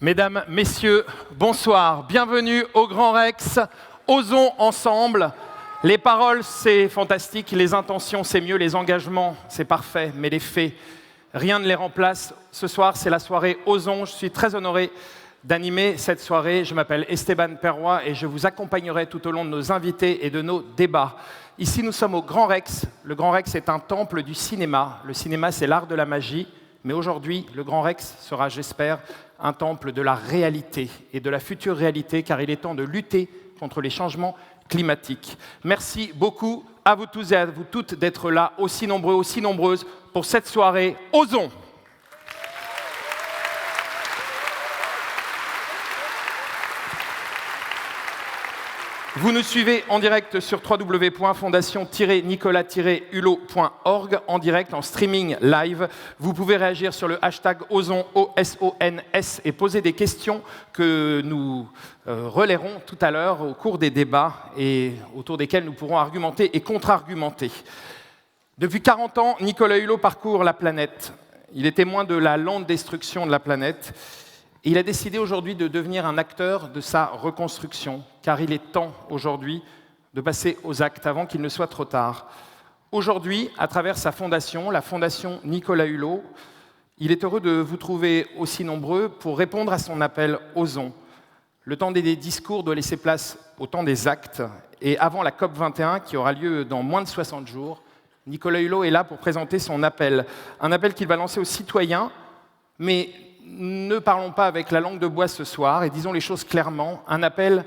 Mesdames, Messieurs, bonsoir. Bienvenue au Grand Rex. Osons ensemble. Les paroles, c'est fantastique. Les intentions, c'est mieux. Les engagements, c'est parfait. Mais les faits, rien ne les remplace. Ce soir, c'est la soirée Osons. Je suis très honoré d'animer cette soirée. Je m'appelle Esteban Perroy et je vous accompagnerai tout au long de nos invités et de nos débats. Ici, nous sommes au Grand Rex. Le Grand Rex est un temple du cinéma. Le cinéma, c'est l'art de la magie. Mais aujourd'hui, le Grand Rex sera, j'espère, un temple de la réalité et de la future réalité, car il est temps de lutter contre les changements climatiques. Merci beaucoup à vous tous et à vous toutes d'être là, aussi nombreux, aussi nombreuses, pour cette soirée. Osons! Vous nous suivez en direct sur www.fondation-nicolas-hulot.org, en direct, en streaming live. Vous pouvez réagir sur le hashtag Osons, O-S-O-N-S, et poser des questions que nous relayerons tout à l'heure au cours des débats et autour desquels nous pourrons argumenter et contre-argumenter. Depuis 40 ans, Nicolas Hulot parcourt la planète. Il est témoin de la lente destruction de la planète. Et il a décidé aujourd'hui de devenir un acteur de sa reconstruction, car il est temps aujourd'hui de passer aux actes avant qu'il ne soit trop tard. Aujourd'hui, à travers sa fondation, la Fondation Nicolas Hulot, il est heureux de vous trouver aussi nombreux pour répondre à son appel « Osons ». Le temps des discours doit laisser place au temps des actes. Et avant la COP21, qui aura lieu dans moins de 60 jours, Nicolas Hulot est là pour présenter son appel. Un appel qu'il va lancer aux citoyens, mais ne parlons pas avec la langue de bois ce soir et disons les choses clairement, un appel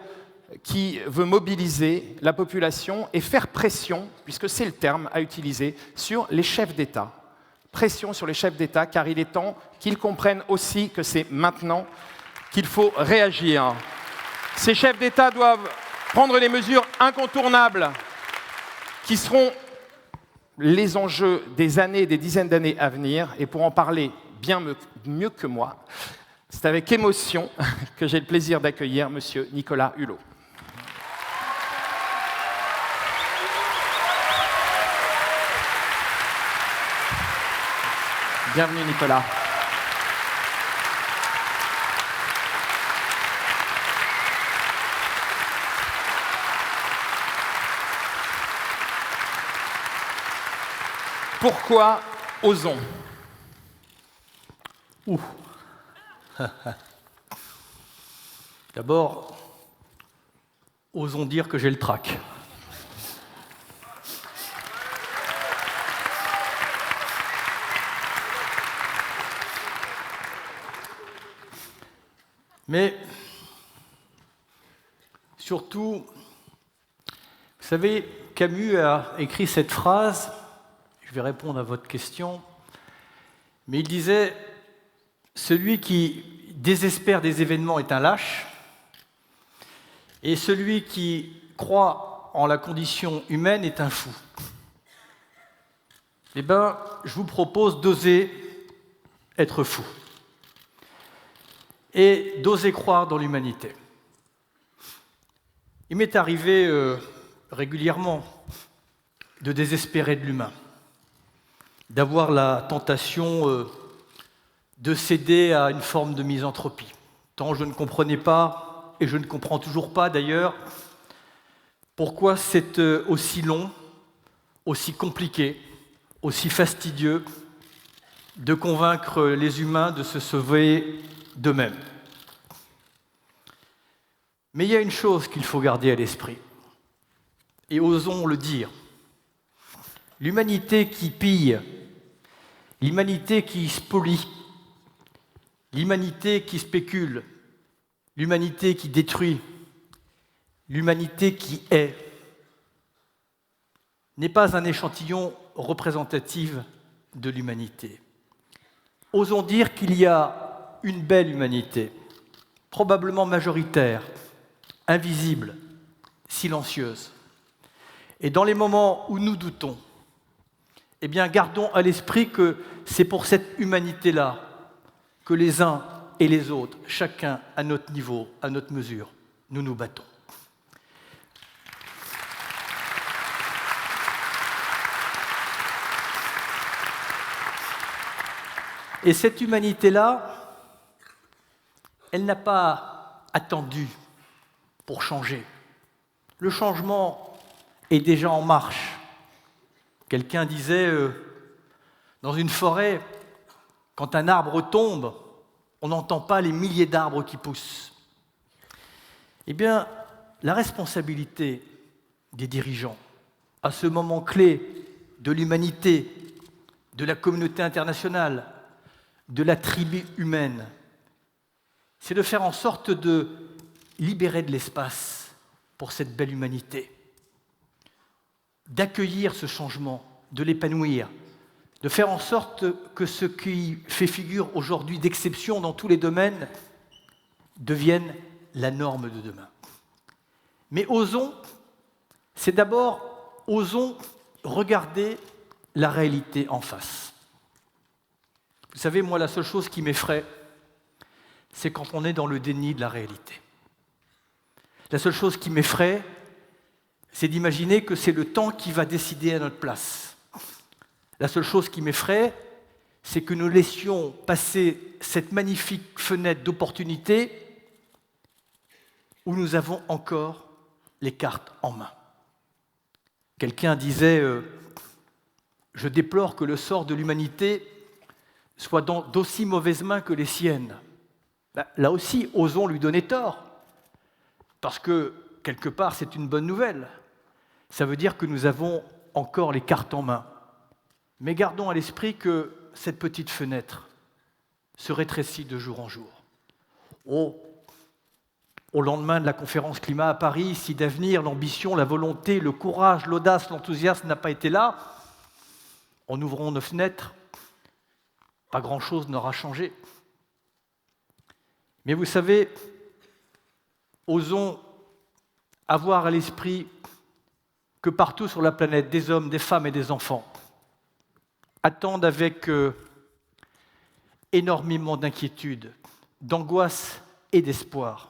qui veut mobiliser la population et faire pression, puisque c'est le terme à utiliser, sur les chefs d'État. Pression sur les chefs d'État, car il est temps qu'ils comprennent aussi que c'est maintenant qu'il faut réagir. Ces chefs d'État doivent prendre les mesures incontournables qui seront les enjeux des années, des dizaines d'années à venir, et pour en parler bien mieux que moi, c'est avec émotion que j'ai le plaisir d'accueillir Monsieur Nicolas Hulot. Bienvenue Nicolas. Pourquoi osons ? D'abord, osons dire que j'ai le trac. Mais surtout, vous savez, Camus a écrit cette phrase, je vais répondre à votre question, mais il disait « Celui qui désespère des événements est un lâche, et celui qui croit en la condition humaine est un fou. » Eh bien, je vous propose d'oser être fou et d'oser croire dans l'humanité. Il m'est arrivé régulièrement de désespérer de l'humain, d'avoir la tentation de céder à une forme de misanthropie. Tant je ne comprenais pas, et je ne comprends toujours pas d'ailleurs, pourquoi c'est aussi long, aussi compliqué, aussi fastidieux de convaincre les humains de se sauver d'eux-mêmes. Mais il y a une chose qu'il faut garder à l'esprit, et osons le dire. L'humanité qui pille, l'humanité qui spolie, l'humanité qui spécule, l'humanité qui détruit, l'humanité qui est, n'est pas un échantillon représentatif de l'humanité. Osons dire qu'il y a une belle humanité, probablement majoritaire, invisible, silencieuse. Et dans les moments où nous doutons, eh bien, gardons à l'esprit que c'est pour cette humanité-là que les uns et les autres, chacun à notre niveau, à notre mesure, nous nous battons. Et cette humanité-là, elle n'a pas attendu pour changer. Le changement est déjà en marche. Quelqu'un disait, dans une forêt, quand un arbre tombe, on n'entend pas les milliers d'arbres qui poussent. Eh bien, la responsabilité des dirigeants, à ce moment clé de l'humanité, de la communauté internationale, de la tribu humaine, c'est de faire en sorte de libérer de l'espace pour cette belle humanité, d'accueillir ce changement, de l'épanouir, de faire en sorte que ce qui fait figure aujourd'hui d'exception dans tous les domaines devienne la norme de demain. Mais osons, c'est d'abord, osons regarder la réalité en face. Vous savez, moi, la seule chose qui m'effraie, c'est quand on est dans le déni de la réalité. La seule chose qui m'effraie, c'est d'imaginer que c'est le temps qui va décider à notre place. La seule chose qui m'effraie, c'est que nous laissions passer cette magnifique fenêtre d'opportunité où nous avons encore les cartes en main. Quelqu'un disait « Je déplore que le sort de l'humanité soit dans d'aussi mauvaises mains que les siennes. » Là aussi, osons lui donner tort, parce que, quelque part, c'est une bonne nouvelle. Ça veut dire que nous avons encore les cartes en main. Mais gardons à l'esprit que cette petite fenêtre se rétrécit de jour en jour. Au lendemain de la conférence climat à Paris, si d'avenir, l'ambition, la volonté, le courage, l'audace, l'enthousiasme n'a pas été là, en ouvrant nos fenêtres, pas grand-chose n'aura changé. Mais vous savez, osons avoir à l'esprit que partout sur la planète, des hommes, des femmes et des enfants attendent avec énormément d'inquiétude, d'angoisse et d'espoir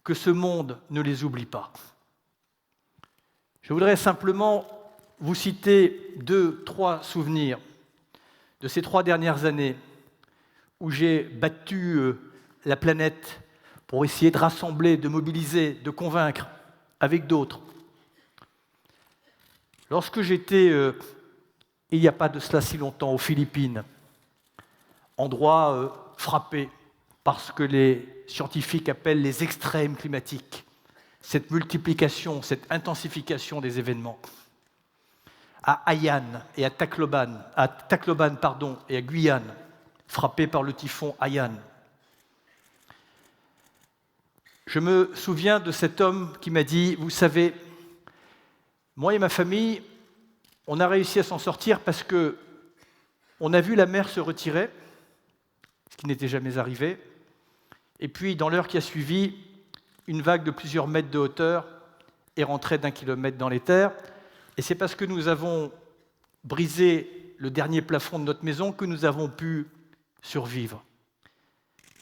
que ce monde ne les oublie pas. Je voudrais simplement vous citer 2-3 souvenirs de ces 3 dernières années où j'ai battu la planète pour essayer de rassembler, de mobiliser, de convaincre avec d'autres. Lorsque j'étais, il n'y a pas de cela si longtemps, aux Philippines, endroit frappé par ce que les scientifiques appellent les extrêmes climatiques, cette multiplication, cette intensification des événements. À Haiyan et à Tacloban et à Guyane, frappés par le typhon Haiyan. Je me souviens de cet homme qui m'a dit « Vous savez, moi et ma famille, on a réussi à s'en sortir parce que on a vu la mer se retirer, ce qui n'était jamais arrivé, et puis dans l'heure qui a suivi, une vague de plusieurs mètres de hauteur est rentrée d'1 kilomètre dans les terres, et c'est parce que nous avons brisé le dernier plafond de notre maison que nous avons pu survivre.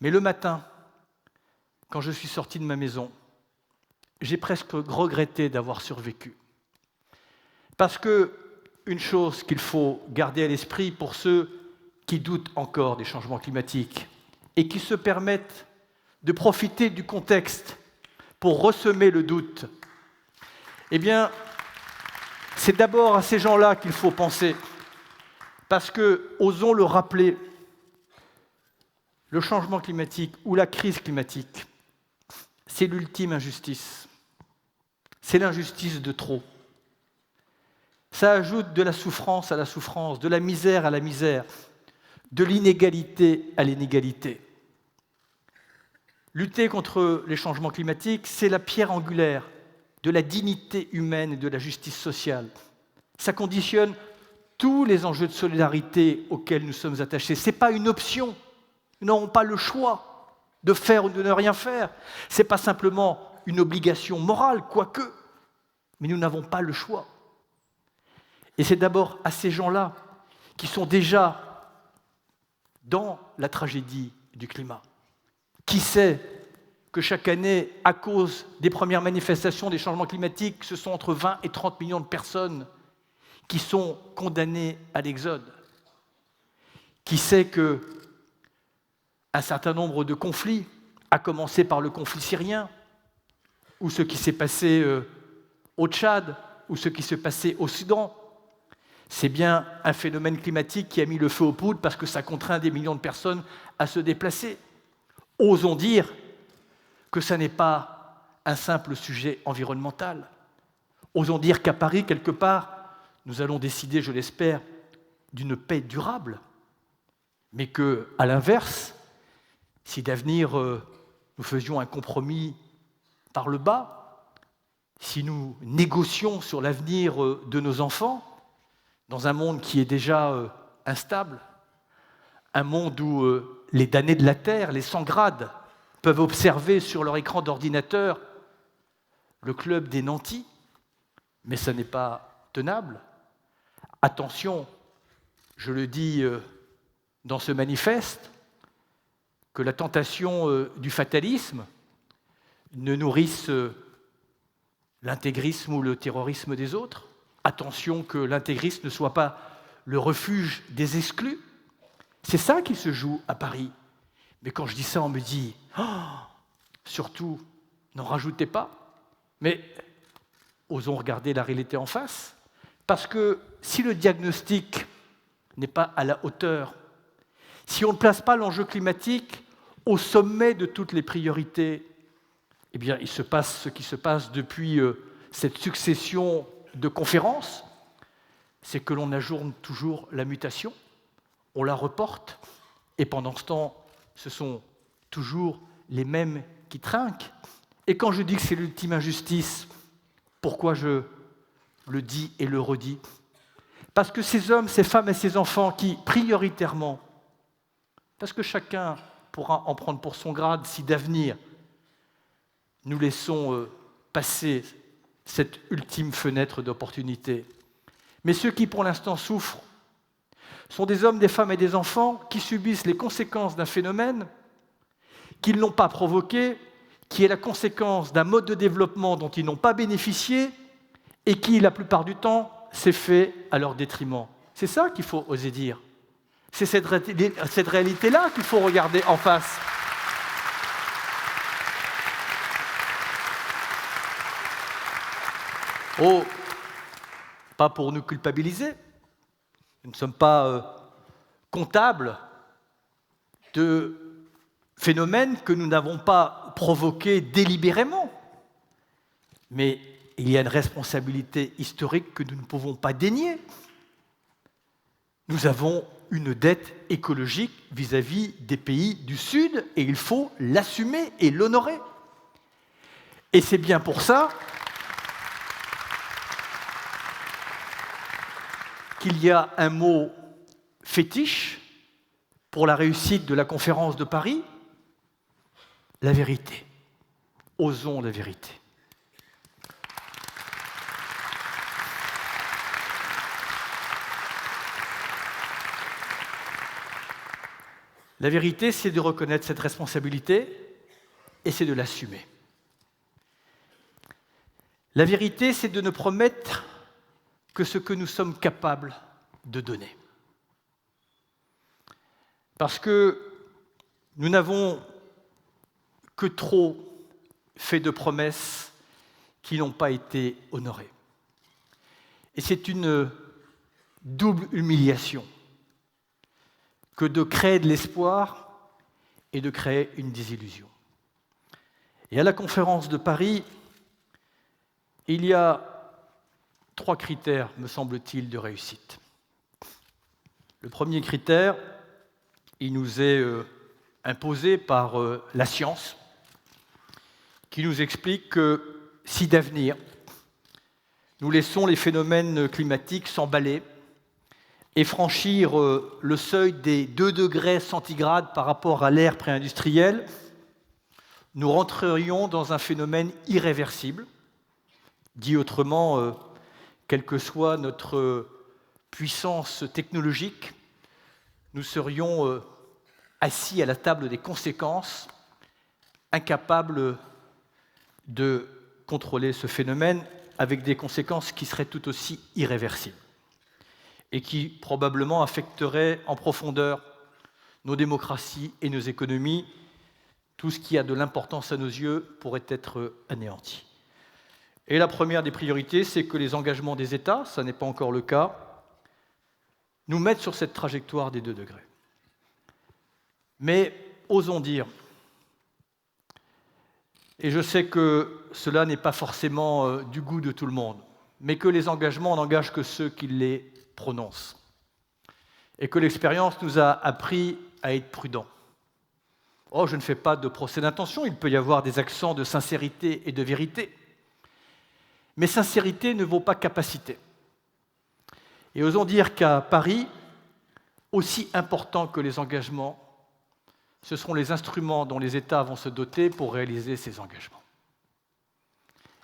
Mais le matin, quand je suis sorti de ma maison, j'ai presque regretté d'avoir survécu. Parce que une chose qu'il faut garder à l'esprit pour ceux qui doutent encore des changements climatiques et qui se permettent de profiter du contexte pour ressemer le doute, eh bien, c'est d'abord à ces gens-là qu'il faut penser. Parce que, osons le rappeler, le changement climatique ou la crise climatique, c'est l'ultime injustice. C'est l'injustice de trop. Ça ajoute de la souffrance à la souffrance, de la misère à la misère, de l'inégalité à l'inégalité. Lutter contre les changements climatiques, c'est la pierre angulaire de la dignité humaine et de la justice sociale. Ça conditionne tous les enjeux de solidarité auxquels nous sommes attachés. Ce n'est pas une option. Nous n'avons pas le choix de faire ou de ne rien faire. Ce n'est pas simplement une obligation morale, quoique, mais nous n'avons pas le choix. Et c'est d'abord à ces gens-là qui sont déjà dans la tragédie du climat. Qui sait que chaque année, à cause des premières manifestations des changements climatiques, ce sont entre 20 et 30 millions de personnes qui sont condamnées à l'exode. Qui sait que, un certain nombre de conflits, à commencer par le conflit syrien, ou ce qui s'est passé au Tchad, ou ce qui s'est passé au Soudan. C'est bien un phénomène climatique qui a mis le feu aux poudres parce que ça contraint des millions de personnes à se déplacer. Osons dire que ça n'est pas un simple sujet environnemental. Osons dire qu'à Paris, quelque part, nous allons décider, je l'espère, d'une paix durable, mais qu'à l'inverse, si d'avenir nous faisions un compromis par le bas, si nous négocions sur l'avenir de nos enfants, dans un monde qui est déjà instable, un monde où les damnés de la Terre, les sans-grades, peuvent observer sur leur écran d'ordinateur le club des nantis, mais ça n'est pas tenable. Attention, je le dis dans ce manifeste, que la tentation du fatalisme ne nourrisse l'intégrisme ou le terrorisme des autres. Attention que l'intégrisme ne soit pas le refuge des exclus. C'est ça qui se joue à Paris. Mais quand je dis ça, on me dit « Oh, surtout, n'en rajoutez pas ». Mais osons regarder la réalité en face. Parce que si le diagnostic n'est pas à la hauteur, si on ne place pas l'enjeu climatique au sommet de toutes les priorités, eh bien, il se passe ce qui se passe depuis cette succession de conférences, c'est que l'on ajourne toujours la mutation, on la reporte, et pendant ce temps, ce sont toujours les mêmes qui trinquent. Et quand je dis que c'est l'ultime injustice, pourquoi je le dis et le redis? Parce que ces hommes, ces femmes et ces enfants qui, prioritairement, parce que chacun pourra en prendre pour son grade si d'avenir nous laissons passer cette ultime fenêtre d'opportunité. Mais ceux qui, pour l'instant, souffrent sont des hommes, des femmes et des enfants qui subissent les conséquences d'un phénomène qu'ils n'ont pas provoqué, qui est la conséquence d'un mode de développement dont ils n'ont pas bénéficié et qui, la plupart du temps, s'est fait à leur détriment. C'est ça qu'il faut oser dire. C'est cette réalité-là qu'il faut regarder en face. Oh, pas pour nous culpabiliser. Nous ne sommes pas comptables de phénomènes que nous n'avons pas provoqués délibérément. Mais il y a une responsabilité historique que nous ne pouvons pas dénier. Nous avons une dette écologique vis-à-vis des pays du Sud et il faut l'assumer et l'honorer. Et c'est bien pour ça qu'il y a un mot fétiche pour la réussite de la conférence de Paris, la vérité. Osons la vérité. La vérité, c'est de reconnaître cette responsabilité et c'est de l'assumer. La vérité, c'est de ne promettre que ce que nous sommes capables de donner. Parce que nous n'avons que trop fait de promesses qui n'ont pas été honorées. Et c'est une double humiliation que de créer de l'espoir et de créer une désillusion. Et à la conférence de Paris, il y a 3 critères, me semble-t-il, de réussite. Le premier critère, il nous est imposé par la science, qui nous explique que si d'avenir, nous laissons les phénomènes climatiques s'emballer et franchir le seuil des 2 degrés centigrades par rapport à l'ère pré-industrielle, nous rentrerions dans un phénomène irréversible. Dit autrement, quelle que soit notre puissance technologique, nous serions assis à la table des conséquences, incapables de contrôler ce phénomène, avec des conséquences qui seraient tout aussi irréversibles et qui probablement affecteraient en profondeur nos démocraties et nos économies, tout ce qui a de l'importance à nos yeux pourrait être anéanti. Et la première des priorités, c'est que les engagements des États, ça n'est pas encore le cas, nous mettent sur cette trajectoire des 2 degrés. Mais osons dire, et je sais que cela n'est pas forcément du goût de tout le monde, mais que les engagements n'engagent que ceux qui les prononcent. Et que l'expérience nous a appris à être prudents. Oh, je ne fais pas de procès d'intention, il peut y avoir des accents de sincérité et de vérité. Mais sincérité ne vaut pas capacité. Et osons dire qu'à Paris, aussi important que les engagements, ce seront les instruments dont les États vont se doter pour réaliser ces engagements.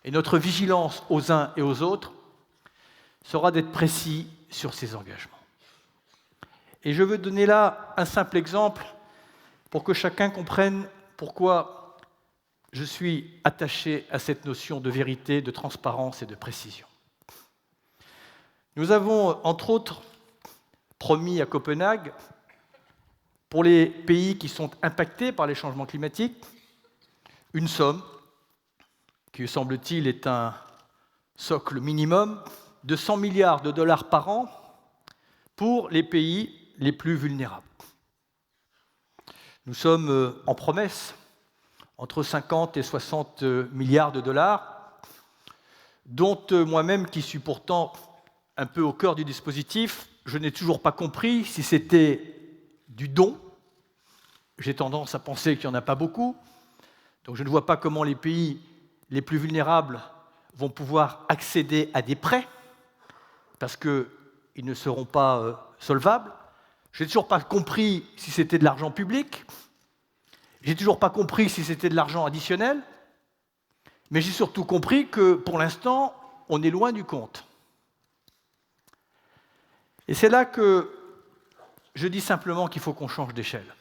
Et notre vigilance aux uns et aux autres sera d'être précis sur ces engagements. Et je veux donner là un simple exemple pour que chacun comprenne pourquoi je suis attaché à cette notion de vérité, de transparence et de précision. Nous avons, entre autres, promis à Copenhague, pour les pays qui sont impactés par les changements climatiques, une somme qui, semble-t-il, est un socle minimum de 100 milliards de dollars par an pour les pays les plus vulnérables. Nous sommes en promesse entre 50 et 60 milliards de dollars, dont moi-même, qui suis pourtant un peu au cœur du dispositif, je n'ai toujours pas compris si c'était du don. J'ai tendance à penser qu'il n'y en a pas beaucoup, donc je ne vois pas comment les pays les plus vulnérables vont pouvoir accéder à des prêts, parce qu'ils ne seront pas solvables. Je n'ai toujours pas compris si c'était de l'argent public. J'ai toujours pas compris si c'était de l'argent additionnel, mais j'ai surtout compris que, pour l'instant, on est loin du compte. Et c'est là que je dis simplement qu'il faut qu'on change d'échelle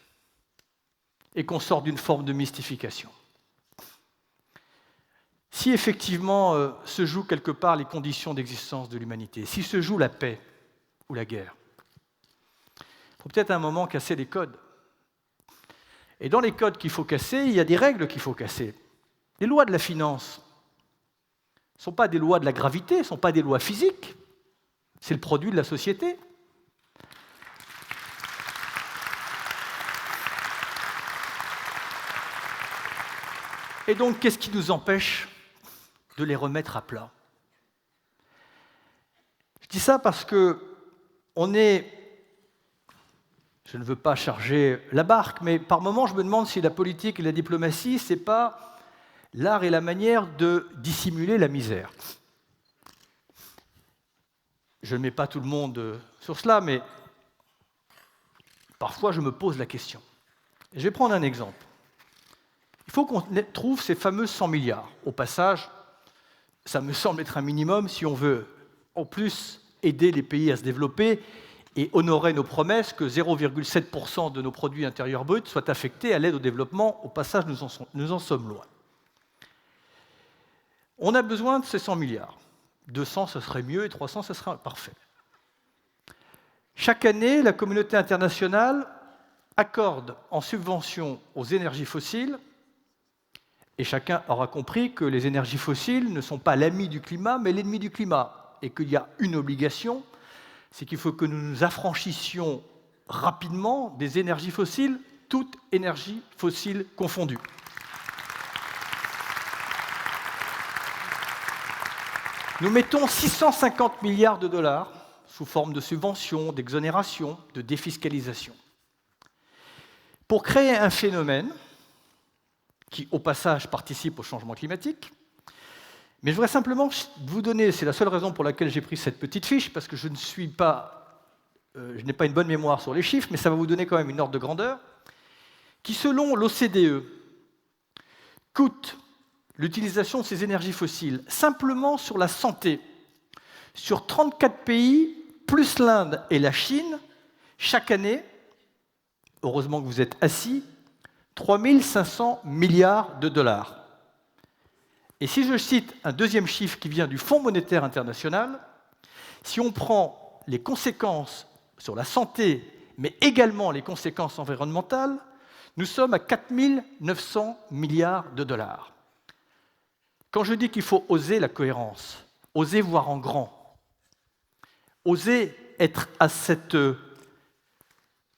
et qu'on sorte d'une forme de mystification. Si effectivement se jouent quelque part les conditions d'existence de l'humanité, si se joue la paix ou la guerre, il faut peut-être à un moment casser les codes. Et dans les codes qu'il faut casser, il y a des règles qu'il faut casser. Les lois de la finance ne sont pas des lois de la gravité, ne sont pas des lois physiques. C'est le produit de la société. Et donc, qu'est-ce qui nous empêche de les remettre à plat? Je dis ça parce que on est... Je ne veux pas charger la barque, mais par moments, je me demande si la politique et la diplomatie, ce n'est pas l'art et la manière de dissimuler la misère. Je ne mets pas tout le monde sur cela, mais parfois, je me pose la question. Je vais prendre un exemple. Il faut qu'on trouve ces fameux 100 milliards. Au passage, ça me semble être un minimum si on veut, en plus, aider les pays à se développer et honorer nos promesses que 0,7% de nos produits intérieurs bruts soient affectés à l'aide au développement. Au passage, nous en sommes loin. On a besoin de ces 100 milliards. 200, ce serait mieux, et 300, ce serait parfait. Chaque année, la communauté internationale accorde en subvention aux énergies fossiles, et chacun aura compris que les énergies fossiles ne sont pas l'ami du climat, mais l'ennemi du climat, et qu'il y a une obligation, c'est qu'il faut que nous nous affranchissions rapidement des énergies fossiles, toutes énergies fossiles confondues. Nous mettons 650 milliards de dollars sous forme de subventions, d'exonérations, de défiscalisation, pour créer un phénomène qui, au passage, participe au changement climatique. Mais je voudrais simplement vous donner, c'est la seule raison pour laquelle j'ai pris cette petite fiche, parce que je n'ai pas une bonne mémoire sur les chiffres, mais ça va vous donner quand même une ordre de grandeur, qui, selon l'OCDE, coûte l'utilisation de ces énergies fossiles simplement sur la santé, sur 34 pays, plus l'Inde et la Chine, chaque année, heureusement que vous êtes assis, 3 500 milliards de dollars. Et si je cite un deuxième chiffre qui vient du Fonds monétaire international, si on prend les conséquences sur la santé, mais également les conséquences environnementales, nous sommes à 4 900 milliards de dollars. Quand je dis qu'il faut oser la cohérence, oser voir en grand, oser être à cette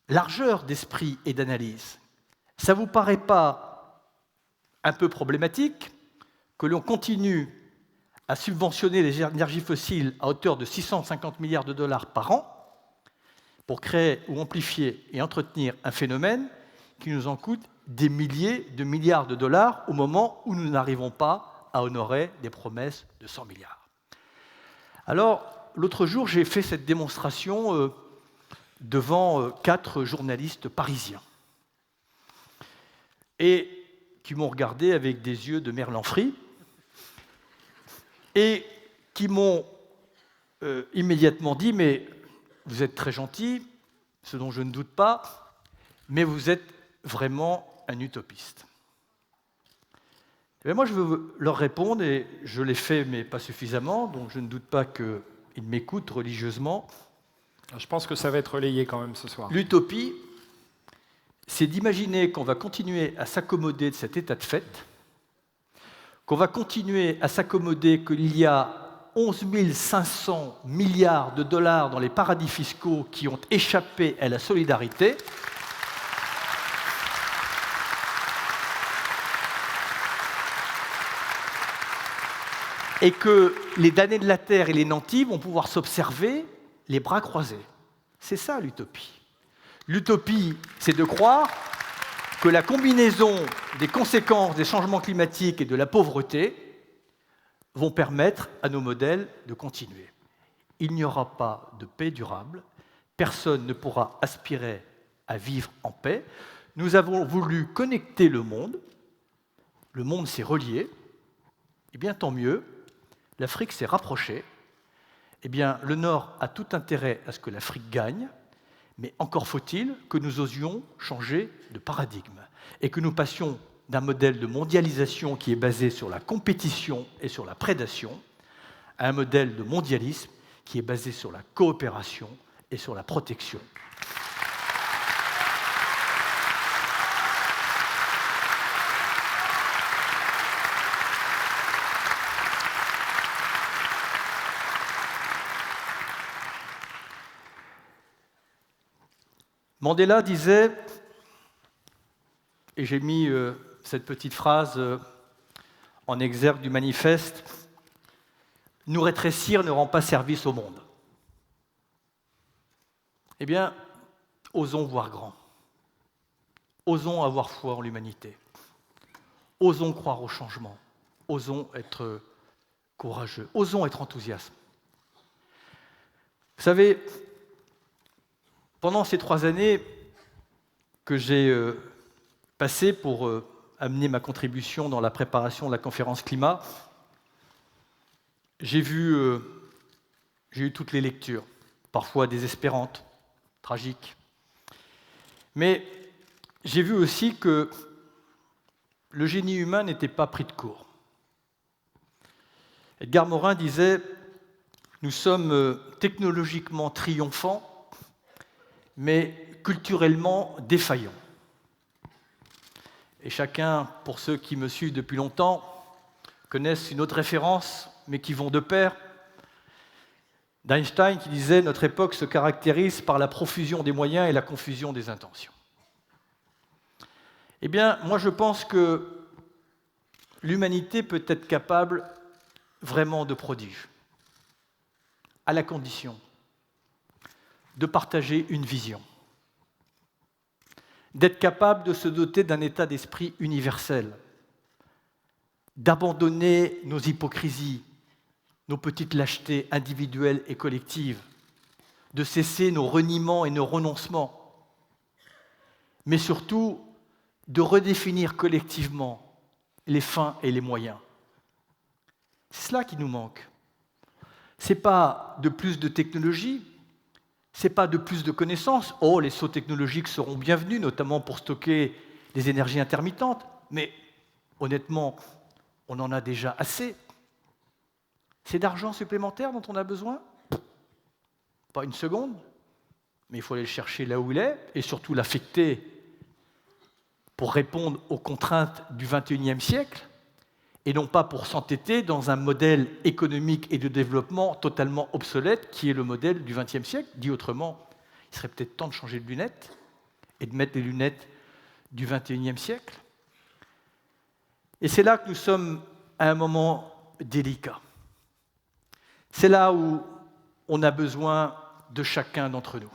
largeur d'esprit et d'analyse, ça ne vous paraît pas un peu problématique que l'on continue à subventionner les énergies fossiles à hauteur de 650 milliards de dollars par an pour créer ou amplifier et entretenir un phénomène qui nous en coûte des milliers de milliards de dollars au moment où nous n'arrivons pas à honorer des promesses de 100 milliards. Alors, l'autre jour, j'ai fait cette démonstration devant 4 journalistes parisiens et qui m'ont regardé avec des yeux de merlan-frit et qui m'ont immédiatement dit « Mais vous êtes très gentil, ce dont je ne doute pas, mais vous êtes vraiment un utopiste. » Et moi, je veux leur répondre, et je l'ai fait, mais pas suffisamment, donc je ne doute pas qu'ils m'écoutent religieusement. Je pense que ça va être relayé quand même ce soir. L'utopie, c'est d'imaginer qu'on va continuer à s'accommoder de cet état de fait, qu'on va continuer à s'accommoder qu'il y a 11 500 milliards de dollars dans les paradis fiscaux qui ont échappé à la solidarité, et que les damnés de la terre et les nantis vont pouvoir s'observer les bras croisés. C'est ça l'utopie. L'utopie, c'est de croire que la combinaison des conséquences des changements climatiques et de la pauvreté vont permettre à nos modèles de continuer. Il n'y aura pas de paix durable, personne ne pourra aspirer à vivre en paix. Nous avons voulu connecter le monde s'est relié, et bien tant mieux, l'Afrique s'est rapprochée, eh bien le Nord a tout intérêt à ce que l'Afrique gagne, mais encore faut-il que nous osions changer de paradigme et que nous passions d'un modèle de mondialisation qui est basé sur la compétition et sur la prédation à un modèle de mondialisme qui est basé sur la coopération et sur la protection. Mandela disait, et j'ai mis cette petite phrase en exergue du manifeste, « Nous rétrécir ne rend pas service au monde ». Eh bien, osons voir grand. Osons avoir foi en l'humanité. Osons croire au changement. Osons être courageux. Osons être enthousiastes. Vous savez, pendant ces 3 années que j'ai passées pour amener ma contribution dans la préparation de la conférence climat, j'ai eu toutes les lectures, parfois désespérantes, tragiques. Mais j'ai vu aussi que le génie humain n'était pas pris de court. Edgar Morin disait « Nous sommes technologiquement triomphants, mais culturellement défaillants. » Et chacun, pour ceux qui me suivent depuis longtemps, connaissent une autre référence, mais qui vont de pair, d'Einstein qui disait « Notre époque se caractérise par la profusion des moyens et la confusion des intentions. » Eh bien, moi je pense que l'humanité peut être capable vraiment de prodiges, à la condition de partager une vision, d'être capable de se doter d'un état d'esprit universel, d'abandonner nos hypocrisies, nos petites lâchetés individuelles et collectives, de cesser nos reniements et nos renoncements, mais surtout de redéfinir collectivement les fins et les moyens. C'est cela qui nous manque. Ce n'est pas de plus de technologie, ce n'est pas de plus de connaissances. Oh, les sauts technologiques seront bienvenus, notamment pour stocker les énergies intermittentes, mais honnêtement, on en a déjà assez. C'est d'argent supplémentaire dont on a besoin? Pas une seconde. mais il faut aller le chercher là où il est, et surtout l'affecter pour répondre aux contraintes du XXIe siècle, et non pas pour s'entêter dans un modèle économique et de développement totalement obsolète, qui est le modèle du XXe siècle. Dit autrement, il serait peut-être temps de changer de lunettes, et de mettre les lunettes du XXIe siècle. Et c'est là que nous sommes à un moment délicat. C'est là où on a besoin de chacun d'entre nous,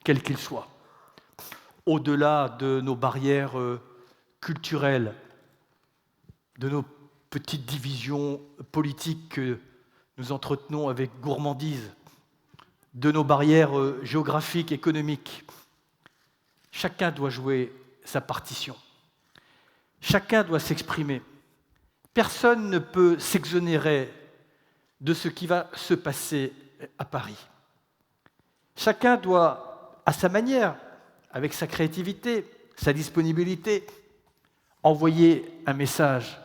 quel qu'il soit, au-delà de nos barrières culturelles, de nos petites divisions politiques que nous entretenons avec gourmandise, de nos barrières géographiques, économiques. Chacun doit jouer sa partition. Chacun doit s'exprimer. Personne ne peut s'exonérer de ce qui va se passer à Paris. Chacun doit, à sa manière, avec sa créativité, sa disponibilité, envoyer un message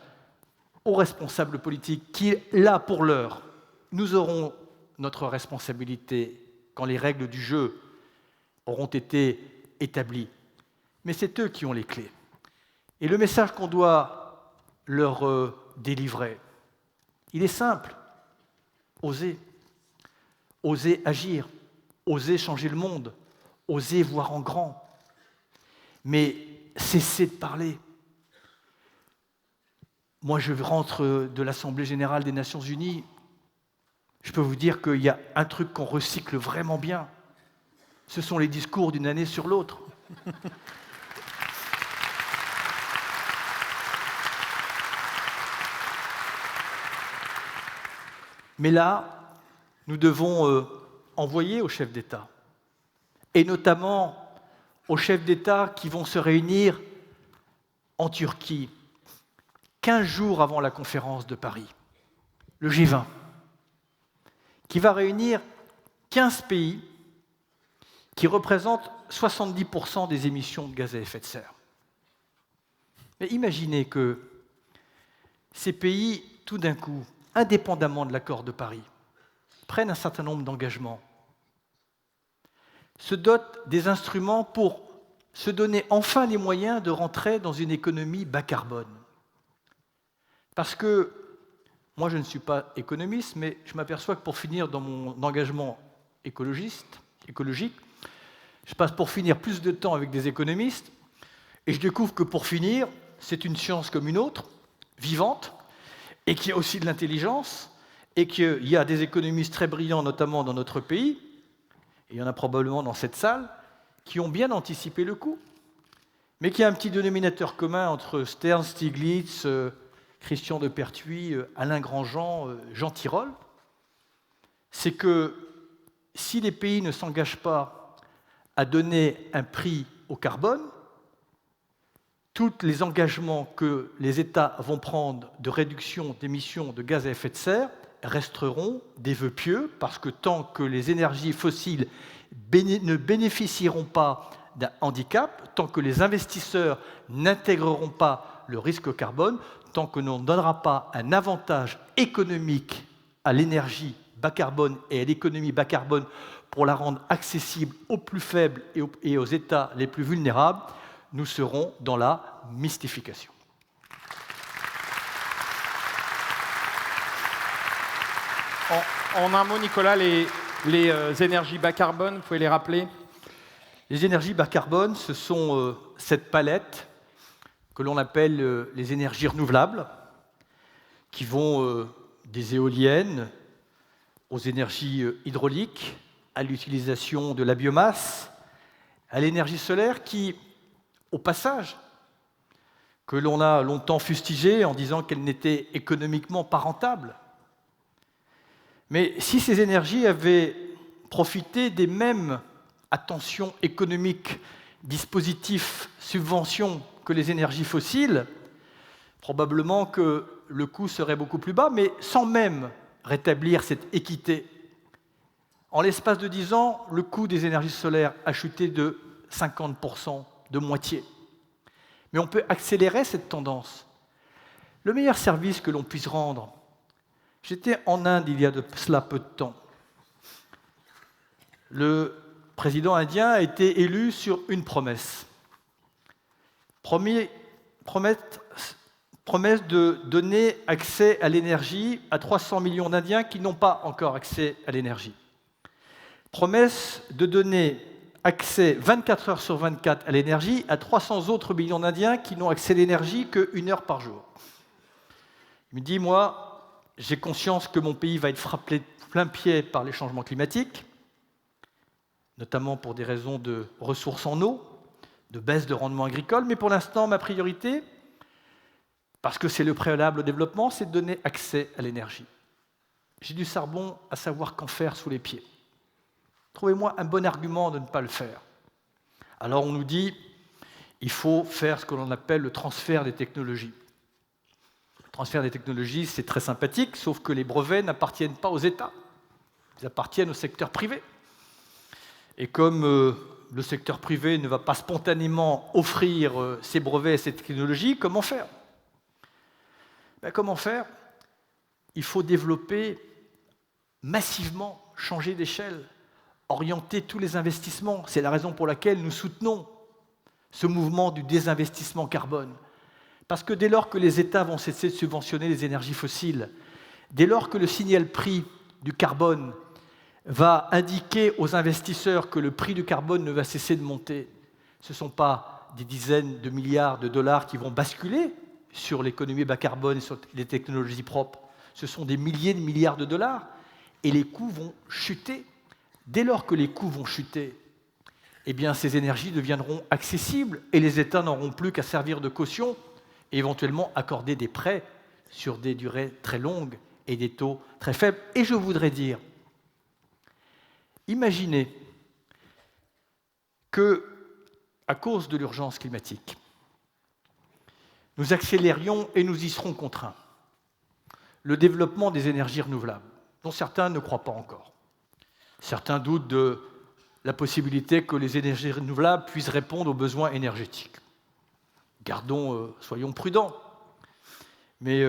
aux responsables politiques qui, là, pour l'heure, nous aurons notre responsabilité quand les règles du jeu auront été établies. Mais c'est eux qui ont les clés. Et le message qu'on doit leur délivrer, il est simple. Oser. Oser agir. Oser changer le monde. Oser voir en grand. Mais cessez de parler. Moi, je rentre de l'Assemblée générale des Nations unies. Je peux vous dire qu'il y a un truc qu'on recycle vraiment bien. Ce sont les discours d'une année sur l'autre. Mais là, nous devons envoyer aux chefs d'État, et notamment aux chefs d'État qui vont se réunir en Turquie, 15 jours avant la conférence de Paris, le G20, qui va réunir 15 pays qui représentent 70% des émissions de gaz à effet de serre. Mais imaginez que ces pays, tout d'un coup, indépendamment de l'accord de Paris, prennent un certain nombre d'engagements, se dotent des instruments pour se donner enfin les moyens de rentrer dans une économie bas carbone. Parce que, moi je ne suis pas économiste, mais je m'aperçois que pour finir dans mon engagement écologique, je passe pour finir plus de temps avec des économistes, et je découvre que pour finir, c'est une science comme une autre, vivante, et qu'il y a aussi de l'intelligence, et qu'il y a des économistes très brillants, notamment dans notre pays, et il y en a probablement dans cette salle, qui ont bien anticipé le coup, mais qu'il y a un petit dénominateur commun entre Stern, Stiglitz, Christian de Pertuis, Alain Grandjean, Jean Tirole, c'est que si les pays ne s'engagent pas à donner un prix au carbone, tous les engagements que les États vont prendre de réduction d'émissions de gaz à effet de serre resteront des vœux pieux, parce que tant que les énergies fossiles ne bénéficieront pas d'un handicap, tant que les investisseurs n'intégreront pas le risque carbone, tant que l'on ne donnera pas un avantage économique à l'énergie bas carbone et à l'économie bas carbone pour la rendre accessible aux plus faibles et aux États les plus vulnérables, nous serons dans la mystification. En un mot, Nicolas, les énergies bas carbone, vous pouvez les rappeler? Les énergies bas carbone, ce sont cette palette que l'on appelle les énergies renouvelables, qui vont des éoliennes aux énergies hydrauliques, à l'utilisation de la biomasse, à l'énergie solaire qui, au passage, que l'on a longtemps fustigée en disant qu'elle n'était économiquement pas rentable. Mais si ces énergies avaient profité des mêmes attentions économiques, dispositifs, subventions que les énergies fossiles, probablement que le coût serait beaucoup plus bas, mais sans même rétablir cette équité. En l'espace de 10 ans, le coût des énergies solaires a chuté de 50%, de moitié. Mais on peut accélérer cette tendance. Le meilleur service que l'on puisse rendre, j'étais en Inde il y a de cela peu de temps. Le président indien a été élu sur une promesse. Promesse de donner accès à l'énergie à 300 millions d'Indiens qui n'ont pas encore accès à l'énergie. Promesse de donner accès 24 heures sur 24 à l'énergie à 300 autres millions d'Indiens qui n'ont accès à l'énergie qu'1 heure par jour. Il me dit, moi, j'ai conscience que mon pays va être frappé de plein pied par les changements climatiques, notamment pour des raisons de ressources en eau, de baisse de rendement agricole, mais pour l'instant, ma priorité, parce que c'est le préalable au développement, c'est de donner accès à l'énergie. J'ai du charbon à savoir qu'en faire sous les pieds. Trouvez-moi un bon argument de ne pas le faire. Alors on nous dit, il faut faire ce que l'on appelle le transfert des technologies. Le transfert des technologies, c'est très sympathique, sauf que les brevets n'appartiennent pas aux États. Ils appartiennent au secteur privé. Et comme le secteur privé ne va pas spontanément offrir ses brevets et ses technologies, comment faire ? Comment faire ? Il faut développer massivement, changer d'échelle, orienter tous les investissements. C'est la raison pour laquelle nous soutenons ce mouvement du désinvestissement carbone. Parce que dès lors que les États vont cesser de subventionner les énergies fossiles, dès lors que le signal-prix du carbone va indiquer aux investisseurs que le prix du carbone ne va cesser de monter, ce ne sont pas des dizaines de milliards de dollars qui vont basculer sur l'économie bas carbone et sur les technologies propres, ce sont des milliers de milliards de dollars, et les coûts vont chuter. Dès lors que les coûts vont chuter, eh bien, ces énergies deviendront accessibles, et les États n'auront plus qu'à servir de caution et éventuellement accorder des prêts sur des durées très longues et des taux très faibles. Et je voudrais dire, imaginez que, à cause de l'urgence climatique, nous accélérions, et nous y serons contraints, le développement des énergies renouvelables, dont certains ne croient pas encore. Certains doutent de la possibilité que les énergies renouvelables puissent répondre aux besoins énergétiques. Soyons prudents. Mais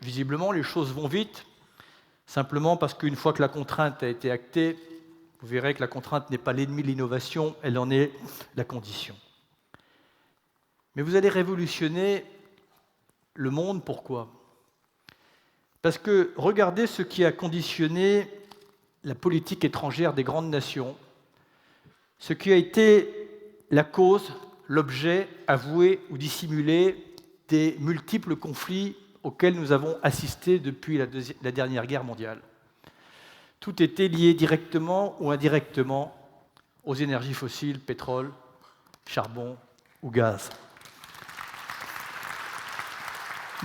visiblement, les choses vont vite, simplement parce qu'une fois que la contrainte a été actée, vous verrez que la contrainte n'est pas l'ennemi de l'innovation, elle en est la condition. Mais vous allez révolutionner le monde, pourquoi ? Parce que regardez ce qui a conditionné la politique étrangère des grandes nations, ce qui a été la cause, l'objet avoué ou dissimulé des multiples conflits auxquels nous avons assisté depuis la dernière guerre mondiale. Tout était lié directement ou indirectement aux énergies fossiles, pétrole, charbon ou gaz.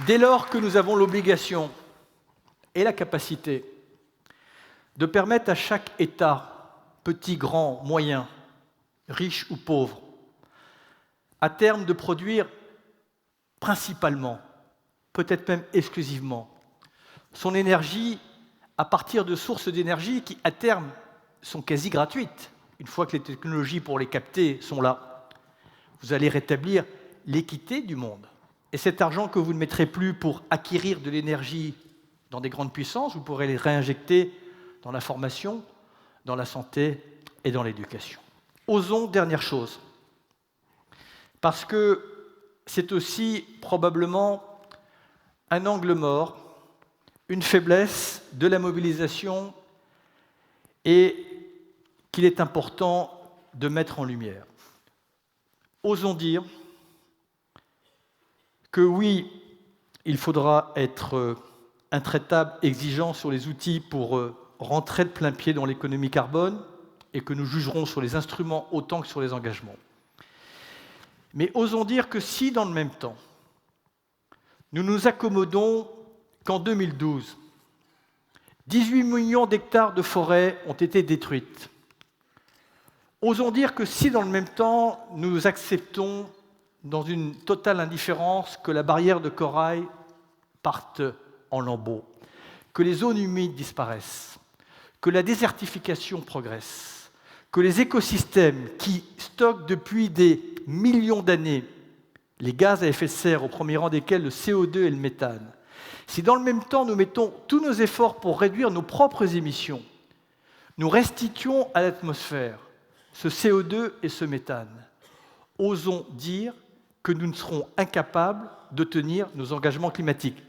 Dès lors que nous avons l'obligation et la capacité de permettre à chaque État, petit, grand, moyen, riche ou pauvre, à terme de produire principalement, peut-être même exclusivement, son énergie à partir de sources d'énergie qui, à terme, sont quasi gratuites, une fois que les technologies pour les capter sont là, vous allez rétablir l'équité du monde. Et cet argent que vous ne mettrez plus pour acquérir de l'énergie dans des grandes puissances, vous pourrez les réinjecter dans la formation, dans la santé et dans l'éducation. Osons, dernière chose, parce que c'est aussi probablement un angle mort, une faiblesse de la mobilisation et qu'il est important de mettre en lumière. Osons dire que oui, il faudra être intraitable, exigeant sur les outils pour rentrer de plein pied dans l'économie carbone et que nous jugerons sur les instruments autant que sur les engagements. Mais osons dire que si, dans le même temps, nous nous accommodons qu'en 2012, 18 millions d'hectares de forêts ont été détruites, osons dire que si, dans le même temps, nous acceptons dans une totale indifférence que la barrière de corail parte en lambeaux, que les zones humides disparaissent, que la désertification progresse, que les écosystèmes qui stockent depuis des millions d'années les gaz à effet de serre, au premier rang desquels le CO2 et le méthane, si dans le même temps nous mettons tous nos efforts pour réduire nos propres émissions, nous restituons à l'atmosphère ce CO2 et ce méthane. Osons dire que nous ne serons incapables de tenir nos engagements climatiques.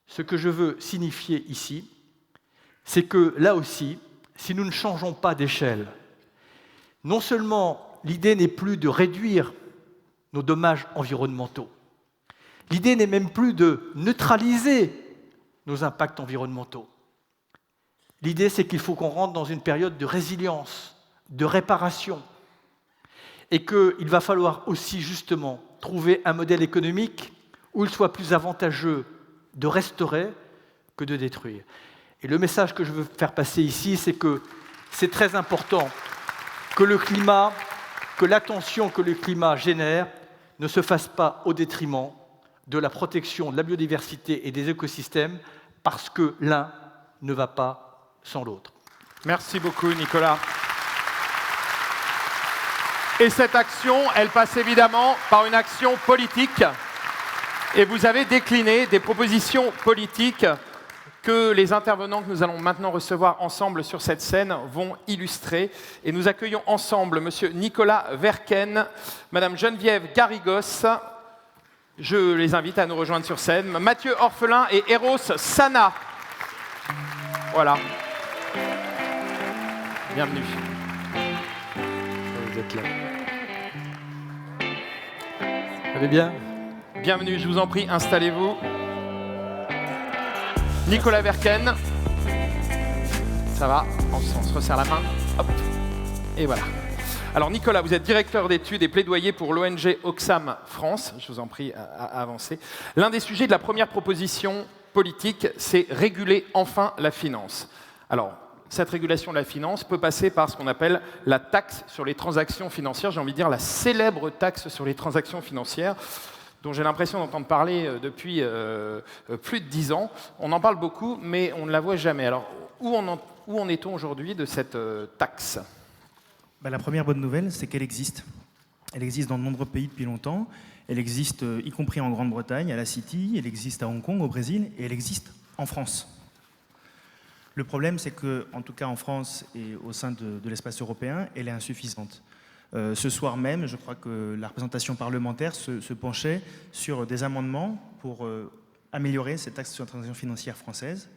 Ce que je veux signifier ici, c'est que là aussi, si nous ne changeons pas d'échelle, non seulement l'idée n'est plus de réduire nos dommages environnementaux, l'idée n'est même plus de neutraliser nos impacts environnementaux. L'idée, c'est qu'il faut qu'on rentre dans une période de résilience, de réparation, et qu'il va falloir aussi justement trouver un modèle économique où il soit plus avantageux de restaurer que de détruire. Et le message que je veux faire passer ici, c'est que c'est très important que le climat, que l'attention que le climat génère ne se fasse pas au détriment de la protection de la biodiversité et des écosystèmes, parce que l'un ne va pas sans l'autre. Merci beaucoup, Nicolas. Et cette action, elle passe évidemment par une action politique. Et vous avez décliné des propositions politiques que les intervenants que nous allons maintenant recevoir ensemble sur cette scène vont illustrer. Et nous accueillons ensemble Monsieur Nicolas Verken, Madame Geneviève Garrigos. Je les invite à nous rejoindre sur scène. Mathieu Orphelin et Eros Sana. Voilà. Bienvenue. Vous êtes là. Vous allez bien ? Bienvenue, je vous en prie, installez-vous. Nicolas Verken. Ça va, on se resserre la main. Hop. Et voilà. Alors Nicolas, vous êtes directeur d'études et plaidoyer pour l'ONG Oxfam France. Je vous en prie à avancer. L'un des sujets de la première proposition politique, c'est réguler enfin la finance. Alors, cette régulation de la finance peut passer par ce qu'on appelle la taxe sur les transactions financières. J'ai envie de dire la célèbre taxe sur les transactions financières, dont j'ai l'impression d'entendre parler depuis plus de 10 ans. On en parle beaucoup, mais on ne la voit jamais. Alors, où en est-on aujourd'hui de cette taxe ? La première bonne nouvelle, c'est qu'elle existe. Elle existe dans de nombreux pays depuis longtemps. Elle existe y compris en Grande-Bretagne, à la City, elle existe à Hong Kong, au Brésil, et elle existe en France. Le problème, c'est qu'en tout cas en France et au sein de l'espace européen, elle est insuffisante. Ce soir même, je crois que la représentation parlementaire se penchait sur des amendements pour améliorer cette taxe sur la transaction financière française.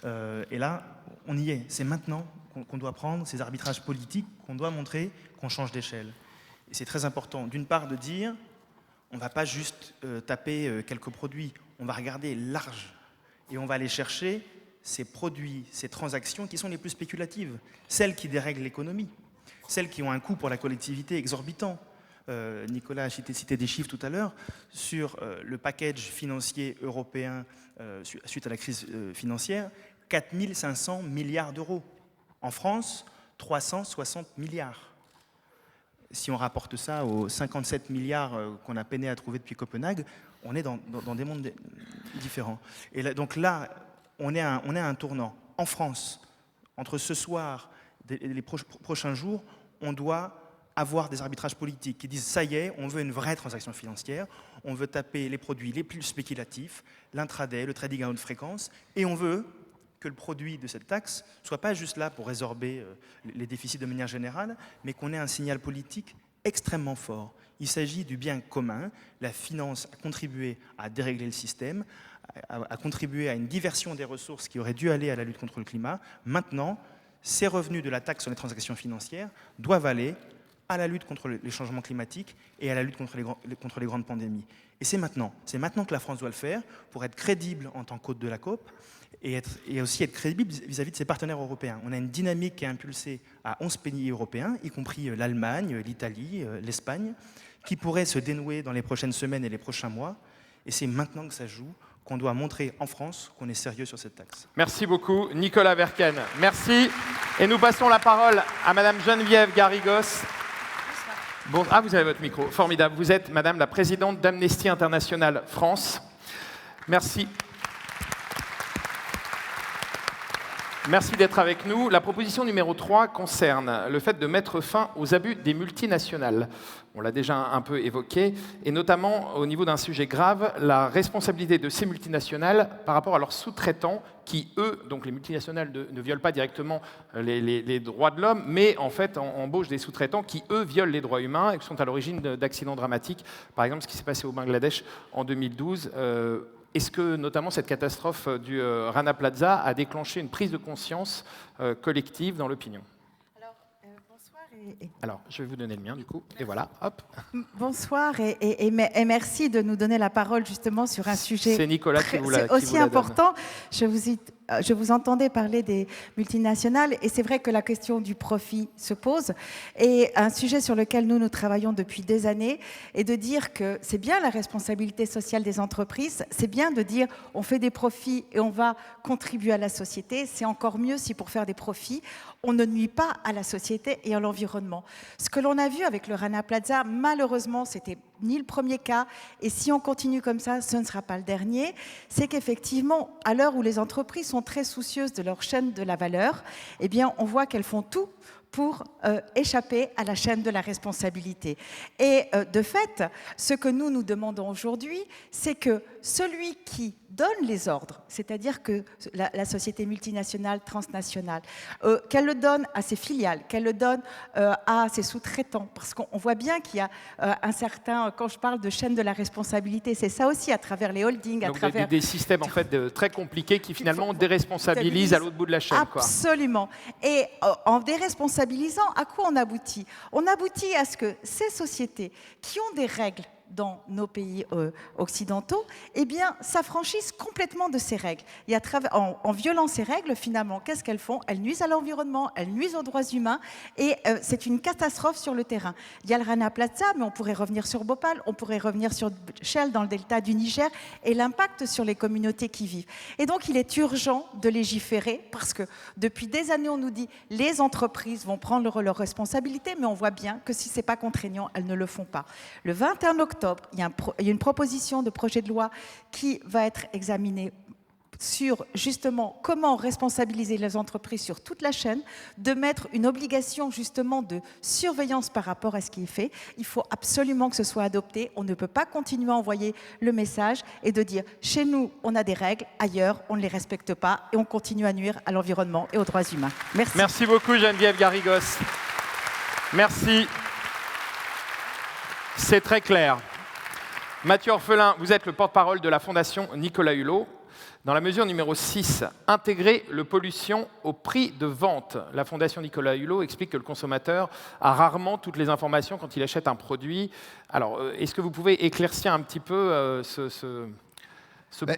Et là, on y est. C'est maintenant qu'on doit prendre ces arbitrages politiques, qu'on doit montrer qu'on change d'échelle. Et c'est très important, d'une part, de dire on ne va pas juste taper quelques produits, on va regarder large et on va aller chercher ces produits, ces transactions qui sont les plus spéculatives, celles qui dérèglent l'économie, celles qui ont un coût pour la collectivité exorbitant. Nicolas a cité des chiffres tout à l'heure sur le package financier européen suite à la crise financière, 4 500 milliards d'euros. En France, 360 milliards. Si on rapporte ça aux 57 milliards qu'on a peiné à trouver depuis Copenhague, on est dans des mondes différents. Et là, donc là, on est à un tournant. En France, entre ce soir et les prochains jours, on doit avoir des arbitrages politiques qui disent ça y est, on veut une vraie transaction financière, on veut taper les produits les plus spéculatifs, l'intraday, le trading à haute fréquence, et on veut que le produit de cette taxe ne soit pas juste là pour résorber les déficits de manière générale, mais qu'on ait un signal politique extrêmement fort. Il s'agit du bien commun. La finance a contribué à dérégler le système, a contribué à une diversion des ressources qui auraient dû aller à la lutte contre le climat. Maintenant, ces revenus de la taxe sur les transactions financières doivent aller à la lutte contre les changements climatiques et à la lutte contre les grandes pandémies. Et c'est maintenant que la France doit le faire pour être crédible en tant qu'hôte de la COP et aussi être crédible vis-à-vis de ses partenaires européens. On a une dynamique qui est impulsée à 11 pays européens, y compris l'Allemagne, l'Italie, l'Espagne, qui pourrait se dénouer dans les prochaines semaines et les prochains mois. Et c'est maintenant que ça joue, qu'on doit montrer en France qu'on est sérieux sur cette taxe. Merci beaucoup, Nicolas Verken. Merci. Et nous passons la parole à Madame Geneviève Garrigos. Bon, vous avez votre micro. Formidable. Vous êtes, Madame, la présidente d'Amnesty International France. Merci. Merci d'être avec nous. La proposition numéro 3 concerne le fait de mettre fin aux abus des multinationales. On l'a déjà un peu évoqué, et notamment au niveau d'un sujet grave, la responsabilité de ces multinationales par rapport à leurs sous-traitants qui, eux, donc les multinationales ne violent pas directement les droits de l'homme, mais en fait embauchent des sous-traitants qui, eux, violent les droits humains et qui sont à l'origine d'accidents dramatiques. Par exemple, ce qui s'est passé au Bangladesh en 2012. Est-ce que, notamment, cette catastrophe du Rana Plaza a déclenché une prise de conscience collective dans l'opinion ? Bonsoir. Alors, je vais vous donner le mien, du coup. Et voilà, hop. Bonsoir et merci de nous donner la parole justement sur un sujet C'est Nicolas qui vous la aussi donne. important. Je vous entendais parler des multinationales et c'est vrai que la question du profit se pose. Et un sujet sur lequel nous travaillons depuis des années est de dire que c'est bien la responsabilité sociale des entreprises, c'est bien de dire on fait des profits et on va contribuer à la société. C'est encore mieux si pour faire des profits, on ne nuit pas à la société et à l'environnement. Ce que l'on a vu avec le Rana Plaza, malheureusement, c'était ni le premier cas, et si on continue comme ça, ce ne sera pas le dernier, c'est qu'effectivement, à l'heure où les entreprises sont très soucieuses de leur chaîne de la valeur, eh bien, on voit qu'elles font tout pour échapper à la chaîne de la responsabilité. Et de fait, ce que nous demandons aujourd'hui, c'est que celui qui donne les ordres, c'est-à-dire que la société multinationale, transnationale, qu'elle le donne à ses filiales, qu'elle le donne à ses sous-traitants, parce qu'on voit bien qu'il y a un certain, quand je parle de chaîne de la responsabilité, c'est ça aussi à travers les holdings, à Donc travers des systèmes en fait très compliqués qui finalement déresponsabilisent à l'autre bout de la chaîne. Absolument. Et en déresponsabilisant, à quoi on aboutit ? On aboutit à ce que ces sociétés qui ont des règles dans nos pays occidentaux, eh bien, s'affranchissent complètement de ces règles. Et en violant ces règles, finalement, qu'est-ce qu'elles font ? Elles nuisent à l'environnement, elles nuisent aux droits humains, et c'est une catastrophe sur le terrain. Il y a le Rana Plaza, mais on pourrait revenir sur Bhopal, on pourrait revenir sur Shell dans le delta du Niger, et l'impact sur les communautés qui vivent. Et donc, il est urgent de légiférer, parce que depuis des années, on nous dit les entreprises vont prendre leurs responsabilités, mais on voit bien que si ce n'est pas contraignant, elles ne le font pas. Le 21 octobre, il y a une proposition de projet de loi qui va être examinée sur justement comment responsabiliser les entreprises sur toute la chaîne, de mettre une obligation justement de surveillance par rapport à ce qui est fait. Il faut absolument que ce soit adopté. On ne peut pas continuer à envoyer le message et de dire chez nous on a des règles, ailleurs on ne les respecte pas et on continue à nuire à l'environnement et aux droits humains. Merci. Merci beaucoup Geneviève Garrigos. Merci. C'est très clair. Mathieu Orphelin, vous êtes le porte-parole de la Fondation Nicolas Hulot. Dans la mesure numéro 6, intégrer le pollution au prix de vente. La Fondation Nicolas Hulot explique que le consommateur a rarement toutes les informations quand il achète un produit. Alors, est-ce que vous pouvez éclaircir un petit peu ce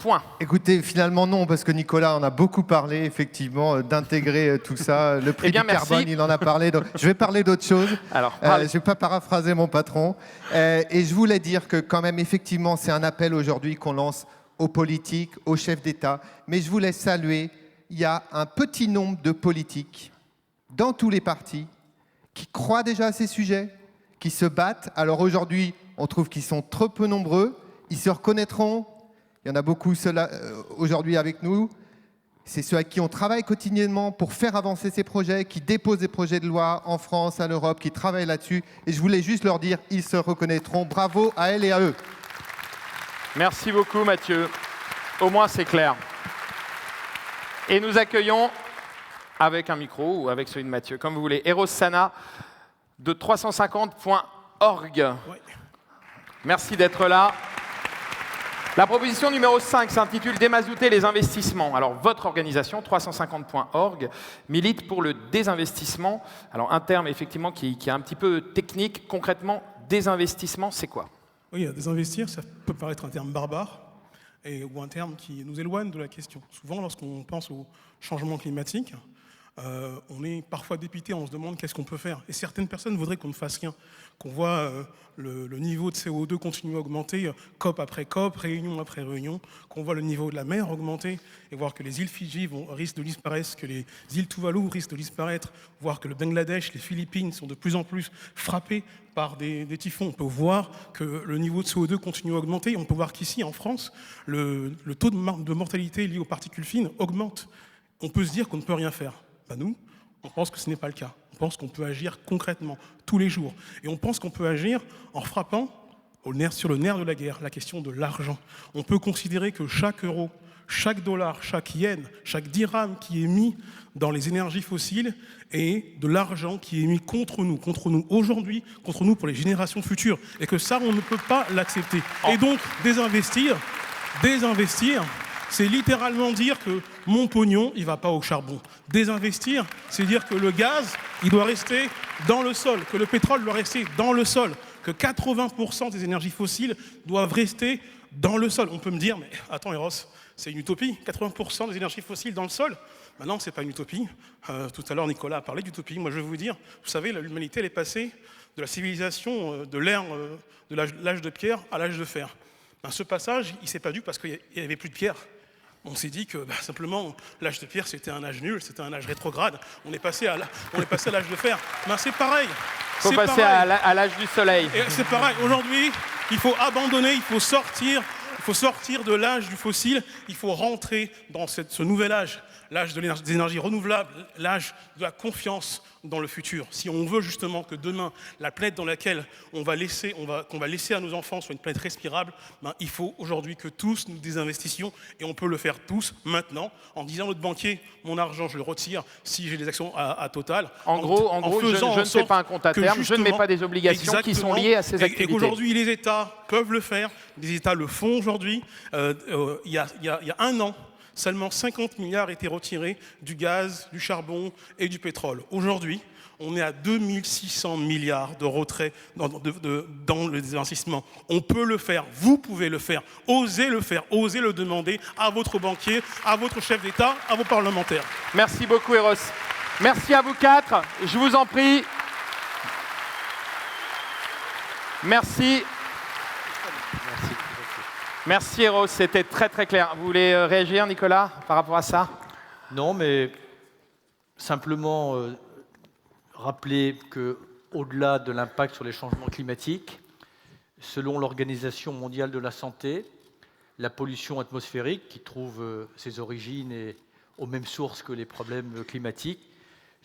point ? Écoutez, finalement non, parce que Nicolas en a beaucoup parlé, effectivement, d'intégrer tout ça. Le prix du carbone, il en a parlé. Donc je vais parler d'autre chose. Alors, je ne vais pas paraphraser mon patron. Et je voulais dire que quand même, effectivement, c'est un appel aujourd'hui qu'on lance aux politiques, aux chefs d'État. Mais je voulais saluer, il y a un petit nombre de politiques dans tous les partis qui croient déjà à ces sujets, qui se battent. Alors aujourd'hui, on trouve qu'ils sont trop peu nombreux. Ils se reconnaîtront. Il y en a beaucoup aujourd'hui avec nous. C'est ceux à qui on travaille quotidiennement pour faire avancer ces projets, qui déposent des projets de loi en France, à l'Europe, qui travaillent là-dessus. Et je voulais juste leur dire, ils se reconnaîtront. Bravo à elles et à eux. Merci beaucoup Mathieu. Au moins c'est clair. Et nous accueillons, avec un micro ou avec celui de Mathieu, comme vous voulez, Eros Sana de 350.org. Oui. Merci d'être là. La proposition numéro 5 s'intitule « Démazouter les investissements ». Alors, votre organisation, 350.org, milite pour le désinvestissement. Alors, un terme, effectivement, qui est un petit peu technique. Concrètement, désinvestissement, c'est quoi ? Oui, désinvestir, ça peut paraître un terme barbare ou un terme qui nous éloigne de la question. Souvent, lorsqu'on pense au changement climatique, on est parfois dépité, on se demande qu'est-ce qu'on peut faire. Et certaines personnes voudraient qu'on ne fasse rien, qu'on voit le niveau de CO2 continuer à augmenter, COP après COP, réunion après réunion, qu'on voit le niveau de la mer augmenter, et voir que les îles Fidji risquent de disparaître, que les îles Tuvalu risquent de disparaître, voir que le Bangladesh, les Philippines sont de plus en plus frappés par des typhons. On peut voir que le niveau de CO2 continue à augmenter. On peut voir qu'ici, en France, le taux de mortalité lié aux particules fines augmente. on peut se dire qu'on ne peut rien faire. Ben nous, on pense que ce n'est pas le cas. On pense qu'on peut agir concrètement, tous les jours. Et on pense qu'on peut agir en frappant sur le nerf de la guerre, la question de l'argent. On peut considérer que chaque euro, chaque dollar, chaque yen, chaque dirham qui est mis dans les énergies fossiles est de l'argent qui est mis contre nous aujourd'hui, contre nous pour les générations futures. Et que ça, on ne peut pas l'accepter. Et donc, désinvestir, c'est littéralement dire que mon pognon, il ne va pas au charbon. Désinvestir, c'est dire que le gaz, il doit rester dans le sol, que le pétrole doit rester dans le sol, que 80% des énergies fossiles doivent rester dans le sol. On peut me dire, mais attends Eros, c'est une utopie, 80% des énergies fossiles dans le sol. Maintenant, ce n'est pas une utopie. Tout à l'heure, Nicolas a parlé d'utopie. Moi, je vais vous dire, vous savez, l'humanité, elle est passée de la civilisation, de l'ère de l'âge de pierre à l'âge de fer. Ben, ce passage, il ne s'est pas dû parce qu'il n'y avait plus de pierre. On s'est dit que simplement l'âge de pierre c'était un âge nul, c'était un âge rétrograde. On est passé à l'âge de fer. Ben, c'est pareil. Il faut passer à l'âge du soleil. Et c'est pareil. Aujourd'hui, il faut abandonner, il faut sortir de l'âge du fossile. Il faut rentrer dans ce nouvel âge, l'âge des énergies renouvelables, l'âge de la confiance dans le futur. Si on veut justement que demain, la planète dans laquelle qu'on va laisser à nos enfants soit une planète respirable, ben, il faut aujourd'hui que tous nous désinvestissions et on peut le faire tous maintenant en disant à notre banquier, mon argent je le retire si j'ai des actions à Total. En gros, je ne fais pas un compte à terme, je ne mets pas des obligations qui sont liées à ces activités. Et qu'aujourd'hui les États peuvent le faire, les États le font aujourd'hui. Il y a un an, seulement 50 milliards étaient retirés du gaz, du charbon et du pétrole. Aujourd'hui, on est à 2600 milliards de retrait dans le désinvestissement. On peut le faire, vous pouvez le faire, osez le demander à votre banquier, à votre chef d'État, à vos parlementaires. Merci beaucoup, Eros. Merci à vous quatre, je vous en prie. Merci. Merci Eros, c'était très très clair. Vous voulez réagir, Nicolas, par rapport à ça? Non, mais simplement rappeler qu'au-delà de l'impact sur les changements climatiques, selon l'Organisation mondiale de la santé, la pollution atmosphérique, qui trouve ses origines aux mêmes sources que les problèmes climatiques,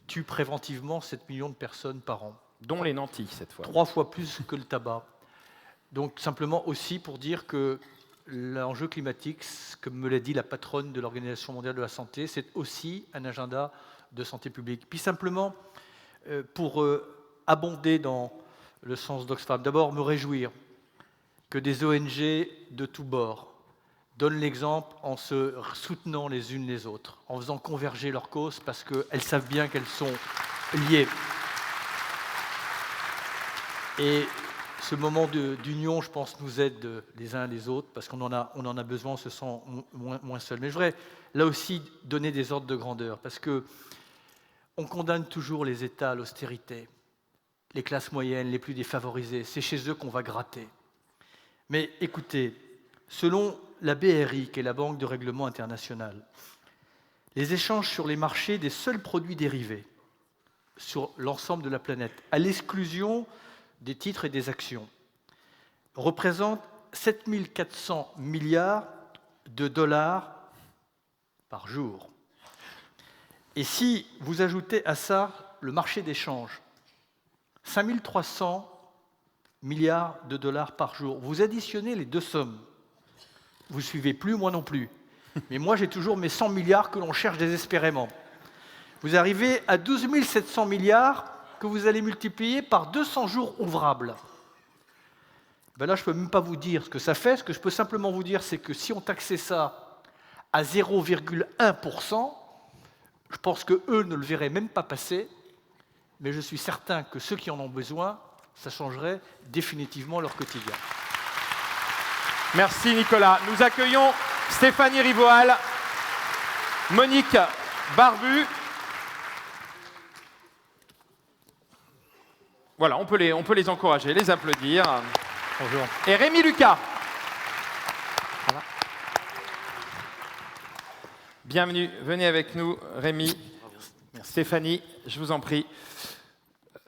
tue préventivement 7 millions de personnes par an. Dont les nantis, cette fois. 3 fois plus que le tabac. Donc simplement aussi pour dire que l'enjeu climatique, comme me l'a dit la patronne de l'Organisation mondiale de la santé, c'est aussi un agenda de santé publique. Puis simplement, pour abonder dans le sens d'Oxfam, d'abord me réjouir que des ONG de tous bords donnent l'exemple en se soutenant les unes les autres, en faisant converger leurs causes parce qu'elles savent bien qu'elles sont liées. Et ce moment d'union, je pense, nous aide les uns les autres parce qu'on en a besoin, on se sent moins seul. Mais je voudrais là aussi donner des ordres de grandeur parce qu'on condamne toujours les États à l'austérité, les classes moyennes, les plus défavorisées. C'est chez eux qu'on va gratter. Mais écoutez, selon la BRI, qui est la Banque de règlement internationale, les échanges sur les marchés des seuls produits dérivés sur l'ensemble de la planète, à l'exclusion des titres et des actions, représentent 7 400 milliards de dollars par jour. Et si vous ajoutez à ça le marché d'échange, 5 300 milliards de dollars par jour, vous additionnez les deux sommes. Vous ne suivez plus, moi non plus. Mais moi, j'ai toujours mes 100 milliards que l'on cherche désespérément. Vous arrivez à 12 700 milliards que vous allez multiplier par 200 jours ouvrables. Ben là, je ne peux même pas vous dire ce que ça fait. Ce que je peux simplement vous dire, c'est que si on taxait ça à 0,1%, je pense qu'eux ne le verraient même pas passer, mais je suis certain que ceux qui en ont besoin, ça changerait définitivement leur quotidien. Merci Nicolas. Nous accueillons Stéphanie Rivoal, Monique Barbu. Voilà, on peut les encourager, les applaudir. Bonjour. Et Rémi Lucas. Voilà. Bienvenue, venez avec nous, Rémi. Merci. Stéphanie, je vous en prie.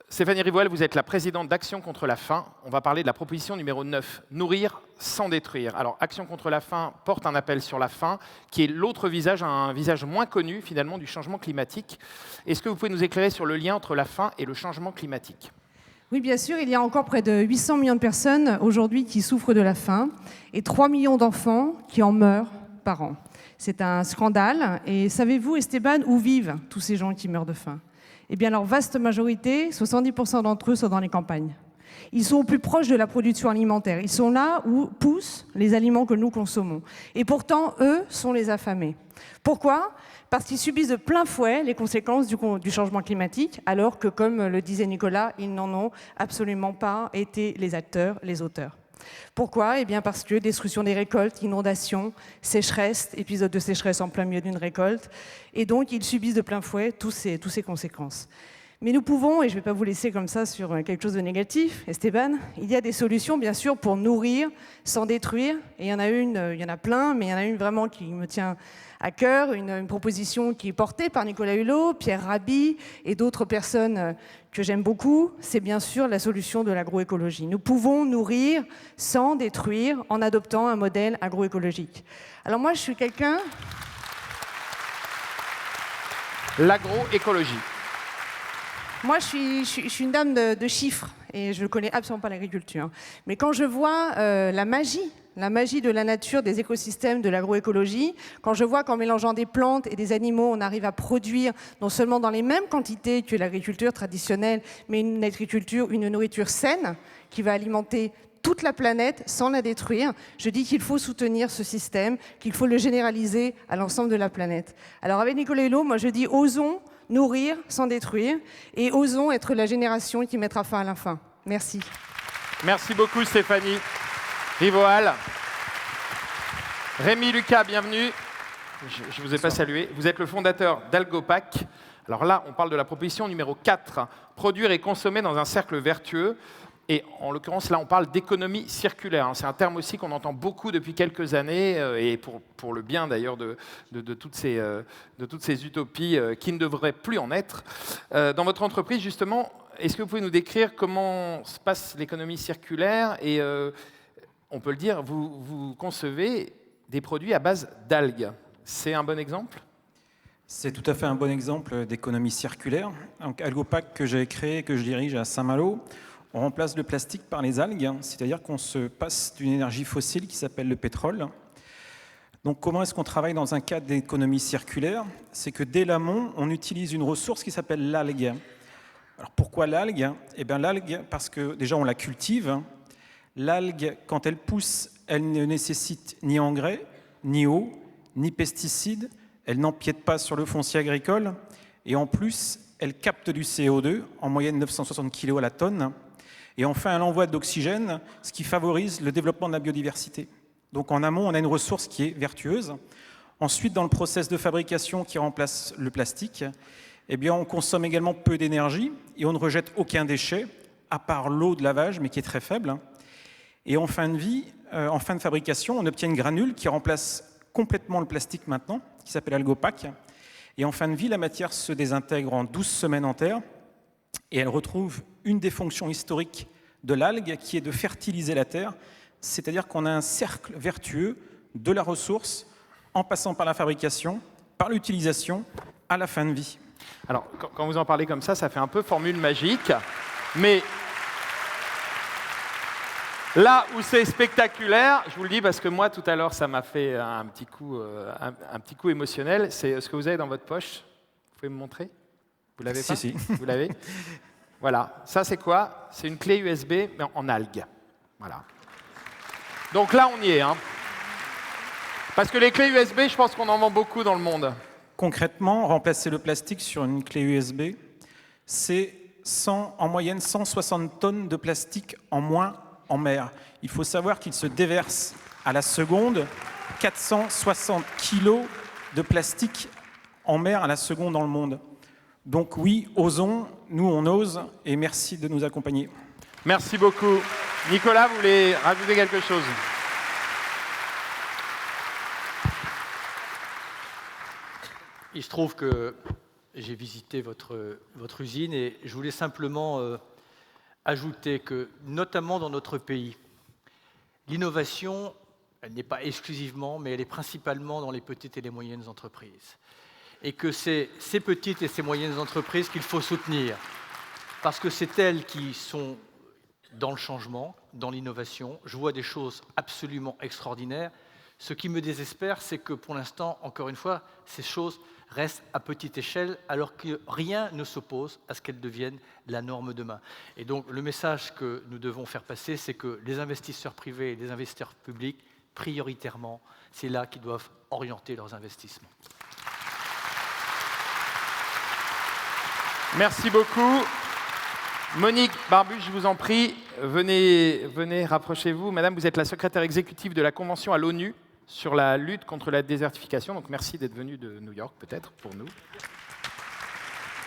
Stéphanie Rivoal, vous êtes la présidente d'Action contre la faim. On va parler de la proposition numéro 9, nourrir sans détruire. Alors, Action contre la faim porte un appel sur la faim, qui est l'autre visage, un visage moins connu finalement du changement climatique. Est-ce que vous pouvez nous éclairer sur le lien entre la faim et le changement climatique ? Oui, bien sûr, il y a encore près de 800 millions de personnes aujourd'hui qui souffrent de la faim et 3 millions d'enfants qui en meurent par an. C'est un scandale. Et savez-vous, Esteban, où vivent tous ces gens qui meurent de faim ? Eh bien, leur vaste majorité, 70% d'entre eux sont dans les campagnes. Ils sont au plus proche de la production alimentaire. Ils sont là où poussent les aliments que nous consommons. Et pourtant, eux sont les affamés. Pourquoi ? Parce qu'ils subissent de plein fouet les conséquences du changement climatique, alors que, comme le disait Nicolas, ils n'en ont absolument pas été les acteurs, les auteurs. Pourquoi ? Eh bien parce que destruction des récoltes, inondations, sécheresse, épisode de sécheresse en plein milieu d'une récolte, et donc ils subissent de plein fouet toutes ces conséquences. Mais nous pouvons, et je ne vais pas vous laisser comme ça sur quelque chose de négatif, Esteban, il y a des solutions bien sûr pour nourrir sans détruire, et il y en a plein, mais il y en a une vraiment qui me tient à cœur, une proposition qui est portée par Nicolas Hulot, Pierre Rabhi et d'autres personnes que j'aime beaucoup, c'est bien sûr la solution de l'agroécologie. Nous pouvons nourrir sans détruire en adoptant un modèle agroécologique. Alors moi, je suis quelqu'un... L'agroécologie. Moi, je suis une dame de chiffres et je ne connais absolument pas l'agriculture. Mais quand je vois la magie de la nature, des écosystèmes, de l'agroécologie, quand je vois qu'en mélangeant des plantes et des animaux, on arrive à produire non seulement dans les mêmes quantités que l'agriculture traditionnelle, mais une nourriture saine qui va alimenter toute la planète sans la détruire, je dis qu'il faut soutenir ce système, qu'il faut le généraliser à l'ensemble de la planète. Alors avec Nicolas Hulot, moi je dis osons nourrir sans détruire et osons être la génération qui mettra fin à la faim. Merci. Merci beaucoup Stéphanie Rivoal. Rémi Lucas, bienvenue. Je ne vous ai pas salué. Vous êtes le fondateur d'Algopac. Alors là, on parle de la proposition numéro 4, produire et consommer dans un cercle vertueux. Et en l'occurrence, là, on parle d'économie circulaire. C'est un terme aussi qu'on entend beaucoup depuis quelques années, et pour le bien d'ailleurs de toutes ces utopies qui ne devraient plus en être. Dans votre entreprise, justement, est-ce que vous pouvez nous décrire comment se passe l'économie circulaire ? Et on peut le dire, vous concevez des produits à base d'algues. C'est un bon exemple ? C'est tout à fait un bon exemple d'économie circulaire. Donc, Algopac, que j'ai créé, que je dirige à Saint-Malo, on remplace le plastique par les algues, c'est-à-dire qu'on se passe d'une énergie fossile qui s'appelle le pétrole. Donc comment est-ce qu'on travaille dans un cadre d'économie circulaire ? C'est que dès l'amont, on utilise une ressource qui s'appelle l'algue. Alors pourquoi l'algue ? Eh bien l'algue, parce que déjà on la cultive. L'algue, quand elle pousse, elle ne nécessite ni engrais, ni eau, ni pesticides. Elle n'empiète pas sur le foncier agricole. Et en plus, elle capte du CO2, en moyenne 960 kg à la tonne. Et enfin, elle envoie de l'oxygène, ce qui favorise le développement de la biodiversité. Donc en amont, on a une ressource qui est vertueuse. Ensuite, dans le process de fabrication qui remplace le plastique, eh bien, on consomme également peu d'énergie et on ne rejette aucun déchet, à part l'eau de lavage, mais qui est très faible. Et en fin de vie, en fin de fabrication, on obtient une granule qui remplace complètement le plastique maintenant, qui s'appelle Algopac. Et en fin de vie, la matière se désintègre en 12 semaines en terre et elle retrouve une des fonctions historiques de l'algue qui est de fertiliser la terre, c'est-à-dire qu'on a un cercle vertueux de la ressource en passant par la fabrication, par l'utilisation, à la fin de vie. Alors, quand vous en parlez comme ça fait un peu formule magique, mais là où c'est spectaculaire, je vous le dis parce que moi, tout à l'heure, ça m'a fait un petit coup émotionnel, c'est ce que vous avez dans votre poche. Vous pouvez me montrer ? Vous l'avez pas ? Si. Vous l'avez ? Voilà. Ça, c'est quoi ? C'est une clé USB, mais en algues. Voilà. Donc là, on y est. Hein. Parce que les clés USB, je pense qu'on en vend beaucoup dans le monde. Concrètement, remplacer le plastique sur une clé USB, c'est en moyenne 160 tonnes de plastique en moins en mer. Il faut savoir qu'il se déverse à la seconde 460 kilos de plastique en mer à la seconde dans le monde. Donc oui, osons, nous on ose, et merci de nous accompagner. Merci beaucoup. Nicolas, vous voulez rajouter quelque chose ? Il se trouve que j'ai visité votre usine et je voulais simplement ajouter que, notamment dans notre pays, l'innovation, elle n'est pas exclusivement, mais elle est principalement dans les petites et les moyennes entreprises. Et que c'est ces petites et ces moyennes entreprises qu'il faut soutenir, parce que c'est elles qui sont dans le changement, dans l'innovation. Je vois des choses absolument extraordinaires. Ce qui me désespère, c'est que pour l'instant, encore une fois, ces choses restent à petite échelle, alors que rien ne s'oppose à ce qu'elles deviennent la norme demain. Et donc, le message que nous devons faire passer, c'est que les investisseurs privés et les investisseurs publics, prioritairement, c'est là qu'ils doivent orienter leurs investissements. Merci beaucoup. Monique Barbu, je vous en prie, venez, rapprochez-vous. Madame, vous êtes la secrétaire exécutive de la Convention à l'ONU sur la lutte contre la désertification. Donc merci d'être venue de New York, peut-être, pour nous.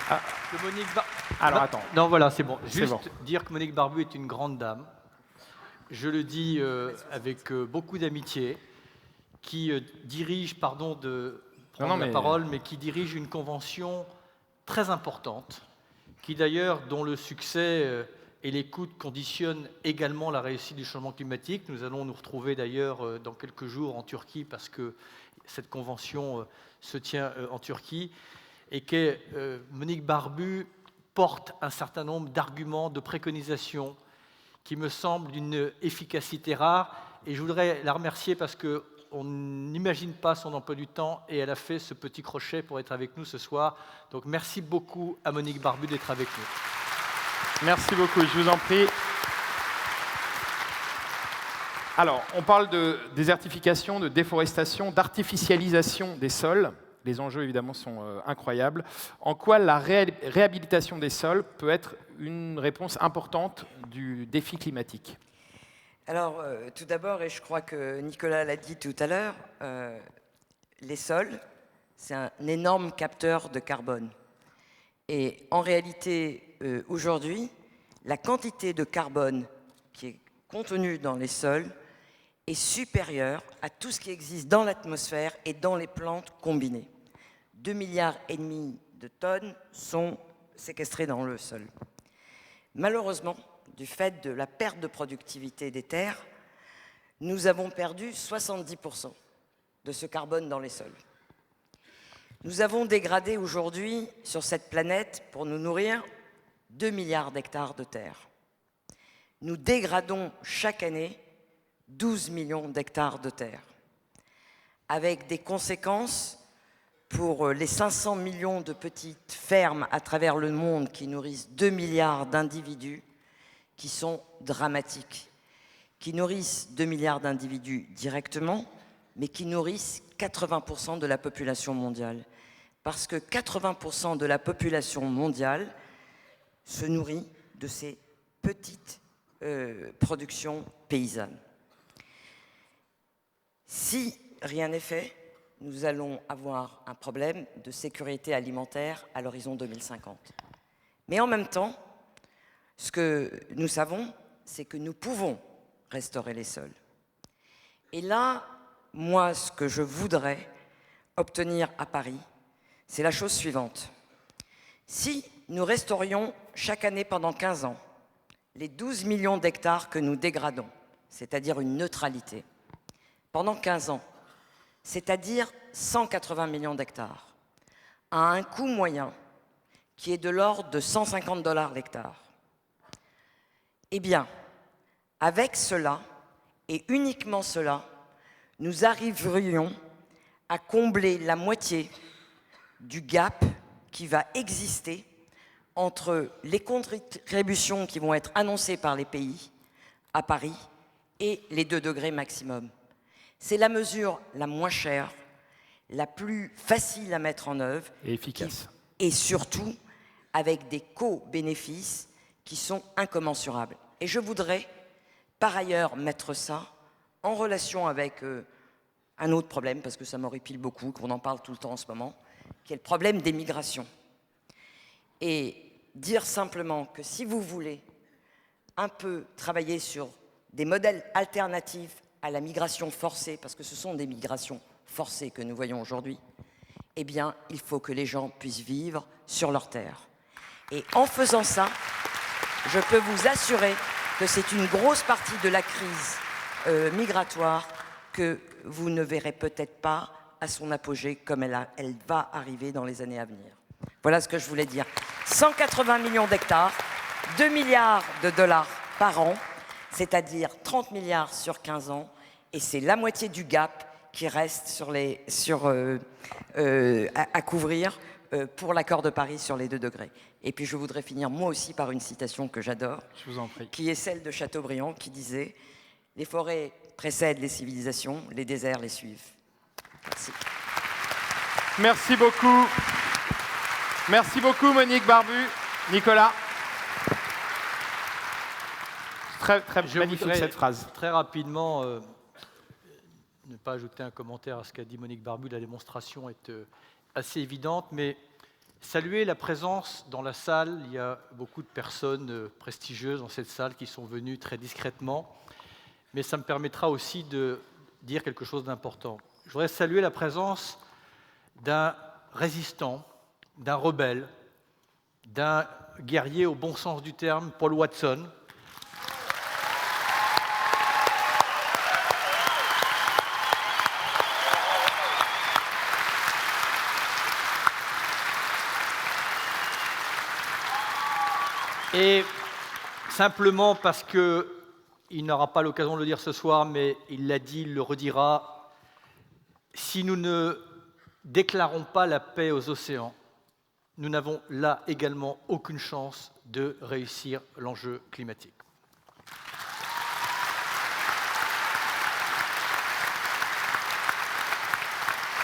Ah. Alors, attends. Non, voilà, c'est bon. C'est Juste bon. dire que Monique Barbu est une grande dame. Je le dis avec beaucoup d'amitié, qui dirige, pardon de prendre la parole, mais qui dirige une convention très importante, qui d'ailleurs, dont le succès et l'écoute conditionnent également la réussite du changement climatique. Nous allons nous retrouver d'ailleurs dans quelques jours en Turquie, parce que cette convention se tient en Turquie, et que Monique Barbu porte un certain nombre d'arguments, de préconisations, qui me semblent d'une efficacité rare. Et je voudrais la remercier parce qu'on n'imagine pas son emploi du temps, et elle a fait ce petit crochet pour être avec nous ce soir. Donc merci beaucoup à Monique Barbu d'être avec nous. Merci beaucoup, je vous en prie. Alors, on parle de désertification, de déforestation, d'artificialisation des sols. Les enjeux, évidemment, sont incroyables. En quoi la réhabilitation des sols peut être une réponse importante du défi climatique ? Alors, tout d'abord, et je crois que Nicolas l'a dit tout à l'heure, les sols, c'est un énorme capteur de carbone. Et en réalité, aujourd'hui, la quantité de carbone qui est contenue dans les sols est supérieure à tout ce qui existe dans l'atmosphère et dans les plantes combinées. 2,5 milliards de tonnes sont séquestrées dans le sol. Malheureusement, du fait de la perte de productivité des terres, nous avons perdu 70% de ce carbone dans les sols. Nous avons dégradé aujourd'hui, sur cette planète, pour nous nourrir, 2 milliards d'hectares de terre. Nous dégradons chaque année 12 millions d'hectares de terre, avec des conséquences pour les 500 millions de petites fermes à travers le monde qui nourrissent 2 milliards d'individus, qui sont dramatiques, qui nourrissent 2 milliards d'individus directement, mais qui nourrissent 80% de la population mondiale. Parce que 80% de la population mondiale se nourrit de ces petites productions paysannes. Si rien n'est fait, nous allons avoir un problème de sécurité alimentaire à l'horizon 2050. Mais en même temps, ce que nous savons, c'est que nous pouvons restaurer les sols. Et là, moi, ce que je voudrais obtenir à Paris, c'est la chose suivante. Si nous restaurions chaque année pendant 15 ans les 12 millions d'hectares que nous dégradons, c'est-à-dire une neutralité, pendant 15 ans, c'est-à-dire 180 millions d'hectares, à un coût moyen qui est de l'ordre de 150 $ l'hectare, eh bien, avec cela, et uniquement cela, nous arriverions à combler la moitié du gap qui va exister entre les contributions qui vont être annoncées par les pays à Paris et les 2 degrés maximum. C'est la mesure la moins chère, la plus facile à mettre en œuvre et efficace. Et surtout avec des co-bénéfices qui sont incommensurables. Et je voudrais par ailleurs mettre ça en relation avec un autre problème, parce que ça m'horripile beaucoup, qu'on en parle tout le temps en ce moment, qui est le problème des migrations. Et dire simplement que si vous voulez un peu travailler sur des modèles alternatifs à la migration forcée, parce que ce sont des migrations forcées que nous voyons aujourd'hui, eh bien, il faut que les gens puissent vivre sur leur terre. Et en faisant ça, je peux vous assurer que c'est une grosse partie de la crise migratoire que vous ne verrez peut-être pas à son apogée comme elle va arriver dans les années à venir. Voilà ce que je voulais dire. 180 millions d'hectares, 2 milliards de dollars par an, c'est-à-dire 30 milliards sur 15 ans, et c'est la moitié du gap qui reste à couvrir pour l'accord de Paris sur les 2 degrés. Et puis je voudrais finir moi aussi par une citation que j'adore, Je vous en prie. qui est celle de Chateaubriand qui disait « Les forêts précèdent les civilisations, les déserts les suivent ». Merci. Merci beaucoup. Merci beaucoup, Monique Barbu. Nicolas. Très, très magnifique voudrais cette phrase. Très rapidement, ne pas ajouter un commentaire à ce qu'a dit Monique Barbu, la démonstration est assez évidente, mais saluer la présence dans la salle. Il y a beaucoup de personnes prestigieuses dans cette salle qui sont venues très discrètement, mais ça me permettra aussi de dire quelque chose d'important. Je voudrais saluer la présence d'un résistant, d'un rebelle, d'un guerrier au bon sens du terme, Paul Watson. Et simplement parce qu'il n'aura pas l'occasion de le dire ce soir, mais il l'a dit, il le redira, si nous ne déclarons pas la paix aux océans, nous n'avons là également aucune chance de réussir l'enjeu climatique.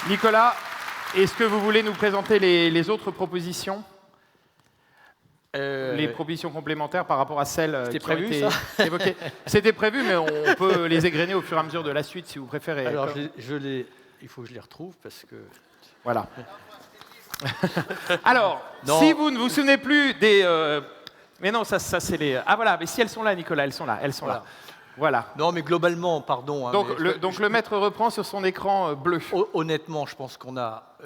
Nicolas, est-ce que vous voulez nous présenter les autres propositions ? Les propositions complémentaires par rapport à celles qui ont été évoquées. C'était prévu, mais on peut les égrener au fur et à mesure de la suite si vous préférez. Alors, il faut que je les retrouve parce que... Voilà. Alors, Non. si vous ne vous souvenez plus des... Mais non, ça c'est les... Ah voilà, mais si elles sont là, Nicolas, elles sont là. Voilà. Non, mais globalement, pardon. Donc, mais le maître reprend sur son écran bleu. Honnêtement, je pense qu'on a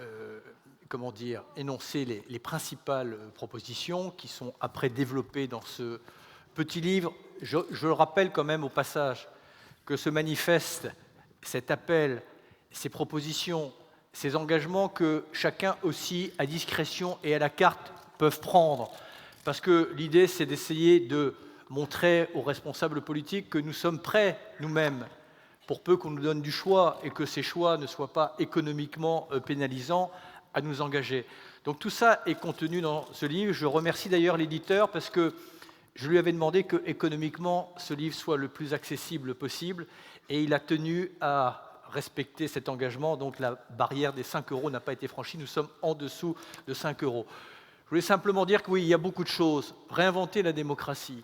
énoncé les principales propositions qui sont après développées dans ce petit livre. Je le rappelle quand même au passage que ce manifeste, cet appel, ces propositions, ces engagements que chacun aussi, à discrétion et à la carte, peuvent prendre. Parce que l'idée, c'est d'essayer de montrer aux responsables politiques que nous sommes prêts, nous-mêmes, pour peu qu'on nous donne du choix et que ces choix ne soient pas économiquement pénalisants, à nous engager. Donc tout ça est contenu dans ce livre. Je remercie d'ailleurs l'éditeur parce que je lui avais demandé que économiquement ce livre soit le plus accessible possible et il a tenu à respecter cet engagement. Donc la barrière des 5 € n'a pas été franchie. Nous sommes en dessous de 5 €. Je voulais simplement dire que oui, il y a beaucoup de choses. Réinventer la démocratie,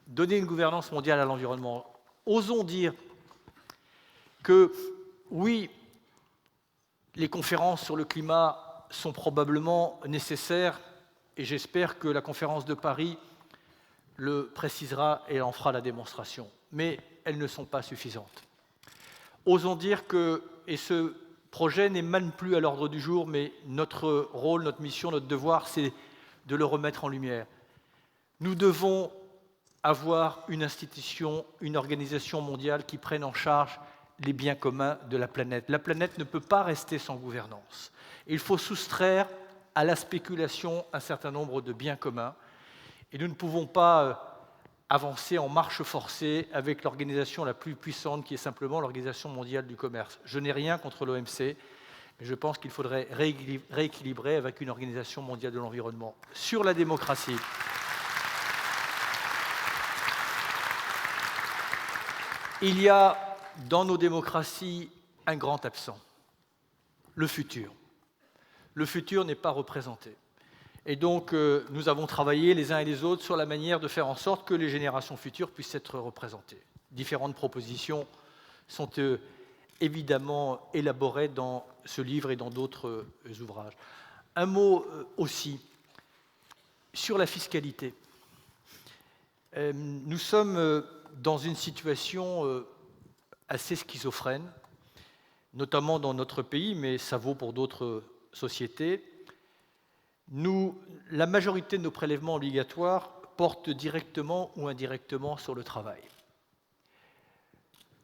donner une gouvernance mondiale à l'environnement. Osons dire que oui, les conférences sur le climat sont probablement nécessaires et j'espère que la conférence de Paris le précisera et en fera la démonstration. Mais elles ne sont pas suffisantes. Osons dire que, et ce projet n'est même plus à l'ordre du jour, mais notre rôle, notre mission, notre devoir, c'est de le remettre en lumière. Nous devons avoir une institution, une organisation mondiale qui prenne en charge les biens communs de la planète. La planète ne peut pas rester sans gouvernance. Il faut soustraire à la spéculation un certain nombre de biens communs. Et nous ne pouvons pas avancer en marche forcée avec l'organisation la plus puissante qui est simplement l'Organisation mondiale du commerce. Je n'ai rien contre l'OMC, mais je pense qu'il faudrait rééquilibrer avec une Organisation mondiale de l'environnement. Sur la démocratie, il y a dans nos démocraties un grand absent, le futur. Le futur n'est pas représenté. Et donc, nous avons travaillé les uns et les autres sur la manière de faire en sorte que les générations futures puissent être représentées. Différentes propositions sont évidemment élaborées dans ce livre et dans d'autres ouvrages. Un mot aussi sur la fiscalité. Nous sommes dans une situation assez schizophrène, notamment dans notre pays, mais ça vaut pour d'autres société, la majorité de nos prélèvements obligatoires portent directement ou indirectement sur le travail.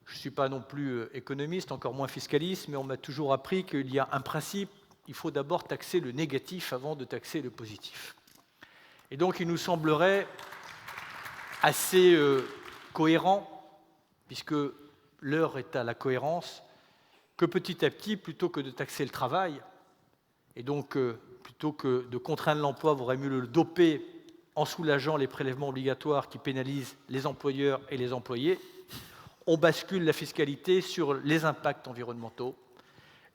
Je ne suis pas non plus économiste, encore moins fiscaliste, mais on m'a toujours appris qu'il y a un principe, il faut d'abord taxer le négatif avant de taxer le positif. Et donc il nous semblerait assez cohérent, puisque l'heure est à la cohérence, que petit à petit, plutôt que de taxer le travail, et donc plutôt que de contraindre l'emploi, il vaudrait mieux le doper en soulageant les prélèvements obligatoires qui pénalisent les employeurs et les employés, on bascule la fiscalité sur les impacts environnementaux,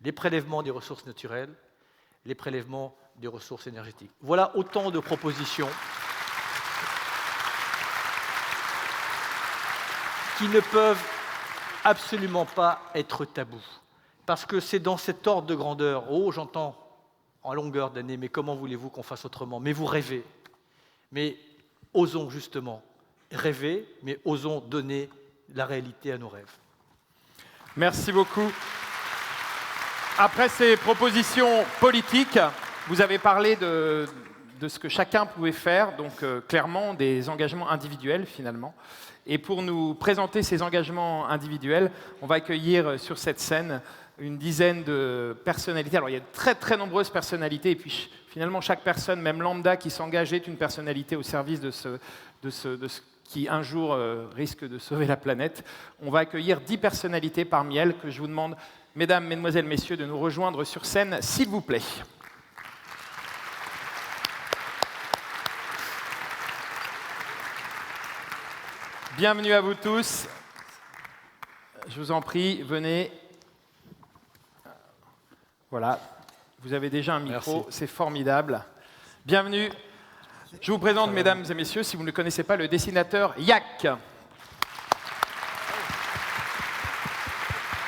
les prélèvements des ressources naturelles, les prélèvements des ressources énergétiques. Voilà autant de propositions qui ne peuvent absolument pas être tabous. Parce que c'est dans cet ordre de grandeur, oh j'entends en longueur d'année, mais comment voulez-vous qu'on fasse autrement? Mais vous rêvez. Mais osons justement rêver, mais osons donner la réalité à nos rêves. Merci beaucoup. Après ces propositions politiques, vous avez parlé de ce que chacun pouvait faire, donc clairement des engagements individuels finalement. Et pour nous présenter ces engagements individuels, on va accueillir sur cette scène une dizaine de personnalités. Alors il y a de très très nombreuses personnalités, et puis finalement chaque personne, même lambda, qui s'engage est une personnalité au service de ce qui un jour risque de sauver la planète. On va accueillir 10 personnalités parmi elles que je vous demande, mesdames, mesdemoiselles, messieurs, de nous rejoindre sur scène, s'il vous plaît. Bienvenue à vous tous. Je vous en prie, venez. Voilà, vous avez déjà un micro, c'est formidable. Bienvenue. Je vous présente, mesdames et messieurs, si vous ne connaissez pas, le dessinateur Yak.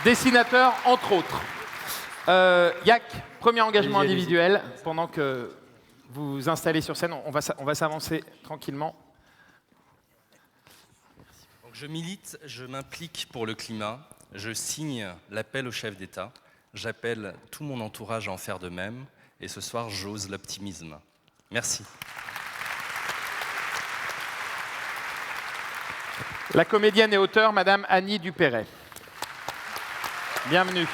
Dessinateur, entre autres. Yak, premier engagement individuel. Pendant que vous vous installez sur scène, on va s'avancer tranquillement. Donc je milite, je m'implique pour le climat, je signe l'appel au chef d'État, j'appelle tout mon entourage à en faire de même, et ce soir, j'ose l'optimisme. Merci. La comédienne et auteure, Madame Annie Dupéret. Bienvenue.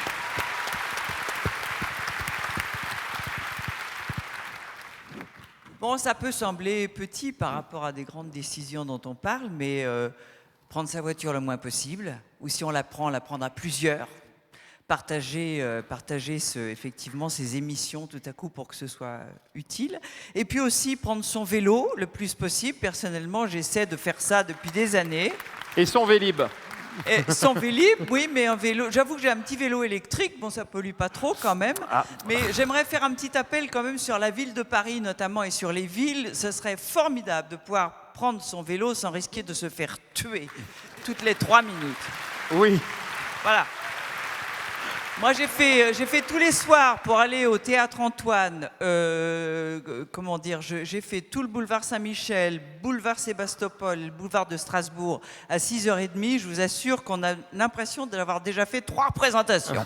Bon, ça peut sembler petit par rapport à des grandes décisions dont on parle, mais prendre sa voiture le moins possible, ou si on la prend à plusieurs, partager effectivement ces émissions tout à coup pour que ce soit utile, et puis aussi prendre son vélo le plus possible. Personnellement, j'essaie de faire ça depuis des années. Et son Vélib. Et son Vélib, oui, mais un vélo. J'avoue que j'ai un petit vélo électrique, bon, ça pollue pas trop quand même. Ah. Mais j'aimerais faire un petit appel quand même sur la ville de Paris notamment et sur les villes. Ce serait formidable de pouvoir prendre son vélo sans risquer de se faire tuer toutes les 3 minutes. Oui. Voilà. Moi, j'ai fait tous les soirs pour aller au Théâtre Antoine, j'ai fait tout le boulevard Saint-Michel, boulevard Sébastopol, boulevard de Strasbourg à 6h30. Je vous assure qu'on a l'impression d'avoir déjà fait 3 représentations.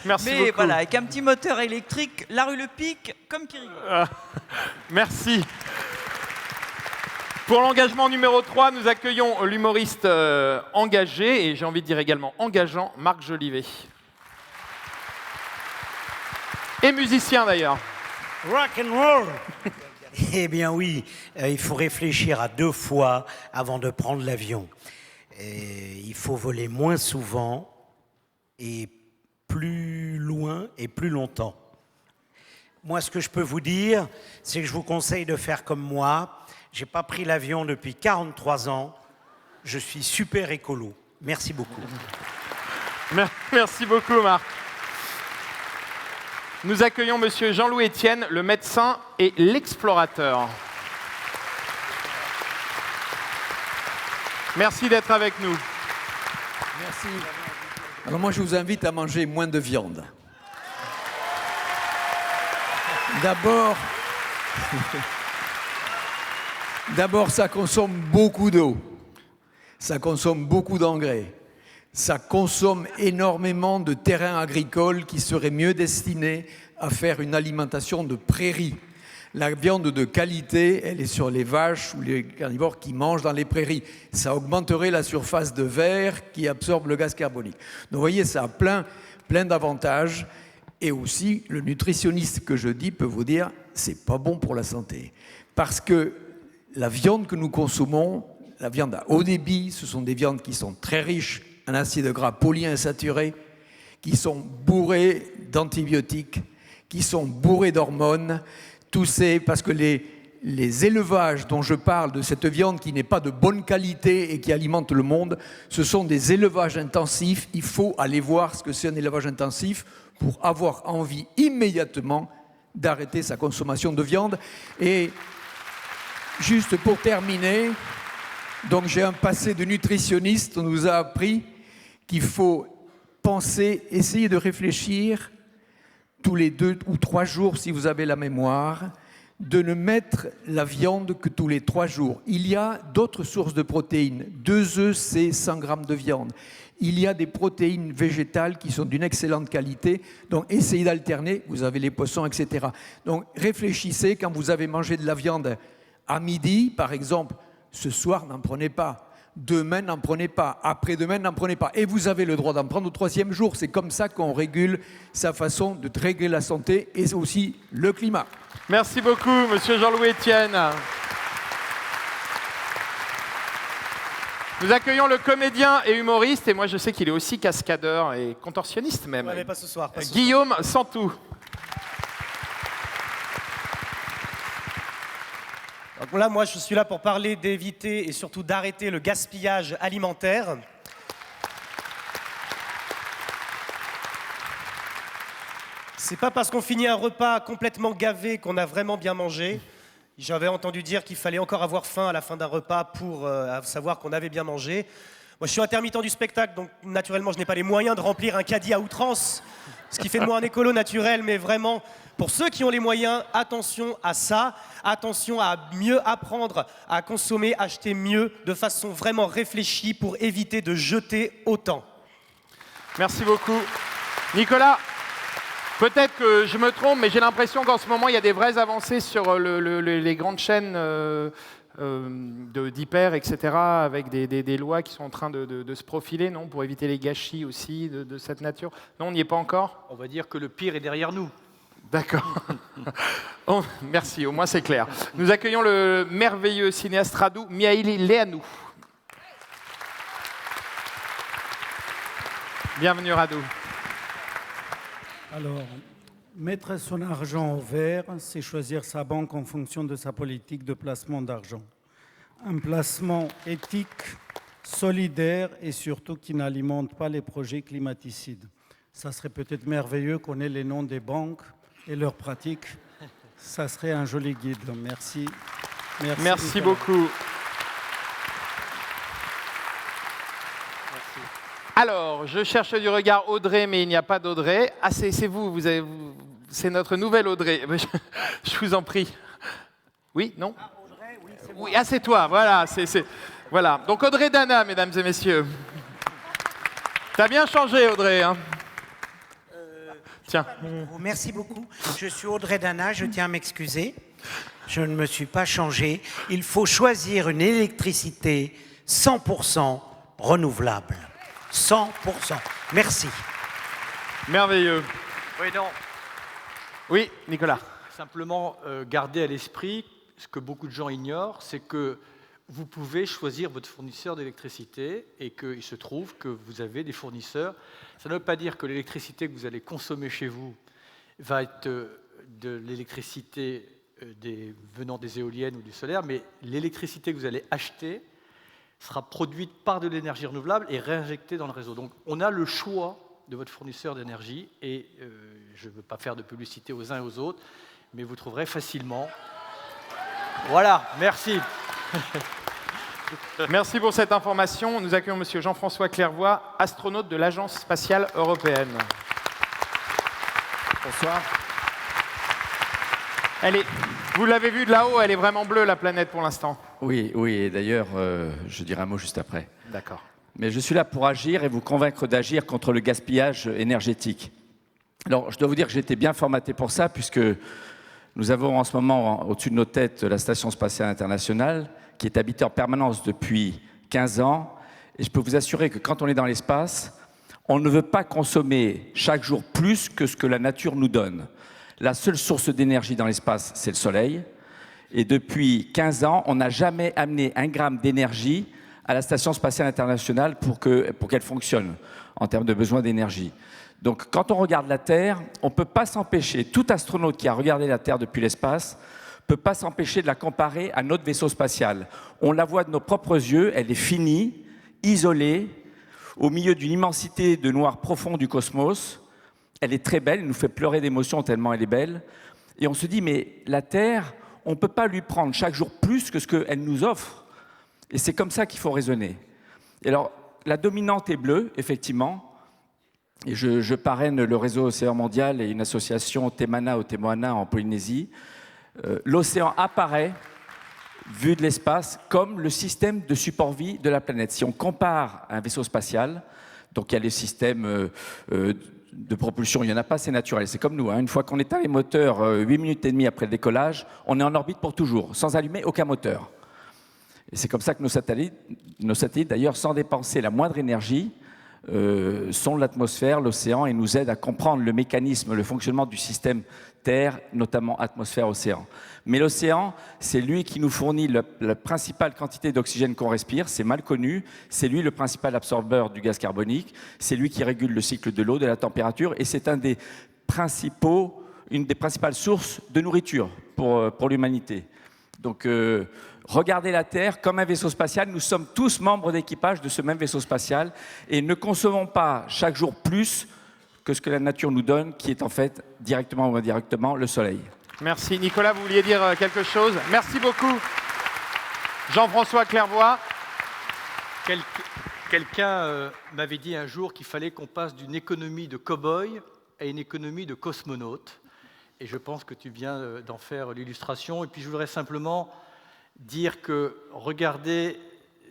Merci Mais beaucoup. voilà, avec un petit moteur électrique, la rue Le Pic, comme qui rigole. Merci. Pour l'engagement numéro 3, nous accueillons l'humoriste engagé, et j'ai envie de dire également engageant, Marc Jolivet. Et musicien d'ailleurs. Rock and roll. Eh bien oui, il faut réfléchir à 2 fois avant de prendre l'avion. Il faut voler moins souvent et plus loin et plus longtemps. Moi, ce que je peux vous dire, c'est que je vous conseille de faire comme moi. Je n'ai pas pris l'avion depuis 43 ans. Je suis super écolo. Merci beaucoup. Merci beaucoup, Marc. Nous accueillons Monsieur Jean-Louis Etienne, le médecin et l'explorateur. Merci d'être avec nous. Merci. Alors moi, je vous invite à manger moins de viande. D'abord, ça consomme beaucoup d'eau, ça consomme beaucoup d'engrais, ça consomme énormément de terrains agricoles qui seraient mieux destinés à faire une alimentation de prairies. La viande de qualité, elle est sur les vaches ou les carnivores qui mangent dans les prairies. Ça augmenterait la surface de verre qui absorbe le gaz carbonique. Donc vous voyez, ça a plein d'avantages. Et aussi, le nutritionniste que je dis peut vous dire, c'est pas bon pour la santé. Parce que la viande que nous consommons, la viande à haut débit, ce sont des viandes qui sont très riches en acides gras polyinsaturés, qui sont bourrées d'antibiotiques, qui sont bourrées d'hormones. Tout c'est parce que les élevages dont je parle, de cette viande qui n'est pas de bonne qualité et qui alimente le monde, ce sont des élevages intensifs. Il faut aller voir ce que c'est un élevage intensif pour avoir envie immédiatement d'arrêter sa consommation de viande. Et juste pour terminer, donc j'ai un passé de nutritionniste, on nous a appris qu'il faut penser, essayer de réfléchir tous les 2 ou 3 jours, si vous avez la mémoire, de ne mettre la viande que tous les 3 jours. Il y a d'autres sources de protéines. 2 œufs, c'est 100 grammes de viande. Il y a des protéines végétales qui sont d'une excellente qualité. Donc, essayez d'alterner. Vous avez les poissons, etc. Donc, réfléchissez quand vous avez mangé de la viande à midi, par exemple. Ce soir, n'en prenez pas. Demain, n'en prenez pas. Après-demain, n'en prenez pas. Et vous avez le droit d'en prendre au 3e jour. C'est comme ça qu'on régule sa façon de régler la santé et aussi le climat. Merci beaucoup, monsieur Jean-Louis Etienne. Nous accueillons le comédien et humoriste, et moi je sais qu'il est aussi cascadeur et contorsionniste même. Ouais, mais pas ce soir. Guillaume Santou. Donc là, moi, je suis là pour parler d'éviter et surtout d'arrêter le gaspillage alimentaire. C'est pas parce qu'on finit un repas complètement gavé qu'on a vraiment bien mangé. J'avais entendu dire qu'il fallait encore avoir faim à la fin d'un repas pour savoir qu'on avait bien mangé. Moi, je suis intermittent du spectacle, donc naturellement, je n'ai pas les moyens de remplir un caddie à outrance, ce qui fait de moi un écolo naturel, mais vraiment, pour ceux qui ont les moyens, attention à ça, attention à mieux apprendre à consommer, acheter mieux, de façon vraiment réfléchie pour éviter de jeter autant. Merci beaucoup. Nicolas, peut-être que je me trompe, mais j'ai l'impression qu'en ce moment, il y a des vraies avancées sur les grandes chaînes d'hyper, etc., avec des lois qui sont en train de se profiler, non, pour éviter les gâchis aussi de cette nature. Non, on n'y est pas encore? On va dire que le pire est derrière nous. D'accord. Oh, merci, au moins c'est clair. Nous accueillons le merveilleux cinéaste Radu Mihailăneanu. Bienvenue Radu. Alors, mettre son argent au vert, c'est choisir sa banque en fonction de sa politique de placement d'argent. Un placement éthique, solidaire et surtout qui n'alimente pas les projets climaticides. Ça serait peut-être merveilleux qu'on ait les noms des banques et leurs pratiques. Ça serait un joli guide. Merci. Merci beaucoup. Alors, je cherche du regard Audrey, mais il n'y a pas d'Audrey. Ah, c'est vous, c'est notre nouvelle Audrey. Je vous en prie. Oui, non? Ah, Audrey, oui, c'est moi. Oui, ah, c'est toi, voilà. Voilà. Donc, Audrey Dana, mesdames et messieurs. T'as bien changé, Audrey, hein? Tiens. Merci beaucoup. Je suis Audrey Dana, je tiens à m'excuser. Je ne me suis pas changé. Il faut choisir une électricité 100% renouvelable. 100%. Merci. Merveilleux. Oui, non. Oui, Nicolas. Simplement garder à l'esprit ce que beaucoup de gens ignorent, c'est que vous pouvez choisir votre fournisseur d'électricité et qu'il se trouve que vous avez des fournisseurs. Ça ne veut pas dire que l'électricité que vous allez consommer chez vous va être de l'électricité venant des éoliennes ou du solaire, mais l'électricité que vous allez acheter sera produite par de l'énergie renouvelable et réinjectée dans le réseau. Donc on a le choix de votre fournisseur d'énergie et je ne veux pas faire de publicité aux uns et aux autres, mais vous trouverez facilement. Voilà, merci. Merci pour cette information. Nous accueillons M. Jean-François Clairvoy, astronaute de l'Agence spatiale européenne. Bonsoir. Vous l'avez vu de là-haut, elle est vraiment bleue, la planète, pour l'instant. Oui, et d'ailleurs, je dirai un mot juste après. D'accord. Mais je suis là pour agir et vous convaincre d'agir contre le gaspillage énergétique. Alors, je dois vous dire que j'ai été bien formaté pour ça, puisque nous avons en ce moment au-dessus de nos têtes la Station spatiale internationale, qui est habitée en permanence depuis 15 ans. Et je peux vous assurer que quand on est dans l'espace, on ne veut pas consommer chaque jour plus que ce que la nature nous donne. La seule source d'énergie dans l'espace, c'est le Soleil. Et depuis 15 ans, on n'a jamais amené un gramme d'énergie à la Station spatiale internationale pour qu'elle fonctionne en termes de besoin d'énergie. Donc quand on regarde la Terre, on ne peut pas s'empêcher, tout astronaute qui a regardé la Terre depuis l'espace ne peut pas s'empêcher de la comparer à notre vaisseau spatial. On la voit de nos propres yeux, elle est finie, isolée, au milieu d'une immensité de noir profond du cosmos. Elle est très belle, elle nous fait pleurer d'émotion tellement elle est belle. Et on se dit, mais la Terre, on ne peut pas lui prendre chaque jour plus que ce qu'elle nous offre. Et c'est comme ça qu'il faut raisonner. Et alors, la dominante est bleue, effectivement. Et je parraine le réseau Océan Mondial et une association Temana au Temoana en Polynésie. L'océan apparaît, vu de l'espace, comme le système de support-vie de la planète. Si on compare un vaisseau spatial, donc il y a les systèmes de propulsion, il n'y en a pas, c'est naturel, c'est comme nous. Hein. Une fois qu'on éteint les moteurs 8 minutes et demie après le décollage, on est en orbite pour toujours, sans allumer aucun moteur. Et c'est comme ça que nos satellites d'ailleurs, sans dépenser la moindre énergie, sondent l'atmosphère, l'océan et nous aident à comprendre le mécanisme, le fonctionnement du système Terre, notamment atmosphère-océan. Mais l'océan, c'est lui qui nous fournit la principale quantité d'oxygène qu'on respire, c'est mal connu, c'est lui le principal absorbeur du gaz carbonique, c'est lui qui régule le cycle de l'eau, de la température, et c'est une des principales sources de nourriture pour l'humanité. Donc, regardez la Terre comme un vaisseau spatial. Nous sommes tous membres d'équipage de ce même vaisseau spatial et ne consommons pas chaque jour plus que ce que la nature nous donne, qui est en fait, directement ou indirectement, le Soleil. Merci. Nicolas, vous vouliez dire quelque chose? Merci beaucoup. Jean-François Clairvoy. Quelqu'un m'avait dit un jour qu'il fallait qu'on passe d'une économie de cow-boy à une économie de cosmonaute. Et je pense que tu viens d'en faire l'illustration. Et puis je voudrais simplement dire que regardez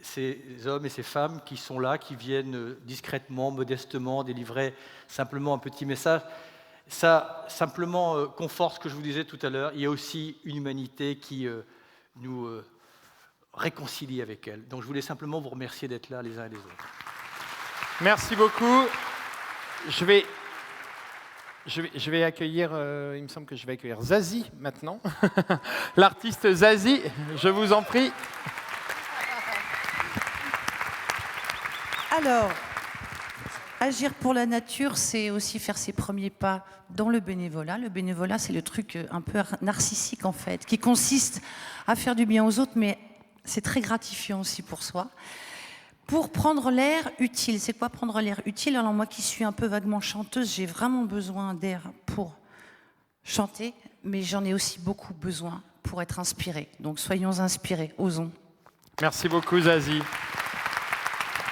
ces hommes et ces femmes qui sont là, qui viennent discrètement, modestement, délivrer simplement un petit message. Ça simplement conforte ce que je vous disais tout à l'heure. Il y a aussi une humanité qui nous réconcilie avec elle. Donc je voulais simplement vous remercier d'être là les uns et les autres. Merci beaucoup. Je vais accueillir, il me semble que je vais accueillir Zazie maintenant. L'artiste Zazie, je vous en prie. Alors, agir pour la nature, c'est aussi faire ses premiers pas dans le bénévolat. Le bénévolat, c'est le truc un peu narcissique en fait, qui consiste à faire du bien aux autres, mais c'est très gratifiant aussi pour soi. Pour prendre l'air utile, c'est quoi prendre l'air utile? Alors moi qui suis un peu vaguement chanteuse, j'ai vraiment besoin d'air pour chanter, mais j'en ai aussi beaucoup besoin pour être inspirée. Donc soyons inspirés, osons. Merci beaucoup Zazie.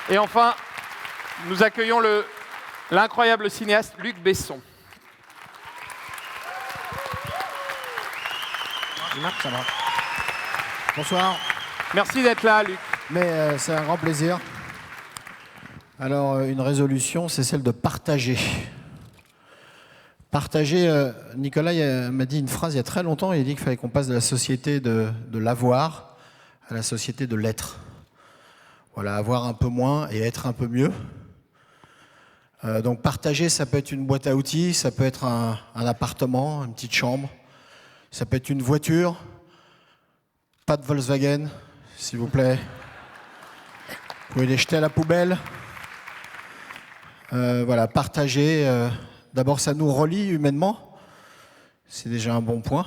Et enfin, nous accueillons l'incroyable cinéaste Luc Besson. Ça va. Bonsoir. Merci d'être là, Luc. Mais c'est un grand plaisir. Alors, une résolution, c'est celle de partager. Partager, Nicolas m'a dit une phrase il y a très longtemps, il a dit qu'il fallait qu'on passe de la société de l'avoir à la société de l'être. Voilà, avoir un peu moins et être un peu mieux. Donc partager, ça peut être une boîte à outils, ça peut être un appartement, une petite chambre, ça peut être une voiture, pas de Volkswagen, s'il vous plaît. Vous pouvez les jeter à la poubelle. Voilà, partager. D'abord, ça nous relie humainement. C'est déjà un bon point.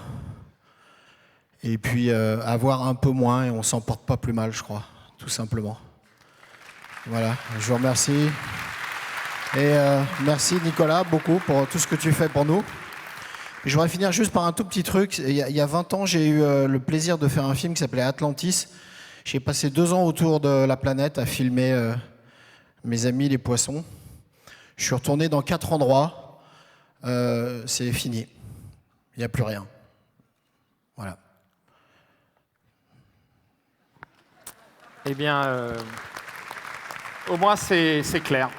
Et puis, avoir un peu moins et on s'en porte pas plus mal, je crois, tout simplement. Voilà, je vous remercie. Et merci, Nicolas, beaucoup pour tout ce que tu fais pour nous. Et je voudrais finir juste par un tout petit truc. Il y a 20 ans, j'ai eu le plaisir de faire un film qui s'appelait Atlantis. J'ai passé 2 ans autour de la planète à filmer mes amis les poissons. Je suis retourné dans 4 endroits. C'est fini. Il n'y a plus rien. Voilà. Eh bien, au moins c'est clair.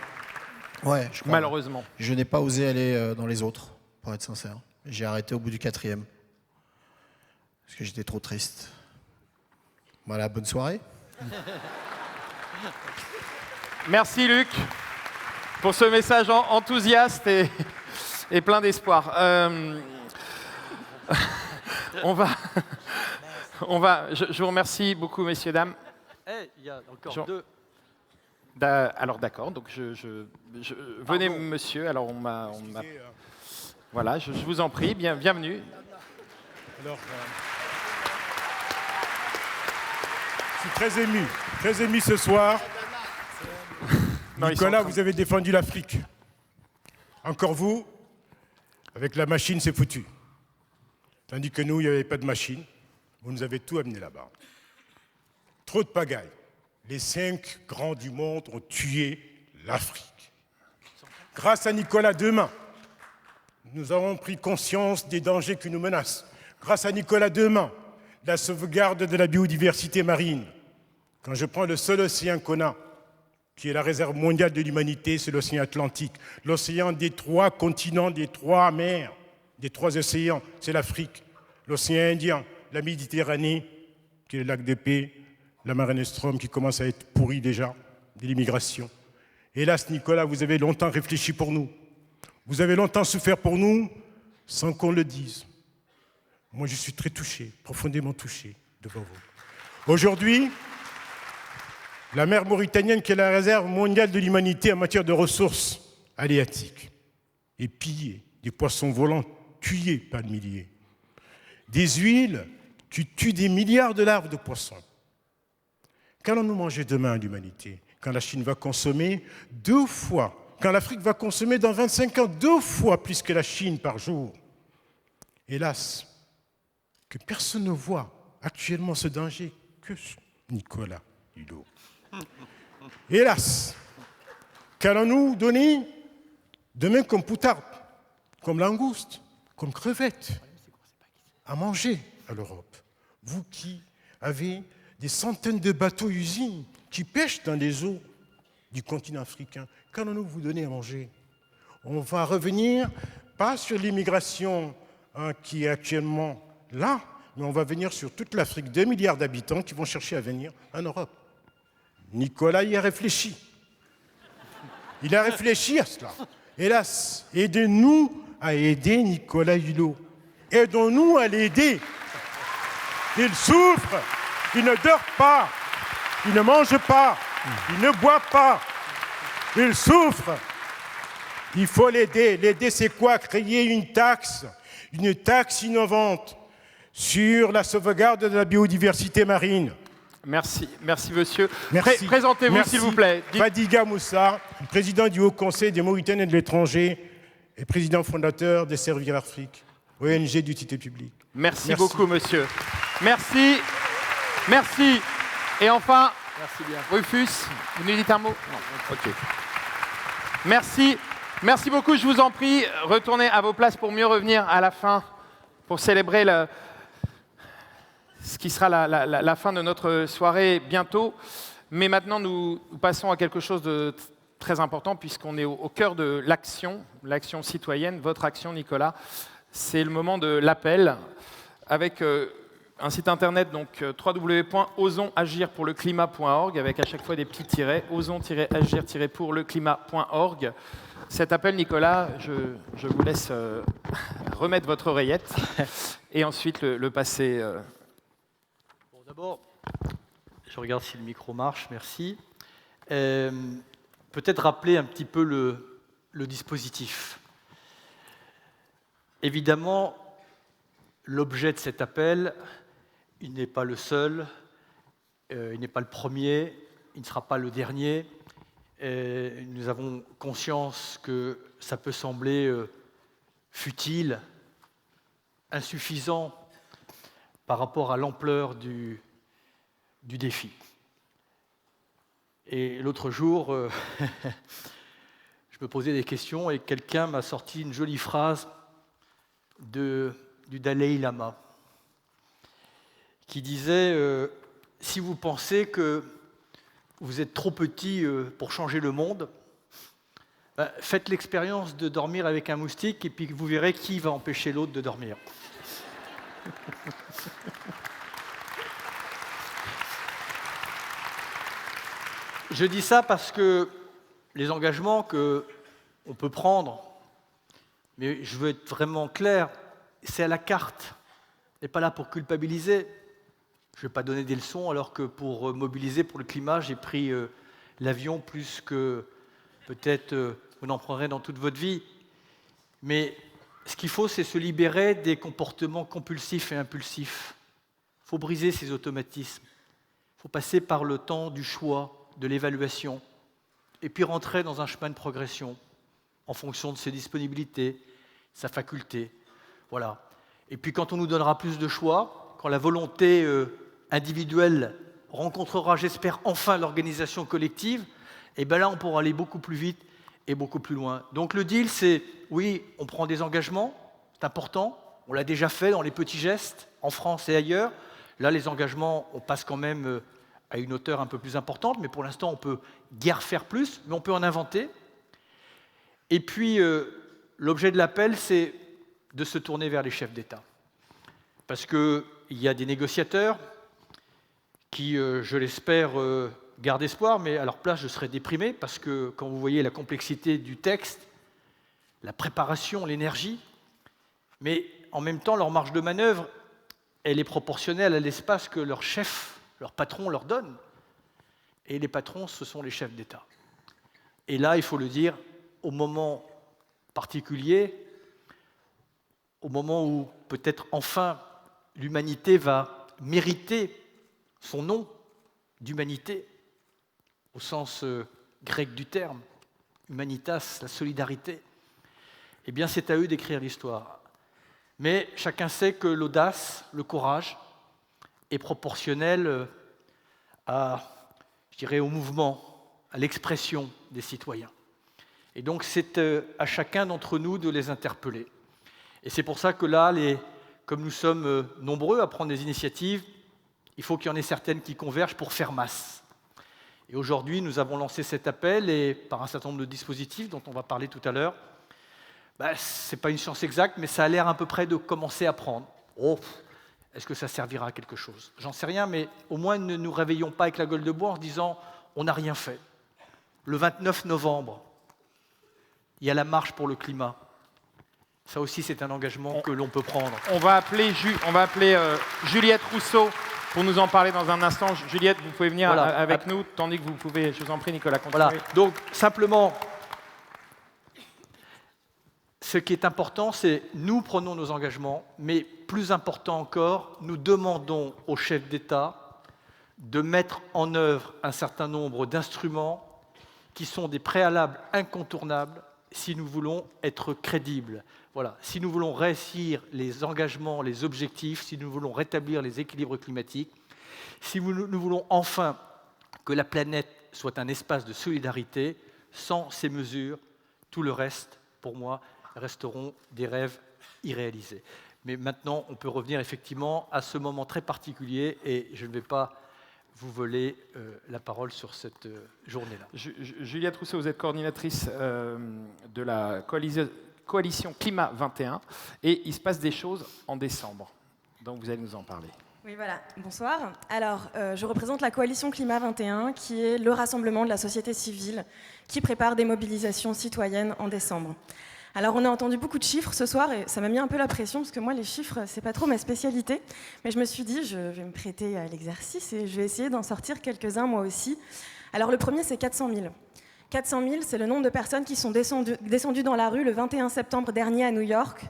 Ouais, je crois. Malheureusement. Je n'ai pas osé aller dans les autres, pour être sincère. J'ai arrêté au bout du 4e. Parce que j'étais trop triste. Voilà, bonne soirée. Merci Luc pour ce message enthousiaste et plein d'espoir. Je vous remercie beaucoup, messieurs, dames. Il y a encore deux. Alors d'accord, donc venez monsieur, alors on m'a... Voilà, je vous en prie, bienvenue. Alors, je suis très ému ce soir. Nicolas, vous avez défendu l'Afrique. Encore vous, avec la machine, c'est foutu. Tandis que nous, il n'y avait pas de machine. Vous nous avez tout amené là-bas. Trop de pagaille. Les 5 grands du monde ont tué l'Afrique. Grâce à Nicolas Demain, nous avons pris conscience des dangers qui nous menacent. Grâce à Nicolas Demain, la sauvegarde de la biodiversité marine. Quand je prends le seul océan qu'on a, qui est la réserve mondiale de l'humanité, c'est l'océan Atlantique. L'océan des 3 continents, des 3 mers, des 3 océans, c'est l'Afrique. L'océan Indien, la Méditerranée, qui est le lac de paix, la Mare Nostrum qui commence à être pourrie déjà, de l'immigration. Hélas, Nicolas, vous avez longtemps réfléchi pour nous. Vous avez longtemps souffert pour nous, sans qu'on le dise. Moi, je suis très touché, profondément touché devant vous. Aujourd'hui, la mer mauritanienne, qui est la réserve mondiale de l'humanité en matière de ressources halieutiques, est pillée, des poissons volants tués par milliers, des huiles qui tuent des milliards de larves de poissons. Qu'allons-nous manger demain, l'humanité, quand la Chine va consommer 2 fois, quand l'Afrique va consommer dans 25 ans 2 fois plus que la Chine par jour? Hélas, que personne ne voit actuellement ce danger que Nicolas Hulot. Hélas, qu'allons-nous donner demain comme poutarde, comme langouste, comme crevette à manger à l'Europe? Vous qui avez des centaines de bateaux-usines qui pêchent dans les eaux du continent africain, qu'allons-nous vous donner à manger? On va revenir, pas sur l'immigration qui est actuellement là, mais on va venir sur toute l'Afrique, 2 milliards d'habitants qui vont chercher à venir en Europe. Nicolas y a réfléchi. Il a réfléchi à cela. Hélas, aidez-nous à aider Nicolas Hulot. Aidons-nous à l'aider. Il souffre, il ne dort pas, il ne mange pas, il ne boit pas. Il souffre. Il faut l'aider. L'aider, c'est quoi? Créer une taxe innovante sur la sauvegarde de la biodiversité marine. Merci monsieur. Merci. Présentez-vous s'il vous plaît. Fadiga Moussa, président du Haut Conseil des Mauritaniens de l'étranger et président fondateur de Servir l'Afrique, ONG d'utilité publique. Merci beaucoup monsieur. Merci. Et enfin, Rufus, vous nous dites un mot? Non, ok. Merci beaucoup, je vous en prie. Retournez à vos places pour mieux revenir à la fin, pour célébrer ce qui sera la fin de notre soirée bientôt. Mais maintenant, nous passons à quelque chose de très important, puisqu'on est au cœur de l'action citoyenne, votre action, Nicolas. C'est le moment de l'appel, avec un site internet, donc www.osonsagirpourleclimat.org, avec à chaque fois des petits tirets, osons-agir-pour-le-climat.org. Cet appel, Nicolas, je vous laisse remettre votre oreillette et ensuite le passer. Bon, d'abord, je regarde si le micro marche, merci. Peut-être rappeler un petit peu le dispositif. Évidemment, l'objet de cet appel, il n'est pas le seul, il n'est pas le premier, il ne sera pas le dernier. Nous avons conscience que ça peut sembler futile, insuffisant par rapport à l'ampleur du défi. Et l'autre jour, je me posais des questions et quelqu'un m'a sorti une jolie phrase du Dalai Lama qui disait si vous pensez que vous êtes trop petit pour changer le monde, Faites l'expérience de dormir avec un moustique et puis vous verrez qui va empêcher l'autre de dormir. Je dis ça parce que les engagements qu'on peut prendre, mais je veux être vraiment clair, c'est à la carte. On n'est pas là pour culpabiliser. Je ne vais pas donner des leçons alors que pour mobiliser pour le climat, j'ai pris l'avion plus que peut-être vous n'en prendrez dans toute votre vie. Mais ce qu'il faut, c'est se libérer des comportements compulsifs et impulsifs. Il faut briser ces automatismes. Il faut passer par le temps du choix, de l'évaluation, et puis rentrer dans un chemin de progression en fonction de ses disponibilités, sa faculté. Voilà. Et puis quand on nous donnera plus de choix, quand la volonté individuelle rencontrera, j'espère, enfin l'organisation collective, et bien là, on pourra aller beaucoup plus vite et beaucoup plus loin. Donc le deal, c'est, oui, on prend des engagements, c'est important, on l'a déjà fait dans les petits gestes, en France et ailleurs. Là, les engagements, on passe quand même à une hauteur un peu plus importante, mais pour l'instant, on peut guère faire plus, mais on peut en inventer. Et puis, l'objet de l'appel, c'est de se tourner vers les chefs d'État. Parce qu'il y a des négociateurs qui, je l'espère, gardent espoir, mais à leur place, je serais déprimé, parce que quand vous voyez la complexité du texte, la préparation, l'énergie, mais en même temps, leur marge de manœuvre, elle est proportionnelle à l'espace que leur chef, leur patron leur donne. Et les patrons, ce sont les chefs d'État. Et là, il faut le dire, au moment particulier, au moment où peut-être enfin l'humanité va mériter son nom d'humanité, au sens grec du terme, humanitas, la solidarité, eh bien c'est à eux d'écrire l'histoire. Mais chacun sait que l'audace, le courage, est proportionnel au mouvement, à l'expression des citoyens. Et donc c'est à chacun d'entre nous de les interpeller. Et c'est pour ça que là, comme nous sommes nombreux à prendre des initiatives, il faut qu'il y en ait certaines qui convergent pour faire masse. Et aujourd'hui, nous avons lancé cet appel et par un certain nombre de dispositifs dont on va parler tout à l'heure. Ce n'est pas une science exacte, mais ça a l'air à peu près de commencer à prendre. Est-ce que ça servira à quelque chose? J'en sais rien, mais au moins ne nous réveillons pas avec la gueule de bois en se disant « on n'a rien fait ». Le 29 novembre, il y a la marche pour le climat. Ça aussi, c'est un engagement que l'on peut prendre. On va appeler Juliette Rousseau pour nous en parler dans un instant. Juliette, vous pouvez venir avec nous, tandis que vous pouvez, je vous en prie, Nicolas, continuer. Voilà. Donc, simplement, ce qui est important, c'est nous prenons nos engagements, mais plus important encore, nous demandons aux chefs d'État de mettre en œuvre un certain nombre d'instruments qui sont des préalables incontournables si nous voulons être crédibles. Voilà. Si nous voulons réussir les engagements, les objectifs, si nous voulons rétablir les équilibres climatiques, si nous voulons enfin que la planète soit un espace de solidarité, sans ces mesures, tout le reste, pour moi, resteront des rêves irréalisés. Mais maintenant, on peut revenir effectivement à ce moment très particulier et je ne vais pas vous voler la parole sur cette journée-là. Juliette Rousseau, vous êtes coordinatrice de la coalition Climat 21 et il se passe des choses en décembre. Donc vous allez nous en parler. Oui, voilà. Bonsoir. Alors, je représente la coalition Climat 21, qui est le rassemblement de la société civile qui prépare des mobilisations citoyennes en décembre. Alors, on a entendu beaucoup de chiffres ce soir et ça m'a mis un peu la pression parce que moi, les chiffres, c'est pas trop ma spécialité. Mais je me suis dit, je vais me prêter à l'exercice et je vais essayer d'en sortir quelques-uns moi aussi. Alors, le premier, c'est 400 000. 400 000, c'est le nombre de personnes qui sont descendues dans la rue le 21 septembre dernier à New York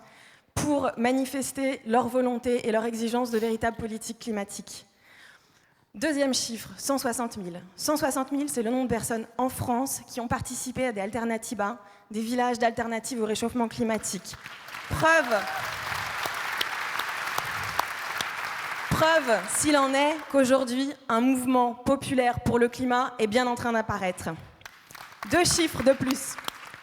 pour manifester leur volonté et leur exigence de véritable politique climatique. Deuxième chiffre, 160 000. 160 000, c'est le nombre de personnes en France qui ont participé à des alternatives, des villages d'alternatives au réchauffement climatique. Preuve, s'il en est, qu'aujourd'hui, un mouvement populaire pour le climat est bien en train d'apparaître. Deux chiffres de plus,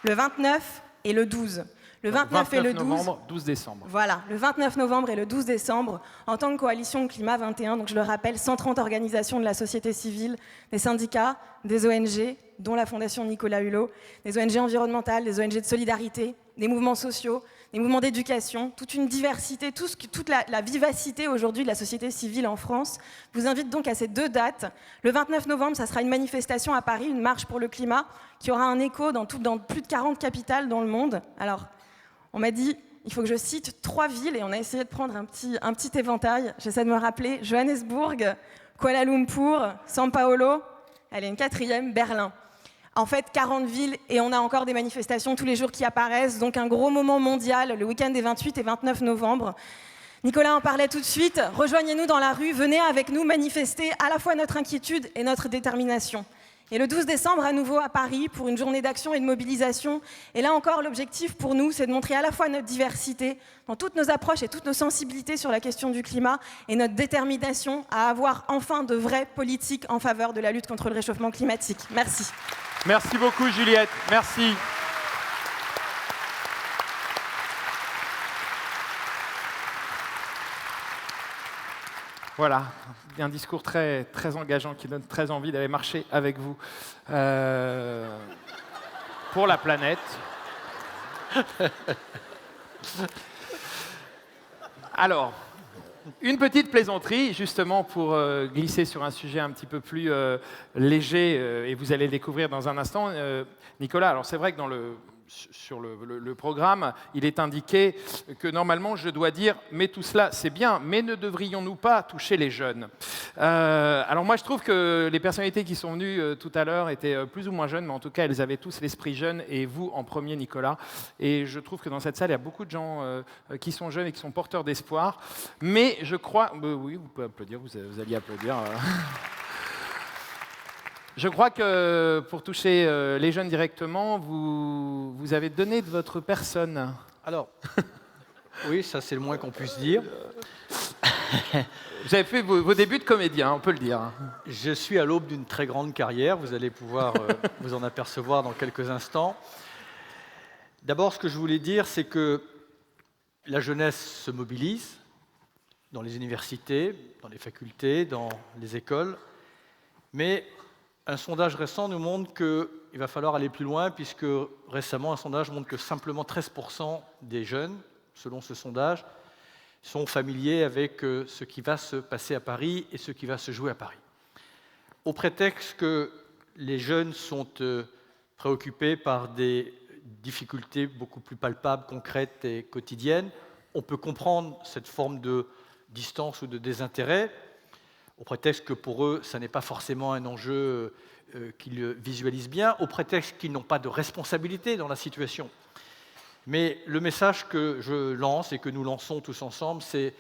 le 29 et le 12. Le 29 et le 12 novembre, 12 décembre. Voilà, le 29 novembre et le 12 décembre, en tant que coalition Climat 21, donc je le rappelle, 130 organisations de la société civile, des syndicats, des ONG, dont la Fondation Nicolas Hulot, des ONG environnementales, des ONG de solidarité, des mouvements sociaux, des mouvements d'éducation, toute une diversité, toute la vivacité aujourd'hui de la société civile en France, vous invite donc à ces 2 dates. Le 29 novembre, ça sera une manifestation à Paris, une marche pour le climat, qui aura un écho dans plus de 40 capitales dans le monde. Alors, on m'a dit, il faut que je cite 3 villes, et on a essayé de prendre un petit éventail. J'essaie de me rappeler, Johannesburg, Kuala Lumpur, São Paulo, elle est une 4e, Berlin. En fait, 40 villes, et on a encore des manifestations tous les jours qui apparaissent, donc un gros moment mondial, le week-end des 28 et 29 novembre. Nicolas en parlait tout de suite, rejoignez-nous dans la rue, venez avec nous manifester à la fois notre inquiétude et notre détermination. Et le 12 décembre, à nouveau à Paris, pour une journée d'action et de mobilisation. Et là encore, l'objectif pour nous, c'est de montrer à la fois notre diversité, dans toutes nos approches et toutes nos sensibilités sur la question du climat, et notre détermination à avoir enfin de vraies politiques en faveur de la lutte contre le réchauffement climatique. Merci. Merci beaucoup, Juliette. Merci. Voilà, un discours très, très engageant qui donne très envie d'aller marcher avec vous pour la planète. Alors, une petite plaisanterie, justement, pour glisser sur un sujet un petit peu plus léger, et vous allez le découvrir dans un instant. Nicolas, alors c'est vrai que sur le programme, il est indiqué que normalement, je dois dire « mais tout cela, c'est bien, mais ne devrions-nous pas toucher les jeunes ?» Alors moi, je trouve que les personnalités qui sont venues tout à l'heure étaient plus ou moins jeunes, mais en tout cas, elles avaient tous l'esprit jeune, et vous en premier, Nicolas. Et je trouve que dans cette salle, il y a beaucoup de gens qui sont jeunes et qui sont porteurs d'espoir. Mais je crois... oui, vous pouvez applaudir, vous alliez applaudir. Je crois que pour toucher les jeunes directement, vous avez donné de votre personne. Alors, oui, ça c'est le moins qu'on puisse dire. Vous avez fait vos débuts de comédien, on peut le dire. Je suis à l'aube d'une très grande carrière, vous allez pouvoir vous en apercevoir dans quelques instants. D'abord, ce que je voulais dire, c'est que la jeunesse se mobilise dans les universités, dans les facultés, dans les écoles, mais un sondage récent nous montre qu'il va falloir aller plus loin, puisque récemment, un sondage montre que simplement 13% des jeunes, selon ce sondage, sont familiers avec ce qui va se passer à Paris et ce qui va se jouer à Paris. Au prétexte que les jeunes sont préoccupés par des difficultés beaucoup plus palpables, concrètes et quotidiennes, on peut comprendre cette forme de distance ou de désintérêt, au prétexte que pour eux, ça n'est pas forcément un enjeu qu'ils visualisent bien, au prétexte qu'ils n'ont pas de responsabilité dans la situation. Mais le message que je lance et que nous lançons tous ensemble, c'est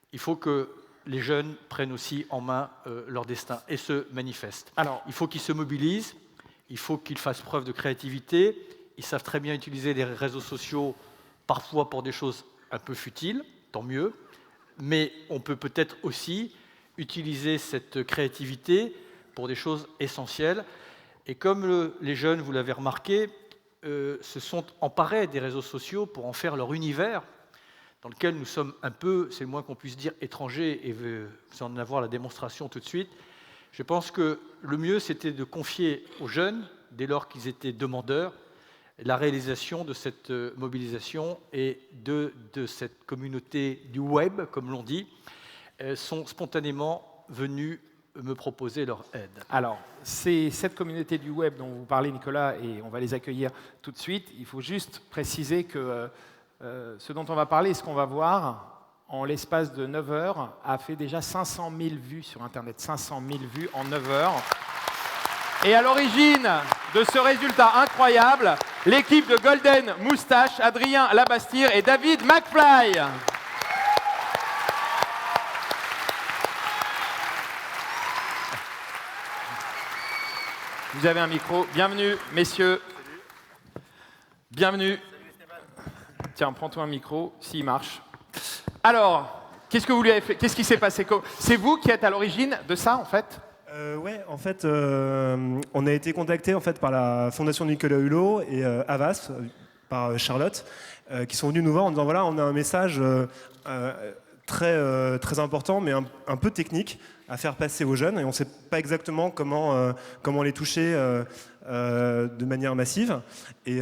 qu'il faut que les jeunes prennent aussi en main leur destin et se manifestent. Alors, il faut qu'ils se mobilisent, il faut qu'ils fassent preuve de créativité, ils savent très bien utiliser les réseaux sociaux, parfois pour des choses un peu futiles, tant mieux, mais on peut peut-être aussi utiliser cette créativité pour des choses essentielles. Et comme les jeunes, vous l'avez remarqué, se sont emparés des réseaux sociaux pour en faire leur univers, dans lequel nous sommes un peu, c'est le moins qu'on puisse dire, étrangers, et vous en avoir la démonstration tout de suite. Je pense que le mieux, c'était de confier aux jeunes, dès lors qu'ils étaient demandeurs, la réalisation de cette mobilisation et de cette communauté du web, comme l'on dit, sont spontanément venus me proposer leur aide. Alors, c'est cette communauté du web dont vous parlez, Nicolas, et on va les accueillir tout de suite. Il faut juste préciser que ce dont on va parler et ce qu'on va voir, en l'espace de 9 heures, a fait déjà 500 000 vues sur Internet. 500 000 vues en 9 heures. Et à l'origine de ce résultat incroyable, l'équipe de Golden Moustache, Adrien Labastire et David McFly. Vous avez un micro. Bienvenue, messieurs. Bienvenue. Tiens, prends-toi un micro, s'il marche. Alors, qu'est-ce que vous lui avez fait? Qu'est-ce qui s'est passé? C'est vous qui êtes à l'origine de ça, en fait? Ouais, en fait, on a été contacté en fait, par la Fondation Nicolas Hulot et Havas, par Charlotte, qui sont venus nous voir en disant voilà, on a un message très important, mais un peu technique à faire passer aux jeunes, et on ne sait pas exactement comment les toucher de manière massive. Et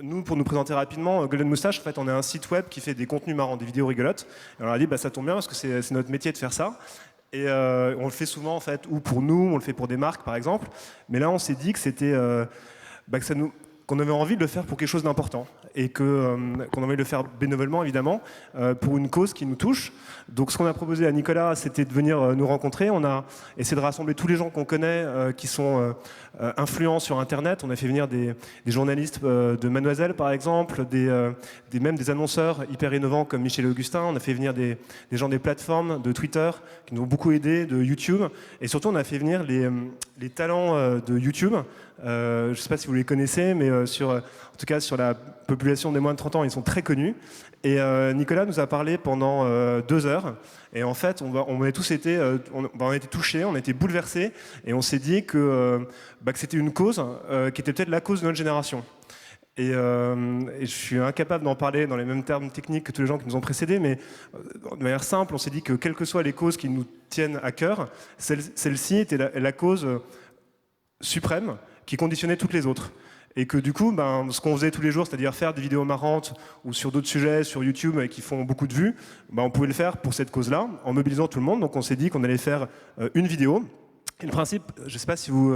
nous, pour nous présenter rapidement, Golden Moustache, en fait, on est un site web qui fait des contenus marrants, des vidéos rigolotes. Et on leur a dit, ça tombe bien parce que c'est notre métier de faire ça. Et on le fait souvent, en fait, ou pour nous, on le fait pour des marques, par exemple. Mais là, on s'est dit que c'était qu'on avait envie de le faire pour quelque chose d'important et qu'on avait envie de le faire bénévolement, évidemment, pour une cause qui nous touche. Donc ce qu'on a proposé à Nicolas, c'était de venir nous rencontrer. On a essayé de rassembler tous les gens qu'on connaît qui sont influents sur Internet. On a fait venir des journalistes de Mademoiselle, par exemple, même des annonceurs hyper innovants comme Michel Augustin. On a fait venir des gens des plateformes, de Twitter, qui nous ont beaucoup aidés, de YouTube. Et surtout, on a fait venir les talents de YouTube. Je ne sais pas si vous les connaissez, mais en tout cas sur la population des moins de 30 ans, ils sont très connus. Et Nicolas nous a parlé pendant 2 heures. Et en fait, on a tous été, on a été touchés, on a été bouleversés. Et on s'est dit que c'était une cause qui était peut-être la cause de notre génération. Et je suis incapable d'en parler dans les mêmes termes techniques que tous les gens qui nous ont précédés, mais de manière simple, on s'est dit que quelles que soient les causes qui nous tiennent à cœur, celle-ci était la cause suprême qui conditionnait toutes les autres. Et que du coup, ce qu'on faisait tous les jours, c'est-à-dire faire des vidéos marrantes ou sur d'autres sujets, sur YouTube, qui font beaucoup de vues, on pouvait le faire pour cette cause-là, en mobilisant tout le monde. Donc on s'est dit qu'on allait faire une vidéo. Et le principe, je ne sais pas si vous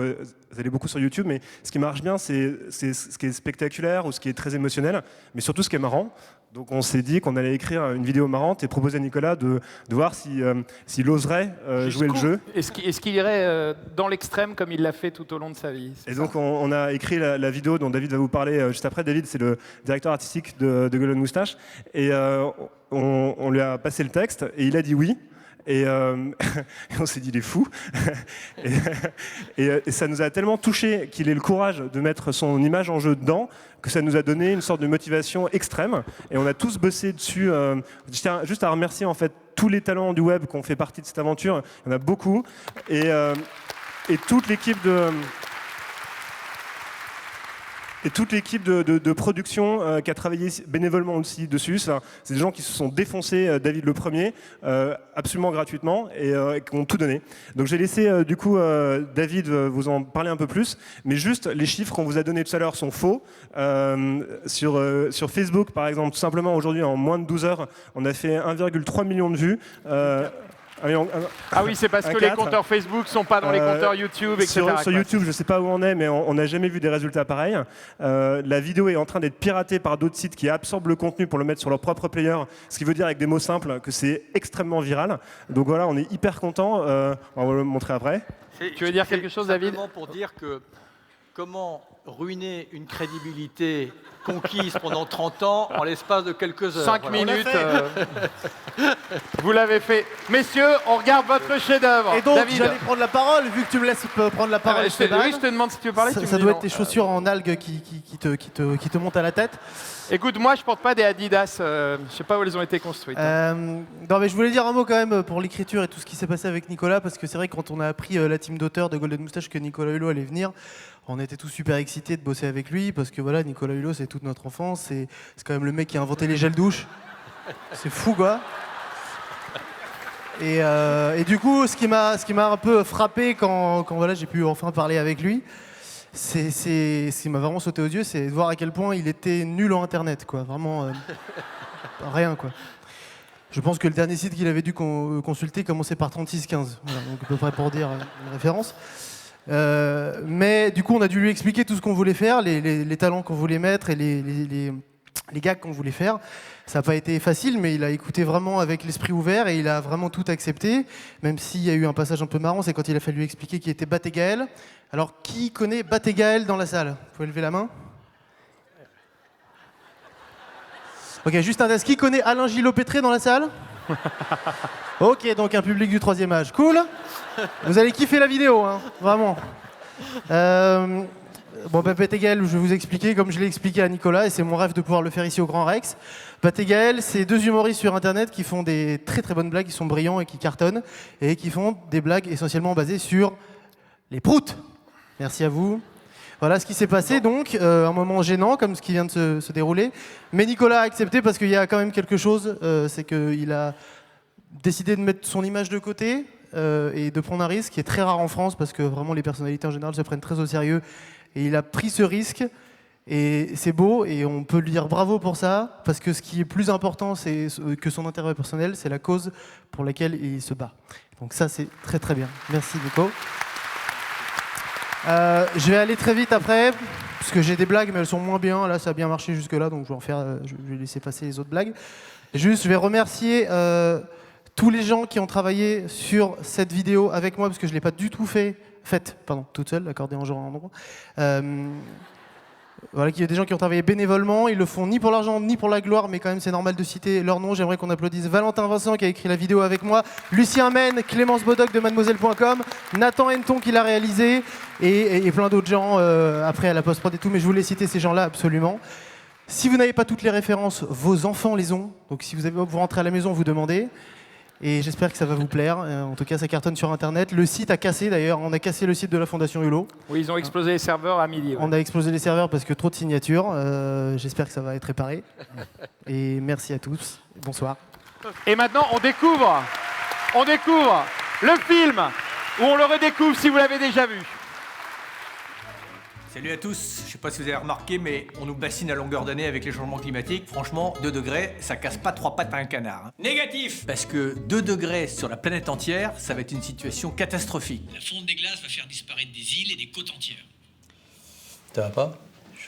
allez beaucoup sur YouTube, mais ce qui marche bien, c'est ce qui est spectaculaire ou ce qui est très émotionnel, mais surtout ce qui est marrant. Donc on s'est dit qu'on allait écrire une vidéo marrante et proposer à Nicolas de voir s'il oserait jouer le jeu. Est-ce qu'il irait dans l'extrême comme il l'a fait tout au long de sa vie? Et donc on a écrit la vidéo dont David va vous parler juste après. David, c'est le directeur artistique de Golden Moustache. Et on lui a passé le texte et il a dit oui. Et on s'est dit, il est fou. et ça nous a tellement touché qu'il ait le courage de mettre son image en jeu dedans, que ça nous a donné une sorte de motivation extrême. Et on a tous bossé dessus. Je tiens juste à remercier en fait tous les talents du web qui ont fait partie de cette aventure. Il y en a beaucoup. Et toute l'équipe de production qui a travaillé bénévolement aussi dessus. C'est des gens qui se sont défoncés, David le premier, absolument gratuitement et qui ont tout donné. Donc j'ai laissé du coup David vous en parler un peu plus, mais juste les chiffres qu'on vous a donnés tout à l'heure sont faux. Sur Facebook par exemple, tout simplement aujourd'hui en moins de 12 heures, on a fait 1,3 million de vues. Ah oui, c'est parce que les compteurs Facebook ne sont pas dans les compteurs YouTube, etc. Sur YouTube, je ne sais pas où on est, mais on n'a jamais vu des résultats pareils. La vidéo est en train d'être piratée par d'autres sites qui absorbent le contenu pour le mettre sur leur propre player, ce qui veut dire avec des mots simples que c'est extrêmement viral. Donc voilà, on est hyper contents. On va le montrer après. Tu veux dire quelque chose, David? Simplement pour dire que comment ruiner une crédibilité conquise pendant 30 ans en l'espace de quelques heures. 5 minutes. Vous l'avez fait. Messieurs, on regarde votre chef-d'œuvre. Et donc, David. j'allais prendre la parole, vu que tu me laisses prendre la parole. Oui, je te demande si tu veux parler. Ça doit être tes chaussures en algues qui te montent à la tête. Écoute, moi, je porte pas des Adidas. Je sais pas où elles ont été construites. Non, mais je voulais dire un mot quand même pour l'écriture et tout ce qui s'est passé avec Nicolas, parce que c'est vrai que quand on a appris la team d'auteurs de Golden Moustache que Nicolas Hulot allait venir, on était tous super excités de bosser avec lui, parce que voilà, Nicolas Hulot, c'est toute notre enfance, c'est quand même le mec qui a inventé les gels douche. C'est fou, quoi. Et du coup, ce qui m'a un peu frappé quand voilà, j'ai pu enfin parler avec lui, ce qui m'a vraiment sauté aux yeux, c'est de voir à quel point il était nul en Internet, quoi. Vraiment, rien, quoi. Je pense que le dernier site qu'il avait dû consulter commençait par 3615, voilà, donc à peu près pour dire une référence. Mais du coup, on a dû lui expliquer tout ce qu'on voulait faire, les talents qu'on voulait mettre et les gags qu'on voulait faire. Ça n'a pas été facile, mais il a écouté vraiment avec l'esprit ouvert et il a vraiment tout accepté, même s'il y a eu un passage un peu marrant, c'est quand il a fallu expliquer qui était Bat et Gaël. Alors, qui connaît Bat et Gaël dans la salle? Vous pouvez lever la main? Ok, juste un test. Qui connaît Alain Gillot-Pétré dans la salle? Ok, donc un public du 3e âge. Cool. Vous allez kiffer la vidéo, hein, vraiment. Bon, Bat et Gaël, je vais vous expliquer comme je l'ai expliqué à Nicolas, et c'est mon rêve de pouvoir le faire ici au Grand Rex. Bat et Gaël, c'est 2 humoristes sur Internet qui font des très très bonnes blagues, qui sont brillants et qui cartonnent, et qui font des blagues essentiellement basées sur les proutes. Merci à vous. Voilà ce qui s'est passé, donc, un moment gênant comme ce qui vient de se dérouler. Mais Nicolas a accepté parce qu'il y a quand même quelque chose, c'est qu'il a décidé de mettre son image de côté et de prendre un risque qui est très rare en France parce que vraiment les personnalités en général se prennent très au sérieux. Et il a pris ce risque et c'est beau et on peut lui dire bravo pour ça parce que ce qui est plus important que son intérêt personnel, c'est la cause pour laquelle il se bat. Donc ça, c'est très très bien. Merci Nico. Je vais aller très vite après, parce que j'ai des blagues, mais elles sont moins bien. Là, ça a bien marché jusque-là, donc je vais laisser passer les autres blagues. Juste, je vais remercier tous les gens qui ont travaillé sur cette vidéo avec moi, parce que je ne l'ai pas du tout faite toute seule, accordée en genre en nombre. Voilà, il y a des gens qui ont travaillé bénévolement, ils le font ni pour l'argent ni pour la gloire, mais quand même c'est normal de citer leur nom. J'aimerais qu'on applaudisse Valentin Vincent qui a écrit la vidéo avec moi, Lucien Men, Clémence Bodoc de mademoiselle.com, Nathan Henton qui l'a réalisé et plein d'autres gens après à la post-prod et tout, mais je voulais citer ces gens-là absolument. Si vous n'avez pas toutes les références, vos enfants les ont, donc si vous rentrez à la maison, vous demandez. Et j'espère que ça va vous plaire. En tout cas, ça cartonne sur Internet. Le site a cassé d'ailleurs. On a cassé le site de la Fondation Hulot. Oui, ils ont explosé les serveurs à midi. Ouais. On a explosé les serveurs parce que trop de signatures. J'espère que ça va être réparé. Et merci à tous. Bonsoir. Et maintenant, on découvre le film où on le redécouvre si vous l'avez déjà vu. Salut à tous, je ne sais pas si vous avez remarqué, mais on nous bassine à longueur d'année avec les changements climatiques. Franchement, 2 degrés, ça casse pas 3 pattes à un canard. Hein. Négatif. Parce que 2 degrés sur la planète entière, ça va être une situation catastrophique. La fonte des glaces va faire disparaître des îles et des côtes entières. Ça va pas?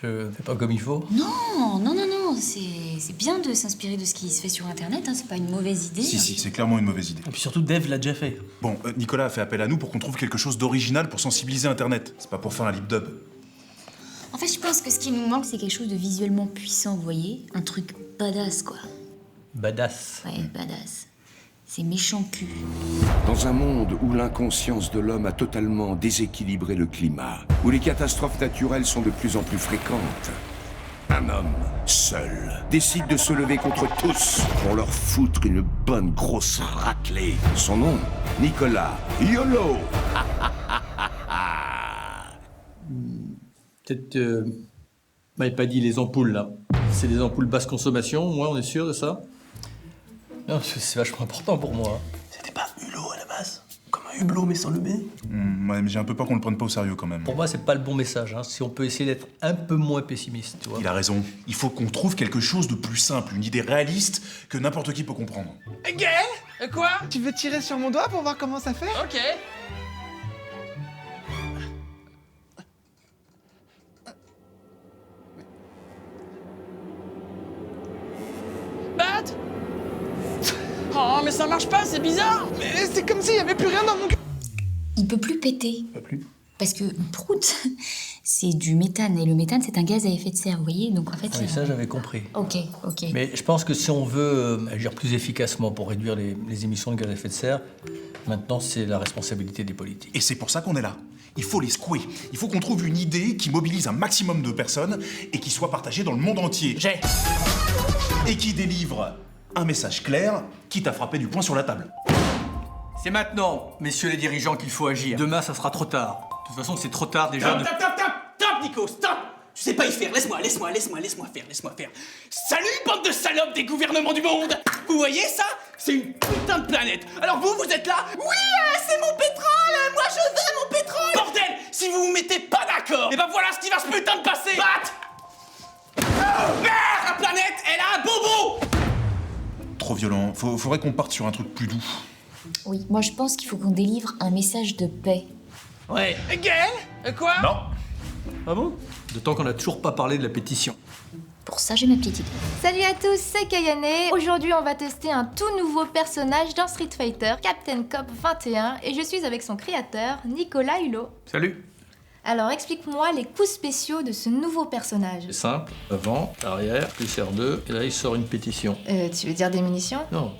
Je fais pas comme il faut? Non, c'est bien de s'inspirer de ce qui se fait sur Internet, hein, c'est pas une mauvaise idée. Si, c'est clairement une mauvaise idée. Et puis surtout, Dave l'a déjà fait. Bon, Nicolas a fait appel à nous pour qu'on trouve quelque chose d'original pour sensibiliser Internet. C'est pas pour faire un lip dub. En fait, je pense que ce qui nous manque, c'est quelque chose de visuellement puissant, vous voyez? Un truc badass, quoi. Badass. Ouais, badass. C'est méchant cul. Dans un monde où l'inconscience de l'homme a totalement déséquilibré le climat, où les catastrophes naturelles sont de plus en plus fréquentes, un homme, seul, décide de se lever contre tous pour leur foutre une bonne grosse raclée. Son nom, Nicolas YOLO. Peut-être, m'avez pas dit les ampoules là. C'est des ampoules basse consommation, moi on est sûr de ça? Non, c'est vachement important pour moi. C'était pas Hulot à la base? Comme un hublot mais sans le B? Ouais, mais j'ai un peu peur qu'on le prenne pas au sérieux quand même. Pour moi, c'est pas le bon message. Hein. Si on peut essayer d'être un peu moins pessimiste, tu vois. Il a raison. Il faut qu'on trouve quelque chose de plus simple, une idée réaliste que n'importe qui peut comprendre. Gaël? Quoi? Tu veux tirer sur mon doigt pour voir comment ça fait? Ok. Bat? Oh, mais ça marche pas, c'est bizarre! Mais c'est comme s'il y avait plus rien dans mon cul! Il peut plus péter. Pas plus. Parce que une proute, c'est du méthane. Et le méthane, c'est un gaz à effet de serre, vous voyez? Donc en fait, Oui, ça j'avais compris. Ok. Mais je pense que si on veut agir plus efficacement pour réduire les émissions de gaz à effet de serre, maintenant c'est la responsabilité des politiques. Et c'est pour ça qu'on est là. Il faut les secouer. Il faut qu'on trouve une idée qui mobilise un maximum de personnes et qui soit partagée dans le monde entier. Et qui délivre un message clair, quitte à frapper du poing sur la table. C'est maintenant, messieurs les dirigeants, qu'il faut agir. Demain, ça sera trop tard. De toute façon, c'est trop tard déjà. Stop, Nico, stop! Tu sais pas y faire, laisse-moi faire. Salut, bande de salopes des gouvernements du monde! Vous voyez ça? C'est une putain de planète. Alors vous êtes là? Oui, c'est mon pétrole! Moi je veux mon pétrole! Bordel! Si vous vous mettez pas d'accord, et ben voilà ce qui va se putain de passer! Bat! Merde! La planète, elle a un bobo! Trop violent. Faudrait qu'on parte sur un truc plus doux. Oui, moi je pense qu'il faut qu'on délivre un message de paix. Ouais. Gaël? Quoi? Non. Ah bon? D'autant qu'on n'a toujours pas parlé de la pétition. Pour ça, j'ai ma petite idée. Salut à tous, c'est Kayane. Aujourd'hui, on va tester un tout nouveau personnage dans Street Fighter, Captain Cop 21, et je suis avec son créateur, Nicolas Hulot. Salut. Alors, explique-moi les coups spéciaux de ce nouveau personnage. C'est simple. Avant, arrière, plus R2, et là il sort une pétition. Tu veux dire des munitions? Non.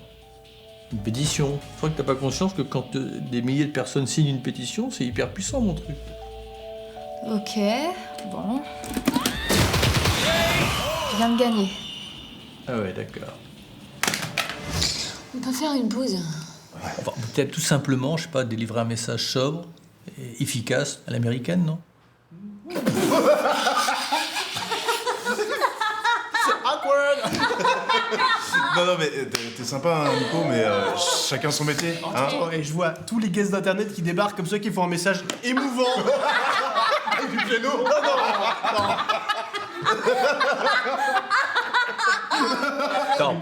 Une pétition. Je crois que t'as pas conscience que quand des milliers de personnes signent une pétition, c'est hyper puissant mon truc. Ok, bon. Je viens de gagner. Ah ouais, d'accord. On peut faire une pause. Enfin, peut-être tout simplement, je sais pas, délivrer un message sobre et efficace à l'américaine, non? Awkward. Non, mais t'es sympa, hein, Nico, mais chacun son métier. Hein. Et je vois tous les guests d'internet qui débarquent comme ceux qui font un message émouvant. Du piano. Non.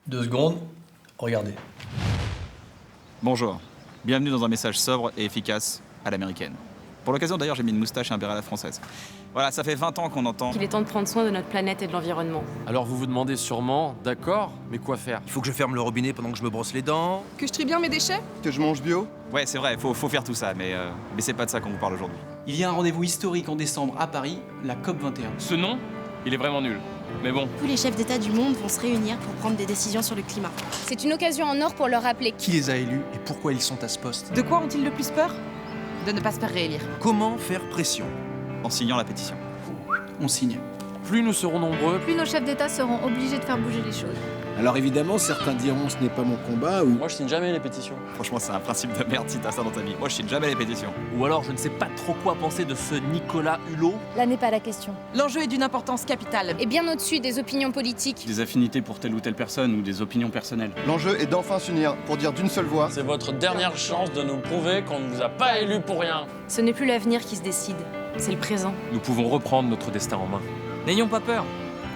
2 secondes, regardez. Bonjour, bienvenue dans un message sobre et efficace à l'américaine. Pour l'occasion d'ailleurs, j'ai mis une moustache et un béret à la française. Voilà, ça fait 20 ans qu'on entend qu'il est temps de prendre soin de notre planète et de l'environnement. Alors vous vous demandez sûrement, d'accord, mais quoi faire? Il faut que je ferme le robinet pendant que je me brosse les dents. Que je trie bien mes déchets? Que je mange bio. Ouais, c'est vrai, faut faire tout ça, mais c'est pas de ça qu'on vous parle aujourd'hui. Il y a un rendez-vous historique en décembre à Paris, la COP21. Ce nom, il est vraiment nul. Mais bon. Tous les chefs d'État du monde vont se réunir pour prendre des décisions sur le climat. C'est une occasion en or pour leur rappeler Qui les a élus et pourquoi ils sont à ce poste? De quoi ont-ils le plus peur? De ne pas se faire réélire. Comment faire pression? En signant la pétition. On signe. Plus nous serons nombreux, Plus nos chefs d'État seront obligés de faire bouger les choses. Alors évidemment, certains diront ce n'est pas mon combat ou... moi je signe jamais les pétitions. Franchement, c'est un principe de merde si t'as ça dans ta vie. Moi, je signe jamais les pétitions. Ou alors je ne sais pas trop quoi penser de ce Nicolas Hulot. Là n'est pas la question. L'enjeu est d'une importance capitale. Et bien au-dessus des opinions politiques. Des affinités pour telle ou telle personne ou des opinions personnelles. L'enjeu est d'enfin s'unir pour dire d'une seule voix. C'est votre dernière chance de nous prouver qu'on ne vous a pas élus pour rien. Ce n'est plus l'avenir qui se décide, c'est le présent. Nous pouvons reprendre notre destin en main. N'ayons pas peur.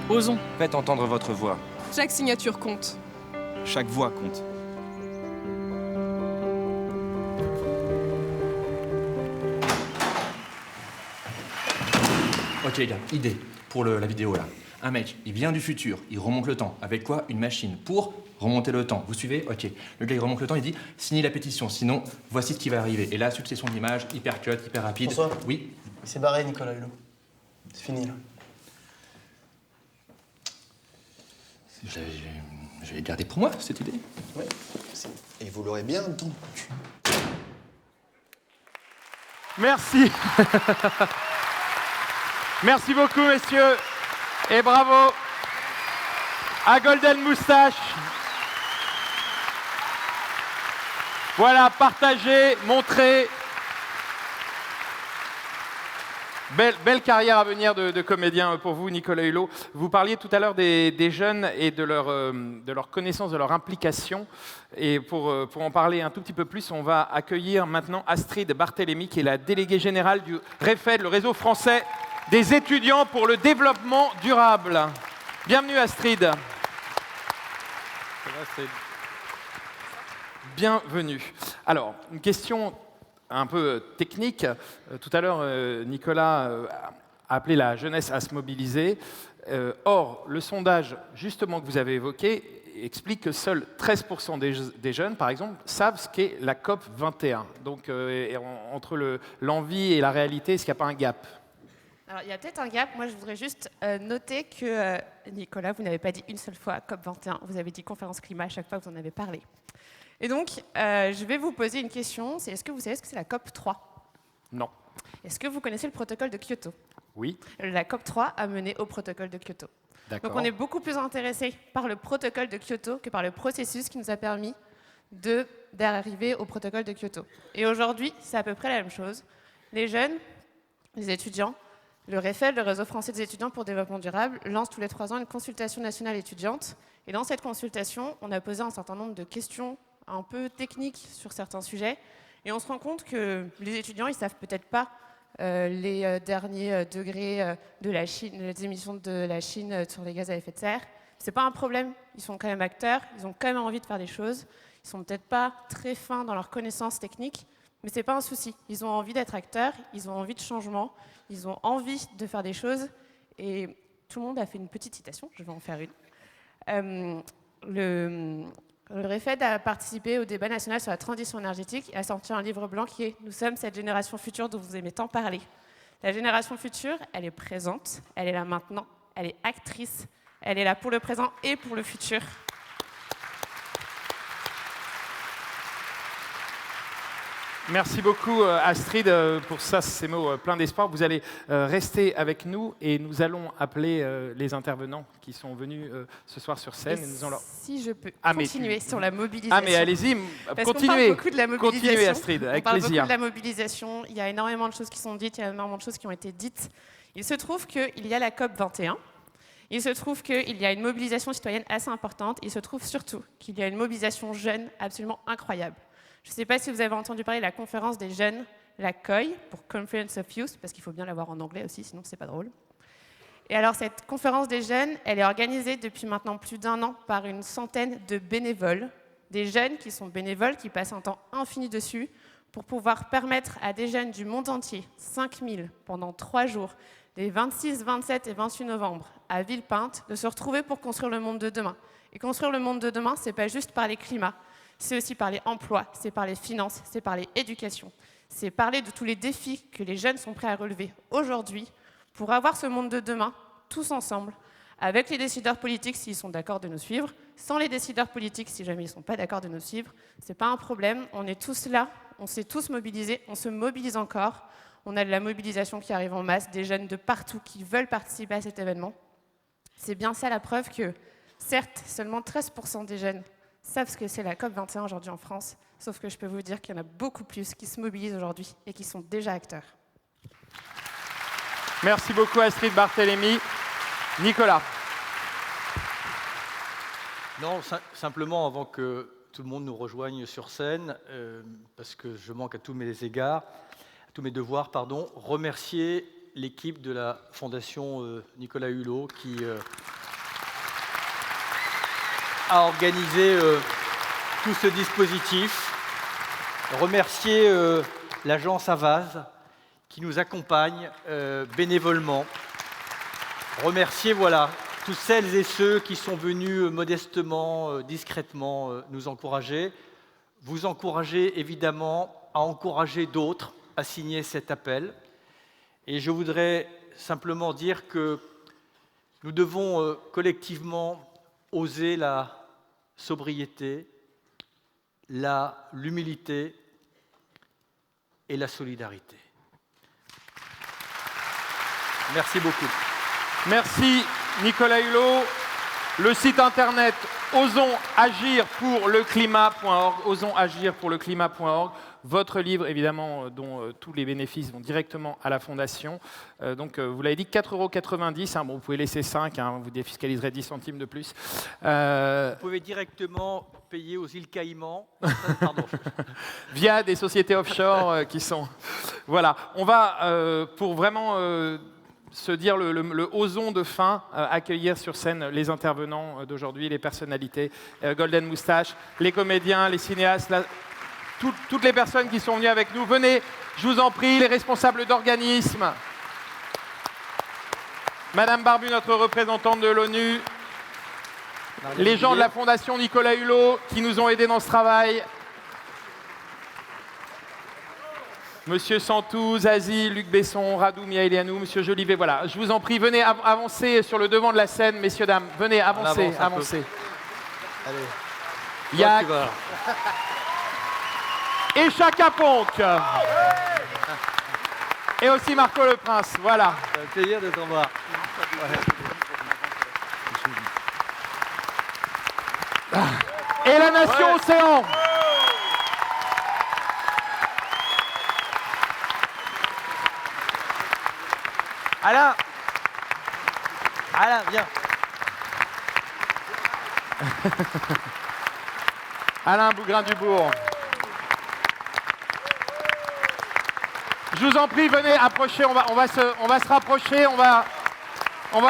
Osons. Faites entendre votre voix. Chaque signature compte. Chaque voix compte. Ok les gars, idée pour la vidéo là. Un mec, il vient du futur, il remonte le temps. Avec quoi? Une machine pour remonter le temps. Vous suivez? Ok. Le gars il remonte le temps, il dit signez la pétition, sinon voici ce qui va arriver. Et là, succession d'images, hyper cut, hyper rapide. François? Oui. Il s'est barré, Nicolas Hulot. C'est fini là. Je vais garder pour moi cette idée. Oui. Et vous l'aurez bien dans le cul. Merci. Merci beaucoup, messieurs. Et bravo à Golden Moustache. Voilà, partagez, montrez. Belle carrière à venir de comédien pour vous, Nicolas Hulot. Vous parliez tout à l'heure des jeunes et de leur connaissance, de leur implication. Et pour en parler un tout petit peu plus, on va accueillir maintenant Astrid Barthélémy, qui est la déléguée générale du REFED, le réseau français des étudiants pour le développement durable. Bienvenue, Astrid. Bienvenue. Alors, une question un peu technique. Tout à l'heure, Nicolas a appelé la jeunesse à se mobiliser. Or, le sondage justement que vous avez évoqué explique que seuls 13% des jeunes, par exemple, savent ce qu'est la COP 21. Donc, entre l'envie et la réalité, est-ce qu'il n'y a pas un gap? Alors, il y a peut-être un gap. Moi, je voudrais juste noter que, Nicolas, vous n'avez pas dit une seule fois COP 21. Vous avez dit conférence climat à chaque fois que vous en avez parlé. Et donc, je vais vous poser une question. C'est est-ce que vous savez ce que c'est la COP 3? Non. Est-ce que vous connaissez le protocole de Kyoto? Oui. La COP 3 a mené au protocole de Kyoto. Donc, on est beaucoup plus intéressé par le protocole de Kyoto que par le processus qui nous a permis d'arriver au protocole de Kyoto. Et aujourd'hui, c'est à peu près la même chose. Les jeunes, les étudiants, le REFED, le Réseau français des étudiants pour le développement durable, lance tous les 3 ans une consultation nationale étudiante. Et dans cette consultation, on a posé un certain nombre de questions un peu techniques sur certains sujets. Et on se rend compte que les étudiants, ils ne savent peut-être pas les derniers degrés de la Chine, les émissions de la Chine sur les gaz à effet de serre. Ce n'est pas un problème, ils sont quand même acteurs, ils ont quand même envie de faire des choses. Ils ne sont peut-être pas très fins dans leurs connaissances techniques, mais ce n'est pas un souci. Ils ont envie d'être acteurs, ils ont envie de changement, ils ont envie de faire des choses. Et tout le monde a fait une petite citation, je vais en faire une. Le REFED a participé au débat national sur la transition énergétique et a sorti un livre blanc qui est « Nous sommes cette génération future dont vous aimez tant parler ». La génération future, elle est présente, elle est là maintenant, elle est actrice, elle est là pour le présent et pour le futur. Merci beaucoup Astrid pour ces mots pleins d'espoir. Vous allez rester avec nous et nous allons appeler les intervenants qui sont venus ce soir sur scène. Et nous allons... Si je peux continuer sur la mobilisation. Ah mais allez-y, Parce continuez. qu'on parle beaucoup de la mobilisation. Continuez Astrid, avec On parle plaisir. beaucoup de la mobilisation. Il y a énormément de choses qui sont dites, il y a énormément de choses qui ont été dites. Il se trouve qu'il y a la COP 21. Il se trouve qu'il y a une mobilisation citoyenne assez importante. Il se trouve surtout qu'il y a une mobilisation jeune absolument incroyable. Je ne sais pas si vous avez entendu parler de la conférence des jeunes, la COY, pour Conference of Youth, parce qu'il faut bien l'avoir en anglais aussi, sinon c'est pas drôle. Et alors cette conférence des jeunes, elle est organisée depuis maintenant plus d'1 an par une centaine de bénévoles, des jeunes qui sont bénévoles, qui passent un temps infini dessus, pour pouvoir permettre à des jeunes du monde entier, 5000 pendant 3 jours, les 26, 27 et 28 novembre, à Villepinte, de se retrouver pour construire le monde de demain. Et construire le monde de demain, c'est pas juste parler climat. C'est aussi parler emploi, c'est parler finances, c'est parler éducation. C'est parler de tous les défis que les jeunes sont prêts à relever aujourd'hui pour avoir ce monde de demain, tous ensemble, avec les décideurs politiques s'ils sont d'accord de nous suivre, sans les décideurs politiques si jamais ils ne sont pas d'accord de nous suivre. Ce n'est pas un problème, on est tous là, on s'est tous mobilisés, on se mobilise encore. On a de la mobilisation qui arrive en masse, des jeunes de partout qui veulent participer à cet événement. C'est bien ça la preuve que, certes, seulement 13% des jeunes savent ce que c'est la COP 21 aujourd'hui en France, sauf que je peux vous dire qu'il y en a beaucoup plus qui se mobilisent aujourd'hui et qui sont déjà acteurs. Merci beaucoup Astrid Barthélémy. Nicolas. Non, simplement avant que tout le monde nous rejoigne sur scène, parce que je manque à tous mes égards, à tous mes devoirs, pardon, remercier l'équipe de la Fondation Nicolas Hulot qui a organisé tout ce dispositif. Remercier l'agence Avaz qui nous accompagne bénévolement. Remercier tous celles et ceux qui sont venus modestement, discrètement nous encourager. Vous encourager évidemment à encourager d'autres à signer cet appel. Et je voudrais simplement dire que nous devons collectivement oser la sobriété, l'humilité et la solidarité. Merci beaucoup. Merci Nicolas Hulot. Le site internet osonsagirpourleclimat.org, osonsagirpourleclimat.org. Votre livre, évidemment, dont tous les bénéfices vont directement à la Fondation. Donc, vous l'avez dit, 4,90 €. Bon, vous pouvez laisser 5, vous défiscaliserez 10 centimes de plus. Vous pouvez directement payer aux îles Caïmans. Pardon. Via des sociétés offshore qui sont... Voilà. On va, pour vraiment... se dire le ozon de fin, accueillir sur scène les intervenants d'aujourd'hui, les personnalités, Golden Moustache, les comédiens, les cinéastes, toutes les personnes qui sont venues avec nous. Venez, je vous en prie, les responsables d'organismes. Madame Barbu, notre représentante de l'ONU, les gens de la Fondation Nicolas Hulot qui nous ont aidés dans ce travail. Monsieur Santou, Zazie, Luc Besson, Radou Miailianou, Monsieur Jolivet, voilà. Je vous en prie, venez avancer sur le devant de la scène, messieurs, dames. Venez, avancez, avancez. Allez. Yac. Et Chaka Ponk. Et aussi Marco Le Prince, voilà. C'est un plaisir de te revoir. Et la Nation Océan. Alain, viens. Alain Bougrain-Dubourg. Je vous en prie, venez, approchez, on va se rapprocher, on va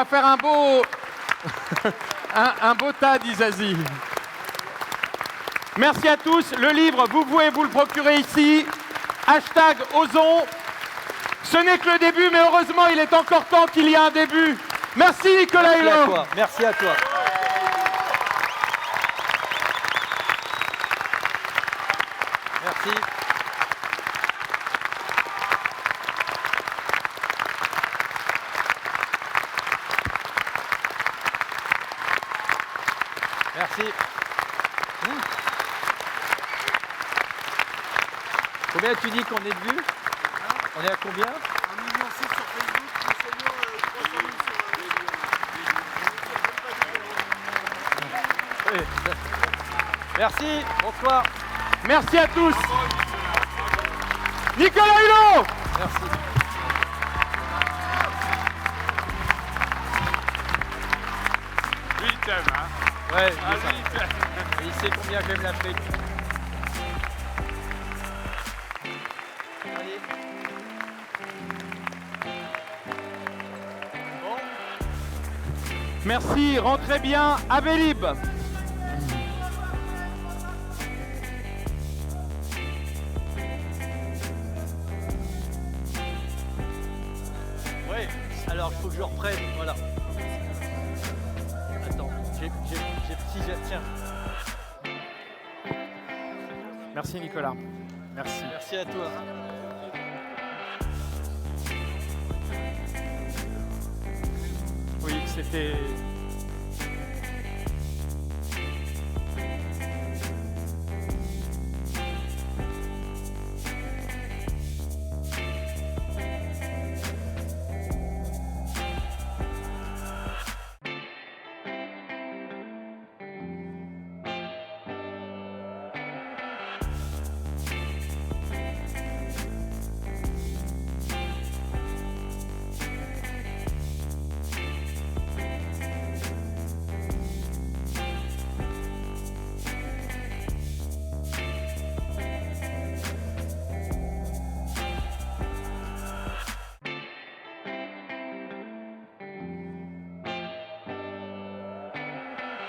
faire un beau, un beau tas d'Izazi. Merci à tous. Le livre, vous pouvez vous le procurer ici. #Ozon. Ce n'est que le début, mais heureusement, il est encore temps qu'il y ait un début. Merci Nicolas Hulot. Merci à toi. Merci. Merci. Combien tu dis qu'on est de vues? On est à combien? 1,6 million sur Facebook, plus ou moins 300 000 sur... Oui. Merci, bonsoir. Merci à tous. Nicolas Hulot. Merci. Lui, il t'aime, hein? Ouais, Ah, lui, il t'aime. il sait combien j'aime l'Afrique. Allez. Bon. Merci, rentrez bien à Vélib. Ouais, alors il faut que je reprenne, voilà. Attends, j'ai tiens. Merci Nicolas. Merci. Merci à toi. Oui, c'était